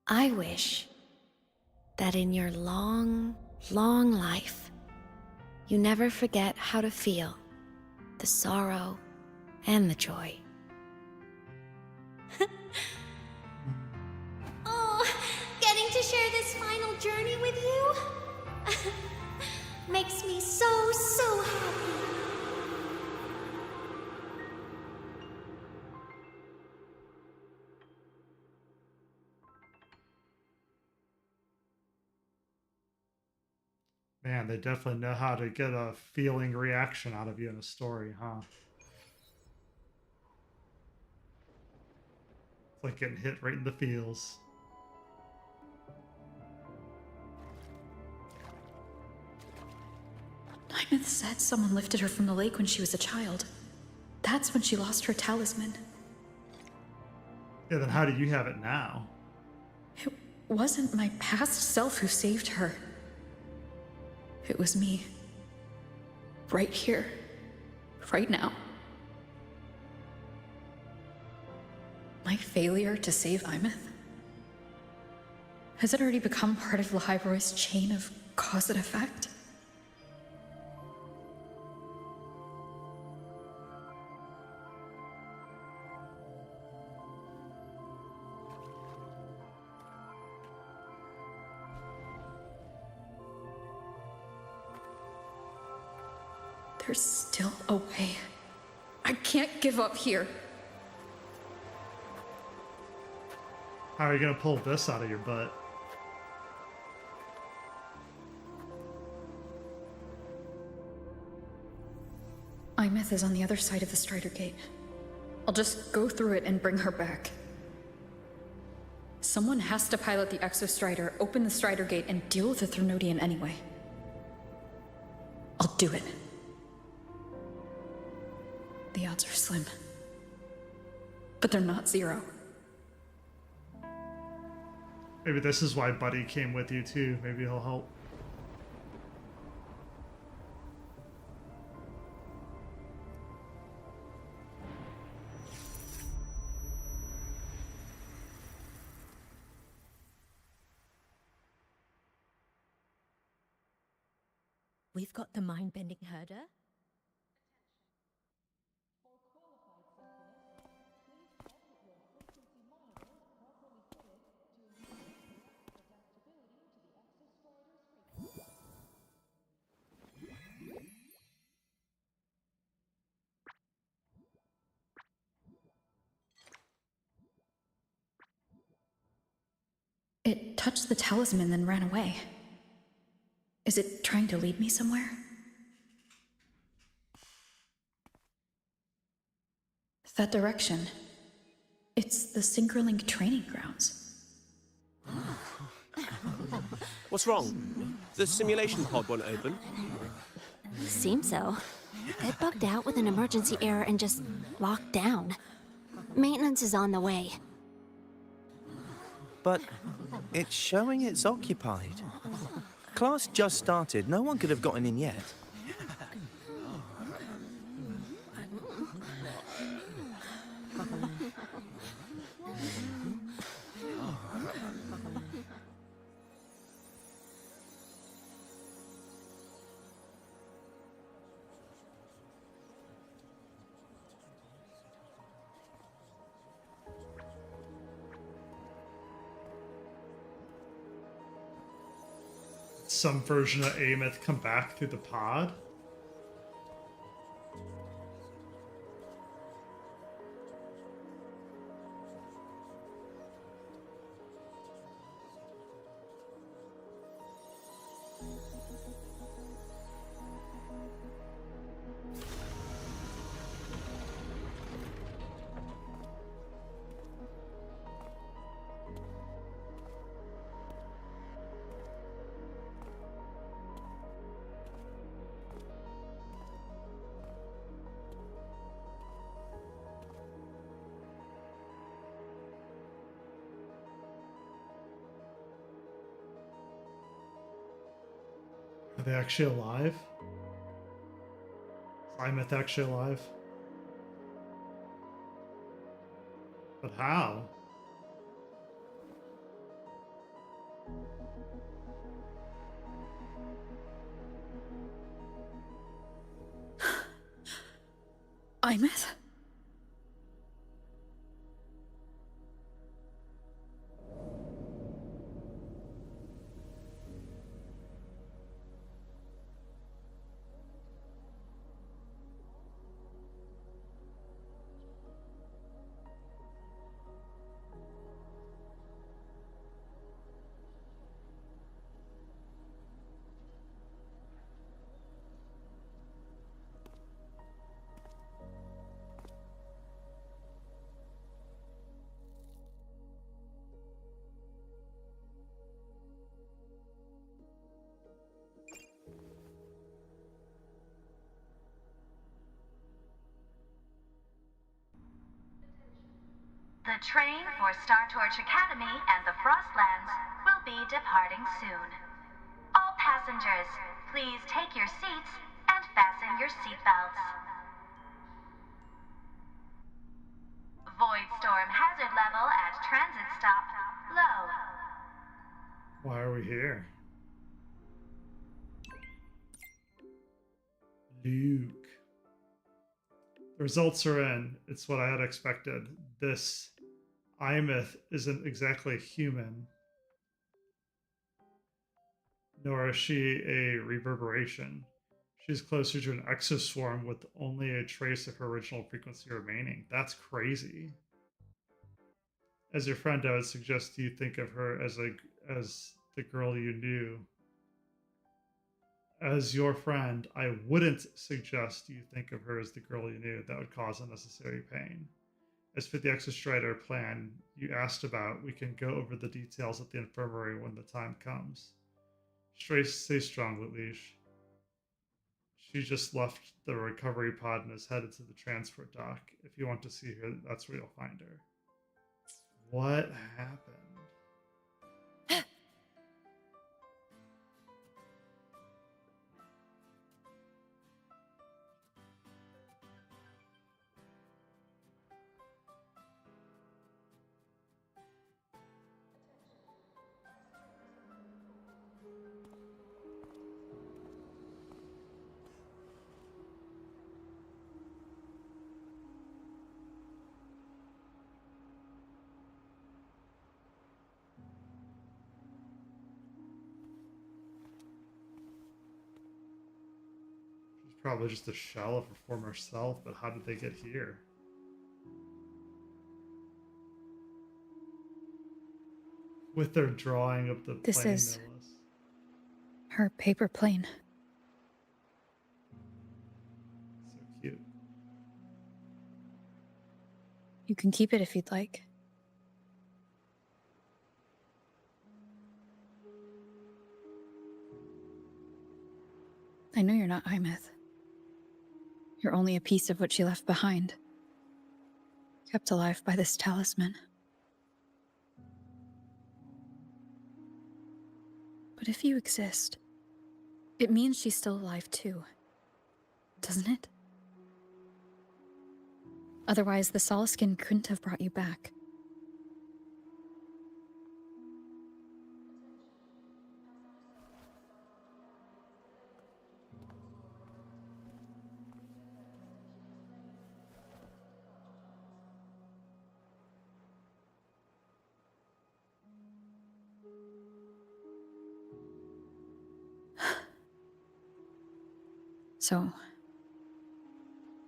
I wish that in your long, long life, you never forget how to feel the sorrow and the joy. Oh, getting to share this final journey with you makes me so happy. Man, they definitely know how to get a feeling reaction out of you in a story, huh? It's like getting hit right in the feels. Nymeth said someone lifted her from the lake when she was a child. That's when she lost her talisman. Yeah, then how do you have it now? It wasn't my past self who saved her. It was me. Right here. Right now. My failure to save Nymeth? Has it already become part of Lahai-Roi's chain of cause and effect? There's still a way. I can't give up here. How are you gonna pull this out of your butt? Nymeth is on the other side of the Strider Gate. I'll just go through it and bring her back. Someone has to pilot the Exostrider, open the Strider Gate, and deal with the Thrunodian anyway. I'll do it. The odds are slim. But they're not zero. Maybe this is why Buddy came with you too. Maybe he'll help. We've got the mind-bending herder. It touched the talisman, then ran away. Is it trying to lead me somewhere? That direction. It's the Synchronlink training grounds. What's wrong? The simulation pod won't open? Seems so. It bugged out with an emergency error and just locked down. Maintenance is on the way. But it's showing it's occupied. Class just started. No one could have gotten in yet. Some version of Ameth come back through the pod? Are they actually alive? Is Imeth actually alive? But how? Imeth? The train for Star Torch Academy and the Frostlands will be departing soon. All passengers, please take your seats and fasten your seatbelts. Void storm hazard level at transit stop low. Why are we here? Luke. The results are in. It's what I had expected. This Imeth isn't exactly human, nor is she a reverberation. She's closer to an exoswarm with only a trace of her original frequency remaining. That's crazy. As your friend, I would suggest you think of her as the girl you knew. As your friend, I wouldn't suggest you think of her as the girl you knew. That would cause unnecessary pain. As for the Exostrider plan you asked about, we can go over the details at the infirmary when the time comes. Stay strong, Littleash. She just left the recovery pod and is headed to the transport dock. If you want to see her, that's where you'll find her. What happened? Probably just a shell of her former self, but how did they get here? With their drawing of the This plane, is no less. her paper plane. So cute. You can keep it if you'd like. I know you're not Imeth. You're only a piece of what she left behind, kept alive by this talisman. But if you exist, it means she's still alive too, doesn't it? Otherwise, the Solaskin couldn't have brought you back. So,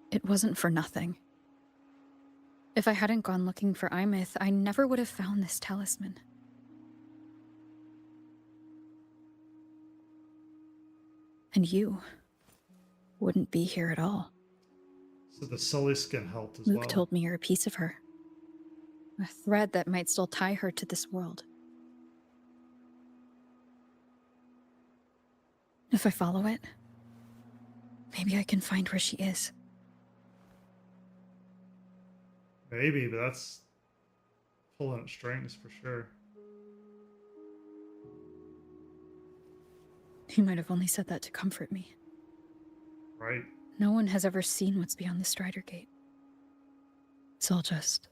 it wasn't for nothing. If I hadn't gone looking for Imeth, I never would have found this talisman. And you wouldn't be here at all. So the Sully skin helped as Luke well. told me you're a piece of her. A thread that might still tie her to this world. If I follow it, maybe I can find where she is. Maybe, but that's pulling at strings for sure. He might have only said that to comfort me. Right. No one has ever seen what's beyond the Strider Gate. It's all just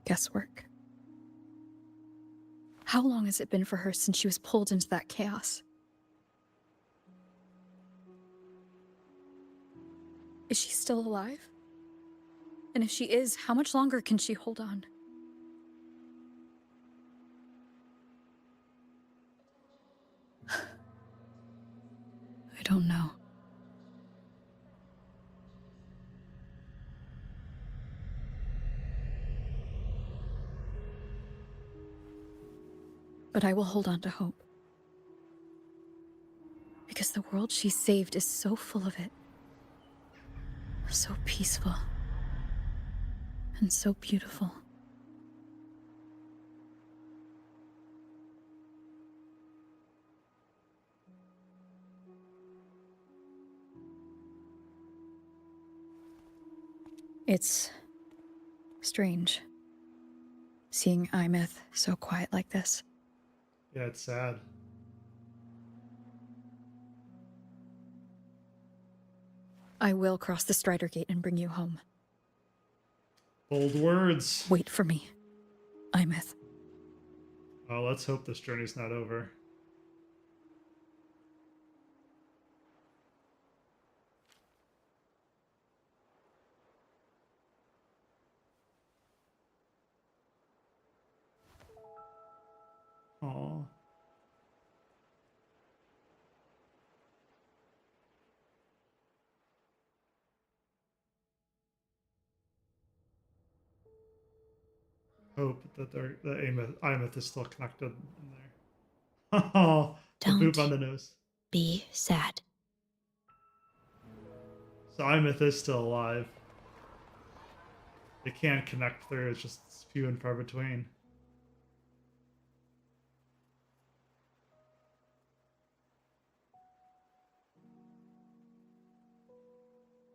Guesswork. How long has it been for her since she was pulled into that chaos? Is she still alive? And if she is, how much longer can she hold on? I don't know. But I will hold on to hope. Because the world she saved is so full of it. So peaceful. And so beautiful. It's strange seeing Imeth so quiet like this. Yeah, it's sad. I will cross the Strider Gate and bring you home. Bold words. Wait for me, Imeth. Oh, let's hope this journey's not over. Aww. Hope that Imeth is still connected in there. Oh, the boop on the nose. Be sad. So Imeth is still alive. They can't connect through, it's just few and far between.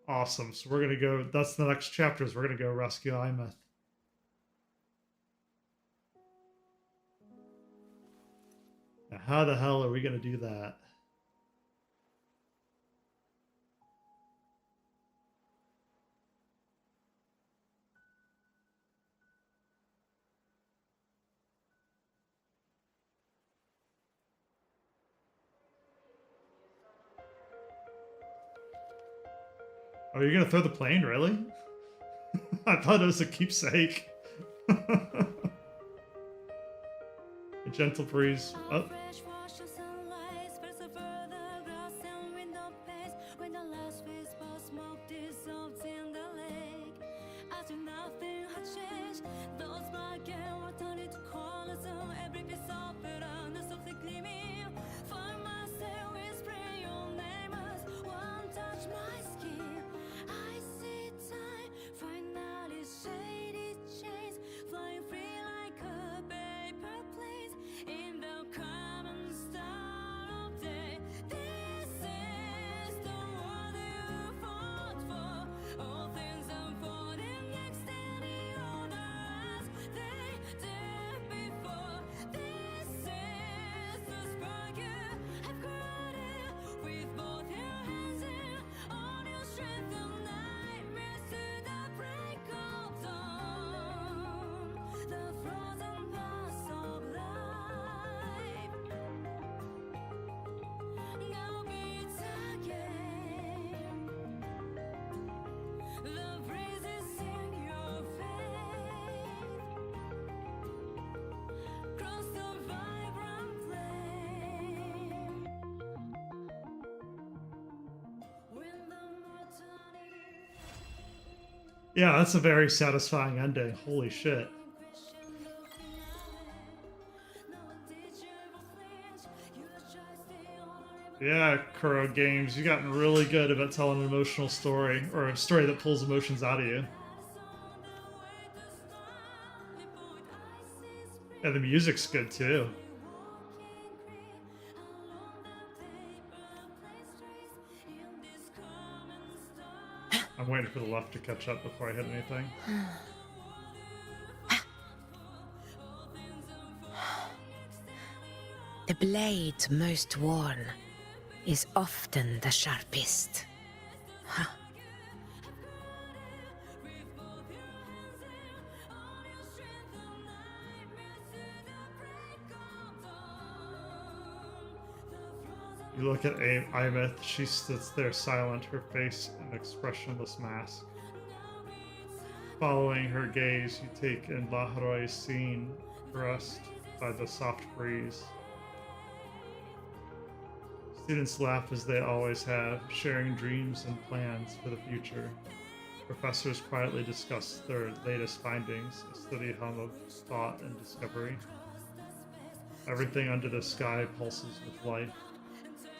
Awesome. So we're gonna go. That's the next chapter. Is we're gonna go rescue Imeth. Now, how the hell are we gonna do that? Oh, you're gonna throw the plane, really? I thought it was a keepsake. A gentle breeze. Oh. Yeah, that's a very satisfying ending. Holy shit. Yeah, Kuro Games, you've gotten really good about telling an emotional story, or a story that pulls emotions out of you. Yeah, the music's good too. I'm waiting for the left to catch up before I hit anything. The blade most worn is often the sharpest. Huh. You look at Imeth, she sits there silent, her face an expressionless mask. Following her gaze, you take in Lahai-Roi's scene, caressed by the soft breeze. Students laugh as they always have, sharing dreams and plans for the future. Professors quietly discuss their latest findings, a steady hum of thought and discovery. Everything under the sky pulses with life,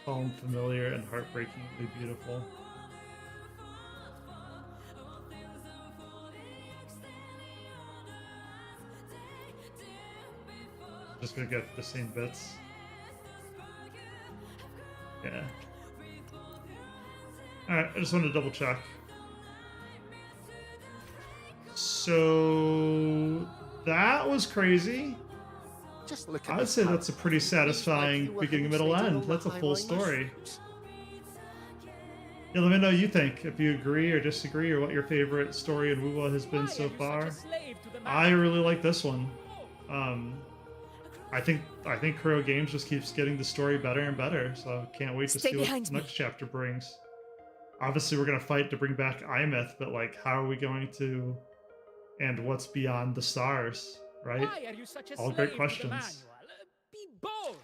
calm, familiar, and heartbreakingly beautiful. Just gonna get the same bits. Yeah. Alright, I just wanted to double check. So that was crazy. Just look at I'd this say house. that's a pretty satisfying beginning, middle, end. That's a full story. Yeah, let me know what you think, if you agree or disagree, or what your favorite story in WoWa has been so far. I really like this one. I think Kuro Games just keeps getting the story better and better, so can't wait to see what the next chapter brings. Obviously, we're gonna fight to bring back Imeth, but like, how are we going to? And what's beyond the stars, right? Why are you such a All slave great to the questions. manual? Be bold.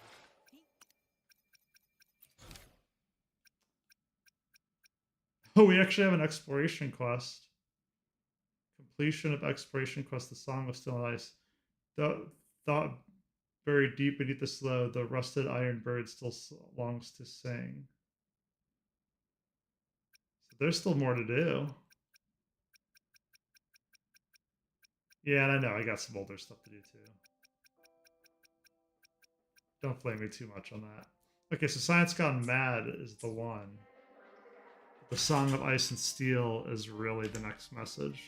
Oh, we actually have an exploration quest. Completion of exploration quest. The Song of Still and Ice. Thought buried deep beneath the slow, the rusted iron bird still longs to sing. So there's still more to do. Yeah, and I know I got some older stuff to do too. Don't blame me too much on that. Okay, so Science Gone Mad is the one. The Song of Ice and Steel is really the next message.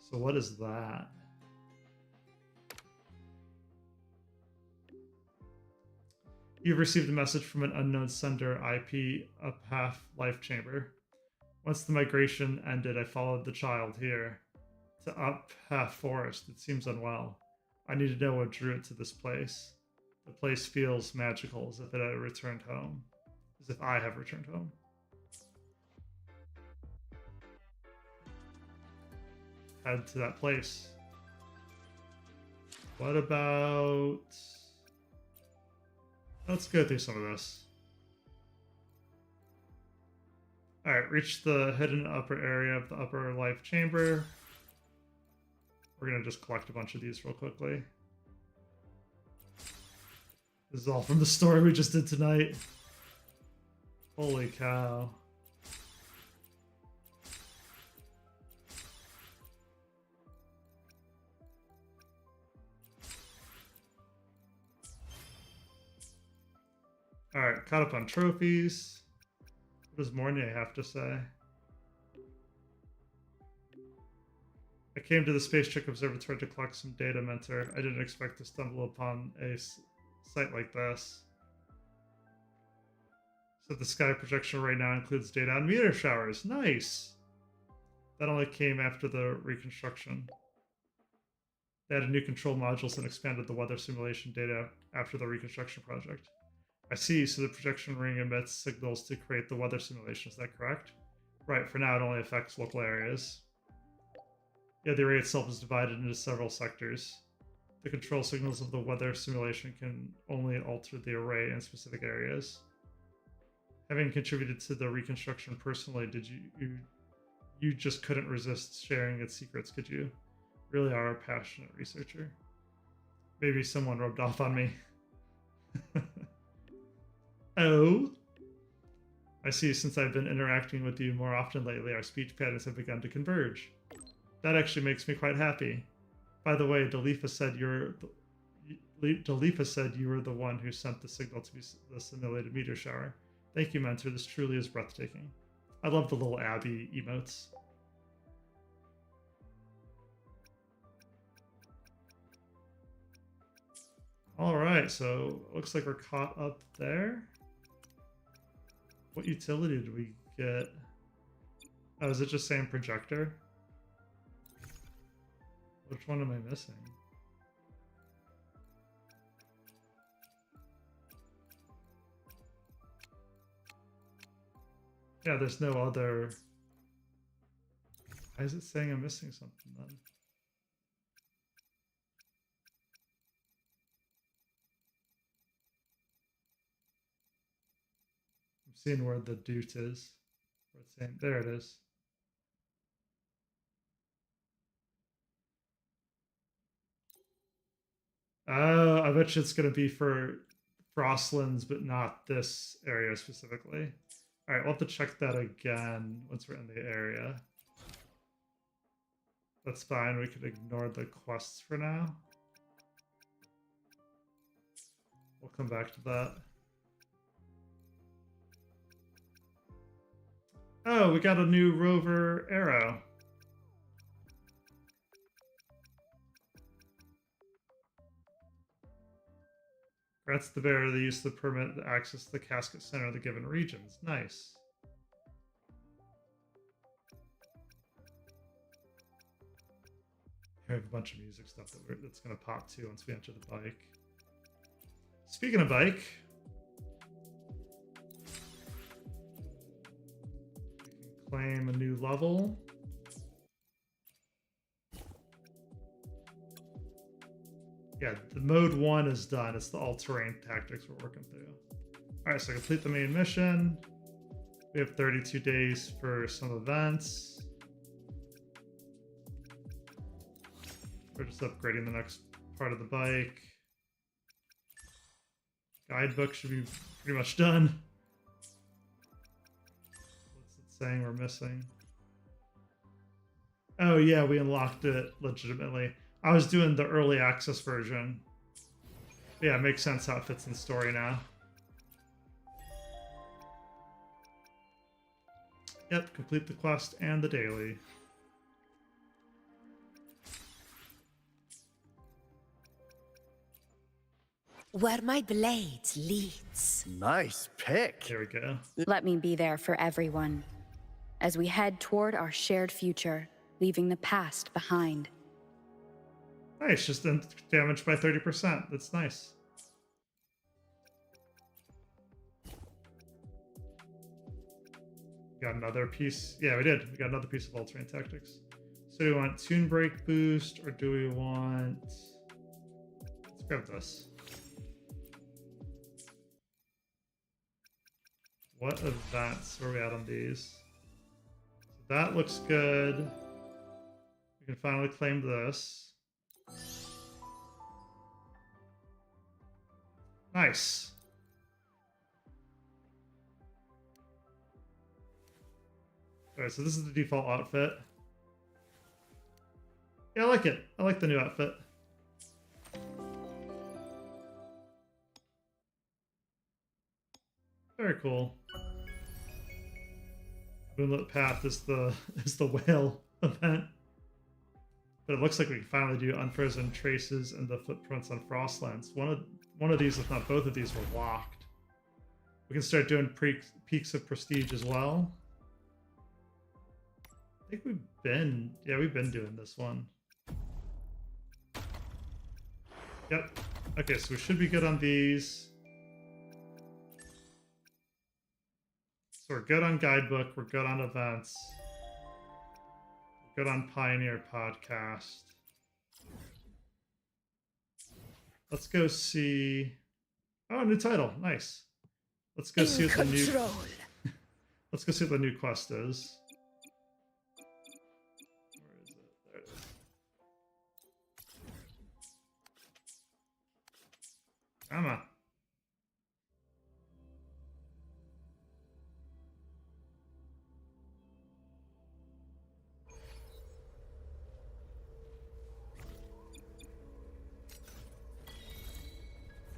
So what is that? You've received a message from an unknown sender, IP Up Half Life Chamber. Once the migration ended, I followed the child here to Up Half Forest. It seems unwell. I need to know what drew it to this place. The place feels magical, as if it had returned home. As if I have returned home. Head to that place. What about... Let's go through some of this. Alright, reach the hidden upper area of the upper life chamber. We're gonna just collect a bunch of these real quickly. This is all from the story we just did tonight. Holy cow. Alright, caught up on trophies. What does Mornier have to say? I came to the Space Trek Observatory to collect some data, Mentor. I didn't expect to stumble upon a site like this. So the sky projection right now includes data on meteor showers. Nice! That only came after the reconstruction. They added new control modules and expanded the weather simulation data after the reconstruction project. I see, so the projection ring emits signals to create the weather simulation, is that correct? Right, for now it only affects local areas. Yeah, the array itself is divided into several sectors. The control signals of the weather simulation can only alter the array in specific areas. Having contributed to the reconstruction personally, did you just couldn't resist sharing its secrets, could you? Really are a passionate researcher. Maybe someone rubbed off on me. Oh, I see. Since I've been interacting with you more often lately, our speech patterns have begun to converge. That actually makes me quite happy. By the way, Dalifa said you were the one who sent the signal to be the simulated meteor shower. Thank you, Mentor. This truly is breathtaking. I love the little Abby emotes. All right, so looks like we're caught up there. What utility did we get? Oh, is it just saying projector? Which one am I missing? Yeah, there's no other... Why is it saying I'm missing something then? I'm seeing where the doot is. Where it's saying, there it is. Oh, I bet you it's going to be for Frostlands, but not this area specifically. All right, we'll have to check that again once we're in the area. That's fine. We could ignore the quests for now. We'll come back to that. Oh, we got a new rover arrow. Grants the bearer the use of the permit to access the casket center of the given regions. Nice. We have a bunch of music stuff that's going to pop too once we enter the bike. Speaking of bike, we can claim a new level. Yeah, the mode 1 is done. It's the all-terrain tactics we're working through. All right, so complete the main mission. We have 32 days for some events. We're just upgrading the next part of the bike. Guidebook should be pretty much done. What's it saying we're missing? Oh yeah, we unlocked it legitimately. I was doing the early access version. Yeah, it makes sense how it fits in the story now. Yep, complete the quest and the daily. Where my blade leads. Nice pick. Here we go. Let me be there for everyone as we head toward our shared future, leaving the past behind. Nice, just damaged by 30%. That's nice. Got another piece. Yeah, we did. We got another piece of alternate tactics. So do we want tune break boost or do we want... Let's grab this. What events are we at on these? So that looks good. We can finally claim this. Nice. Alright, so this is the default outfit. Yeah, I like it. I like the new outfit. Very cool. Moonlit Path is the whale event. But it looks like we can finally do Unfrozen Traces and the Footprints on Frostlands. One of these, if not both of these, were locked. We can start doing Peaks of Prestige as well. I think we've been doing this one. Yep. Okay, so we should be good on these. So we're good on Guidebook, we're good on events. Good on Pioneer Podcast. Let's go see... Oh, new title. Nice. Let's go see what the new... Let's go see what the new quest is. Where is it? There it is. Come on.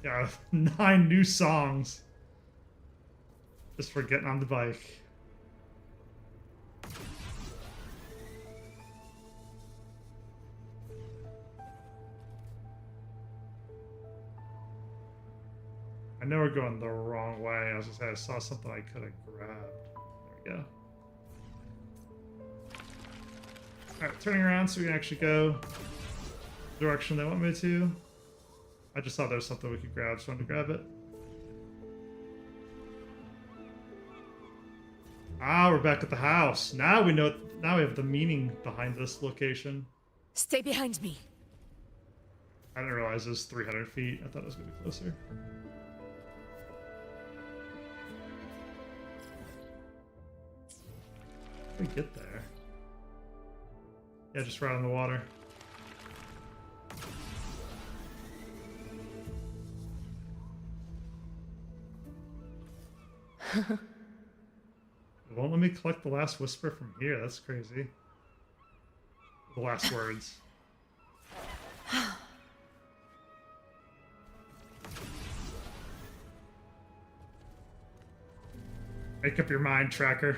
Yeah, 9 new songs. Just for getting on the bike. I know we're going the wrong way. I was just saying I saw something I could have grabbed. There we go. Alright, turning around so we can actually go the direction they want me to. I just thought there was something we could grab, so I wanted to grab it. Ah, we're back at the house. Now we know. Now we have the meaning behind this location. Stay behind me. I didn't realize it was 300 feet. I thought it was going to be closer. How do we get there? Yeah, just right on the water. It won't let me collect the last whisper from here. That's crazy. The last words. Make up your mind, Tracker.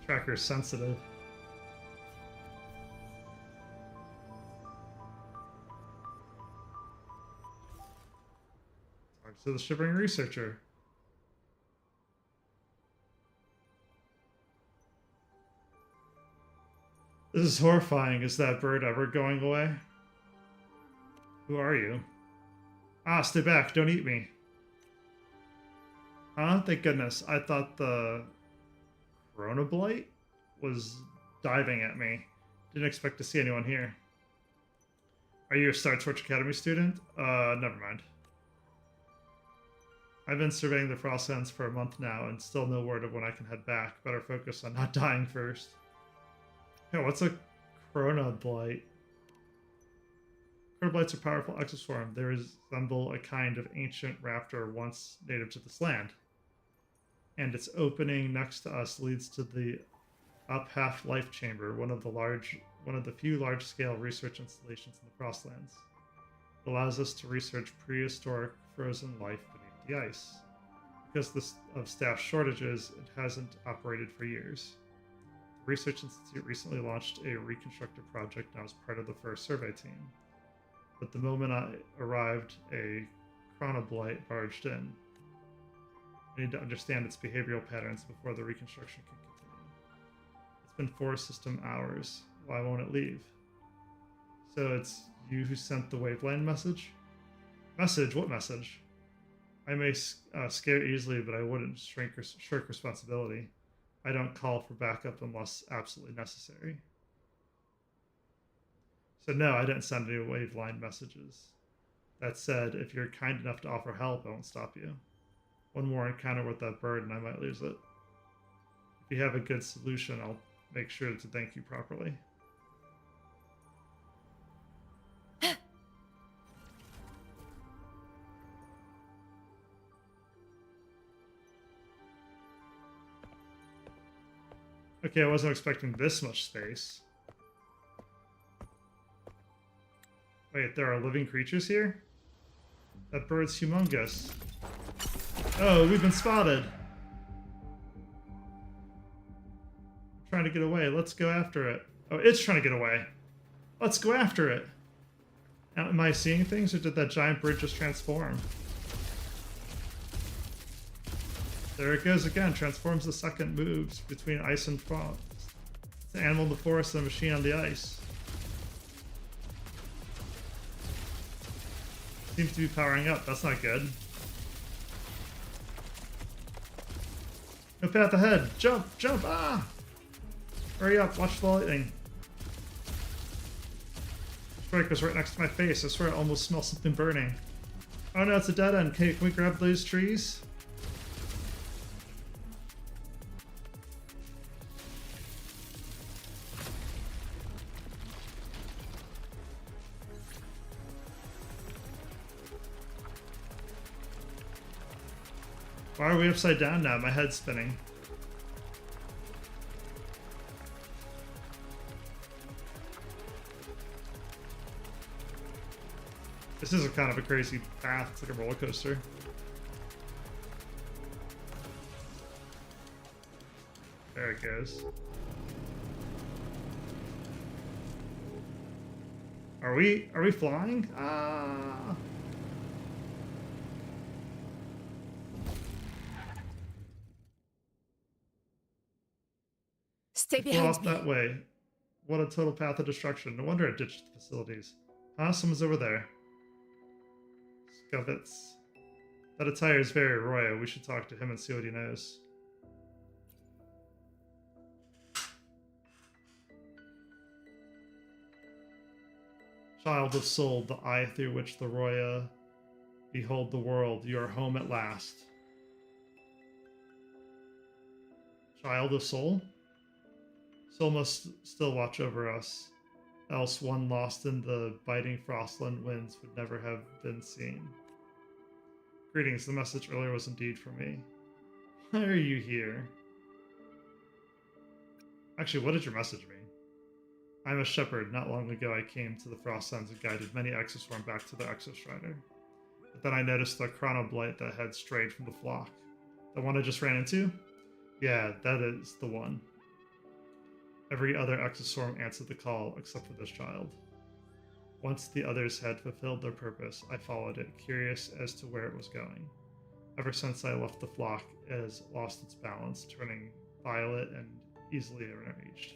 Tracker's sensitive. Talk to the shivering researcher. This is horrifying. Is that bird ever going away? Who are you? Ah, stay back. Don't eat me. Huh? Thank goodness. I thought the Chronoblight was diving at me. Didn't expect to see anyone here. Are you a Star Torch Academy student? Never mind. I've been surveying the Frostlands for a month now, and still no word of when I can head back. Better focus on not dying first. Yeah, what's a Chronoblight? Chronoblights are powerful exoswarm. They resemble a kind of ancient raptor once native to this land. And its opening next to us leads to the up half life chamber, one of the few large-scale research installations in the Frostlands. It allows us to research prehistoric frozen life beneath the ice. Because of staff shortages, it hasn't operated for years. The Research Institute recently launched a reconstructive project and I was part of the first survey team. But the moment I arrived, a Chronoblight barged in. I need to understand its behavioral patterns before the reconstruction can continue. It's been 4 system hours. Why won't it leave? So it's you who sent the waveline message? Message? What message? I may scare easily, but I wouldn't shirk responsibility. I don't call for backup unless absolutely necessary. So no, I didn't send any waveline messages. That said, if you're kind enough to offer help, I won't stop you. One more encounter with that bird and I might lose it. If you have a good solution, I'll make sure to thank you properly. Okay, I wasn't expecting this much space. Wait, there are living creatures here? That bird's humongous. Oh, we've been spotted. I'm trying to get away. Let's go after it. Oh, it's trying to get away. Let's go after it. Am I seeing things, or did that giant bird just transform? There it goes again. Transforms the second, moves between ice and frost. It's an animal in the forest and a machine on the ice. Seems to be powering up. That's not good. No path ahead. Jump! Jump! Ah! Hurry up. Watch the lightning. Strike was right next to my face. I swear I almost smell something burning. Oh no, it's a dead end. Can we grab those trees? Why are we upside down now? My head's spinning. This is a kind of a crazy path. It's like a roller coaster. There it goes. Are we flying? Ah. Stay behind off that way. What a total path of destruction. No wonder it ditched the facilities. Huh? Someone's over there. Scovitz. That attire is very Roya. We should talk to him and see what he knows. Child of soul, the eye through which the Roya behold the world, you are home at last. Child of soul? Soul must still watch over us, else one lost in the biting Frostland winds would never have been seen. Greetings, the message earlier was indeed for me. Why are you here? Actually, what did your message mean? I am a shepherd. Not long ago I came to the Frostlands and guided many Exoswarm back to the Exostrider. But then I noticed the chronoblight that had strayed from the flock. The one I just ran into? Yeah, that is the one. Every other Exoswarm answered the call except for this child. Once the others had fulfilled their purpose, I followed it, curious as to where it was going. Ever since I left the flock, it has lost its balance, turning violet and easily unreached.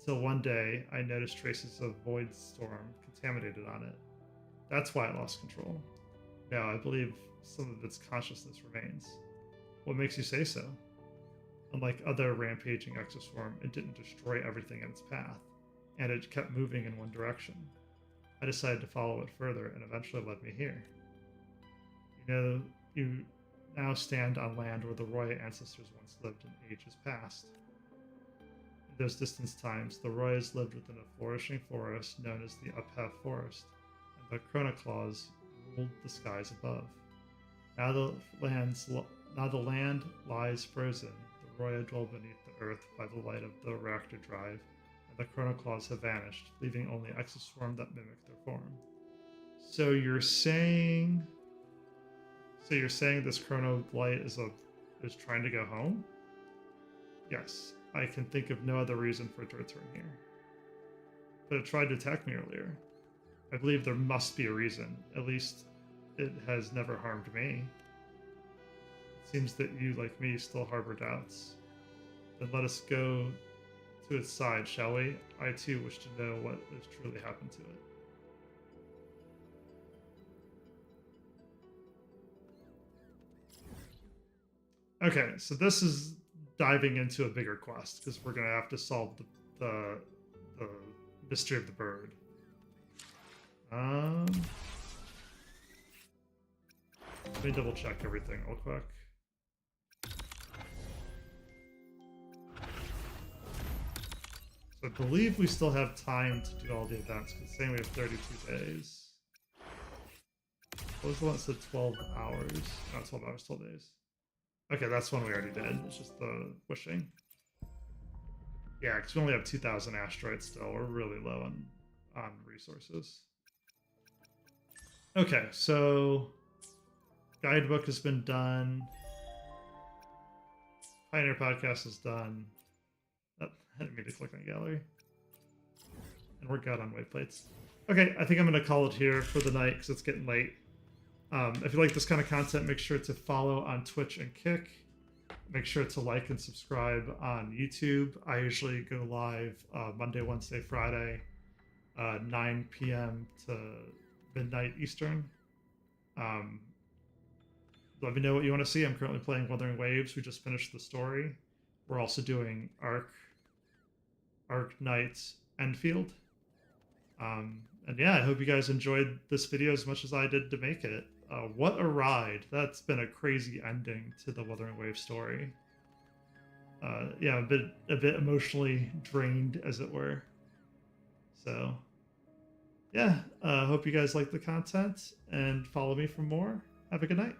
Until one day, I noticed traces of void storm contaminated on it. That's why it lost control. Now, I believe some of its consciousness remains. What makes you say so? Unlike other rampaging Exoswarm, it didn't destroy everything in its path, and it kept moving in one direction. I decided to follow it further, and eventually led me here. You now stand on land where the Roya ancestors once lived in ages past. In those distant times, the Royas lived within a flourishing forest known as the Upheath Forest, and the Chronoclaws ruled the skies above. Now the land lies frozen. The Roya dwell beneath the earth by the light of the Reactor drive, and the Chronoclaws have vanished, leaving only Exoswarm that mimic their form. So you're saying this Chronoblight is trying to go home? Yes, I can think of no other reason for it to return here. But it tried to attack me earlier. I believe there must be a reason. At least it has never harmed me. It seems that you, like me, still harbor doubts. Then let us go to its side, shall we? I too wish to know what has truly happened to it. Okay, so this is diving into a bigger quest because we're gonna have to solve the mystery of the bird. Let me double check everything real quick. So I believe we still have time to do all the events, because saying we have 32 days. What was the one that said 12 hours? Not 12 hours, 12 days. Okay, that's one we already did. It's just the wishing. Yeah, because we only have 2,000 asteroids still. We're really low on resources. Okay, so guidebook has been done. Pioneer podcast is done. Oh, I didn't mean to click on gallery. And we're good on wayplates. Okay, I think I'm going to call it here for the night because it's getting late. If you like this kind of content, make sure to follow on Twitch and Kick. Make sure to like and subscribe on YouTube. I usually go live Monday, Wednesday, Friday, 9 p.m. to midnight Eastern. Let me know what you want to see. I'm currently playing Wuthering Waves. We just finished the story. We're also doing Arc Knight Enfield. And yeah, I hope you guys enjoyed this video as much as I did to make it. What a ride. That's been a crazy ending to the Wuthering Waves story. Yeah, a bit emotionally drained, as it were. So, yeah, hope you guys like the content and follow me for more. Have a good night.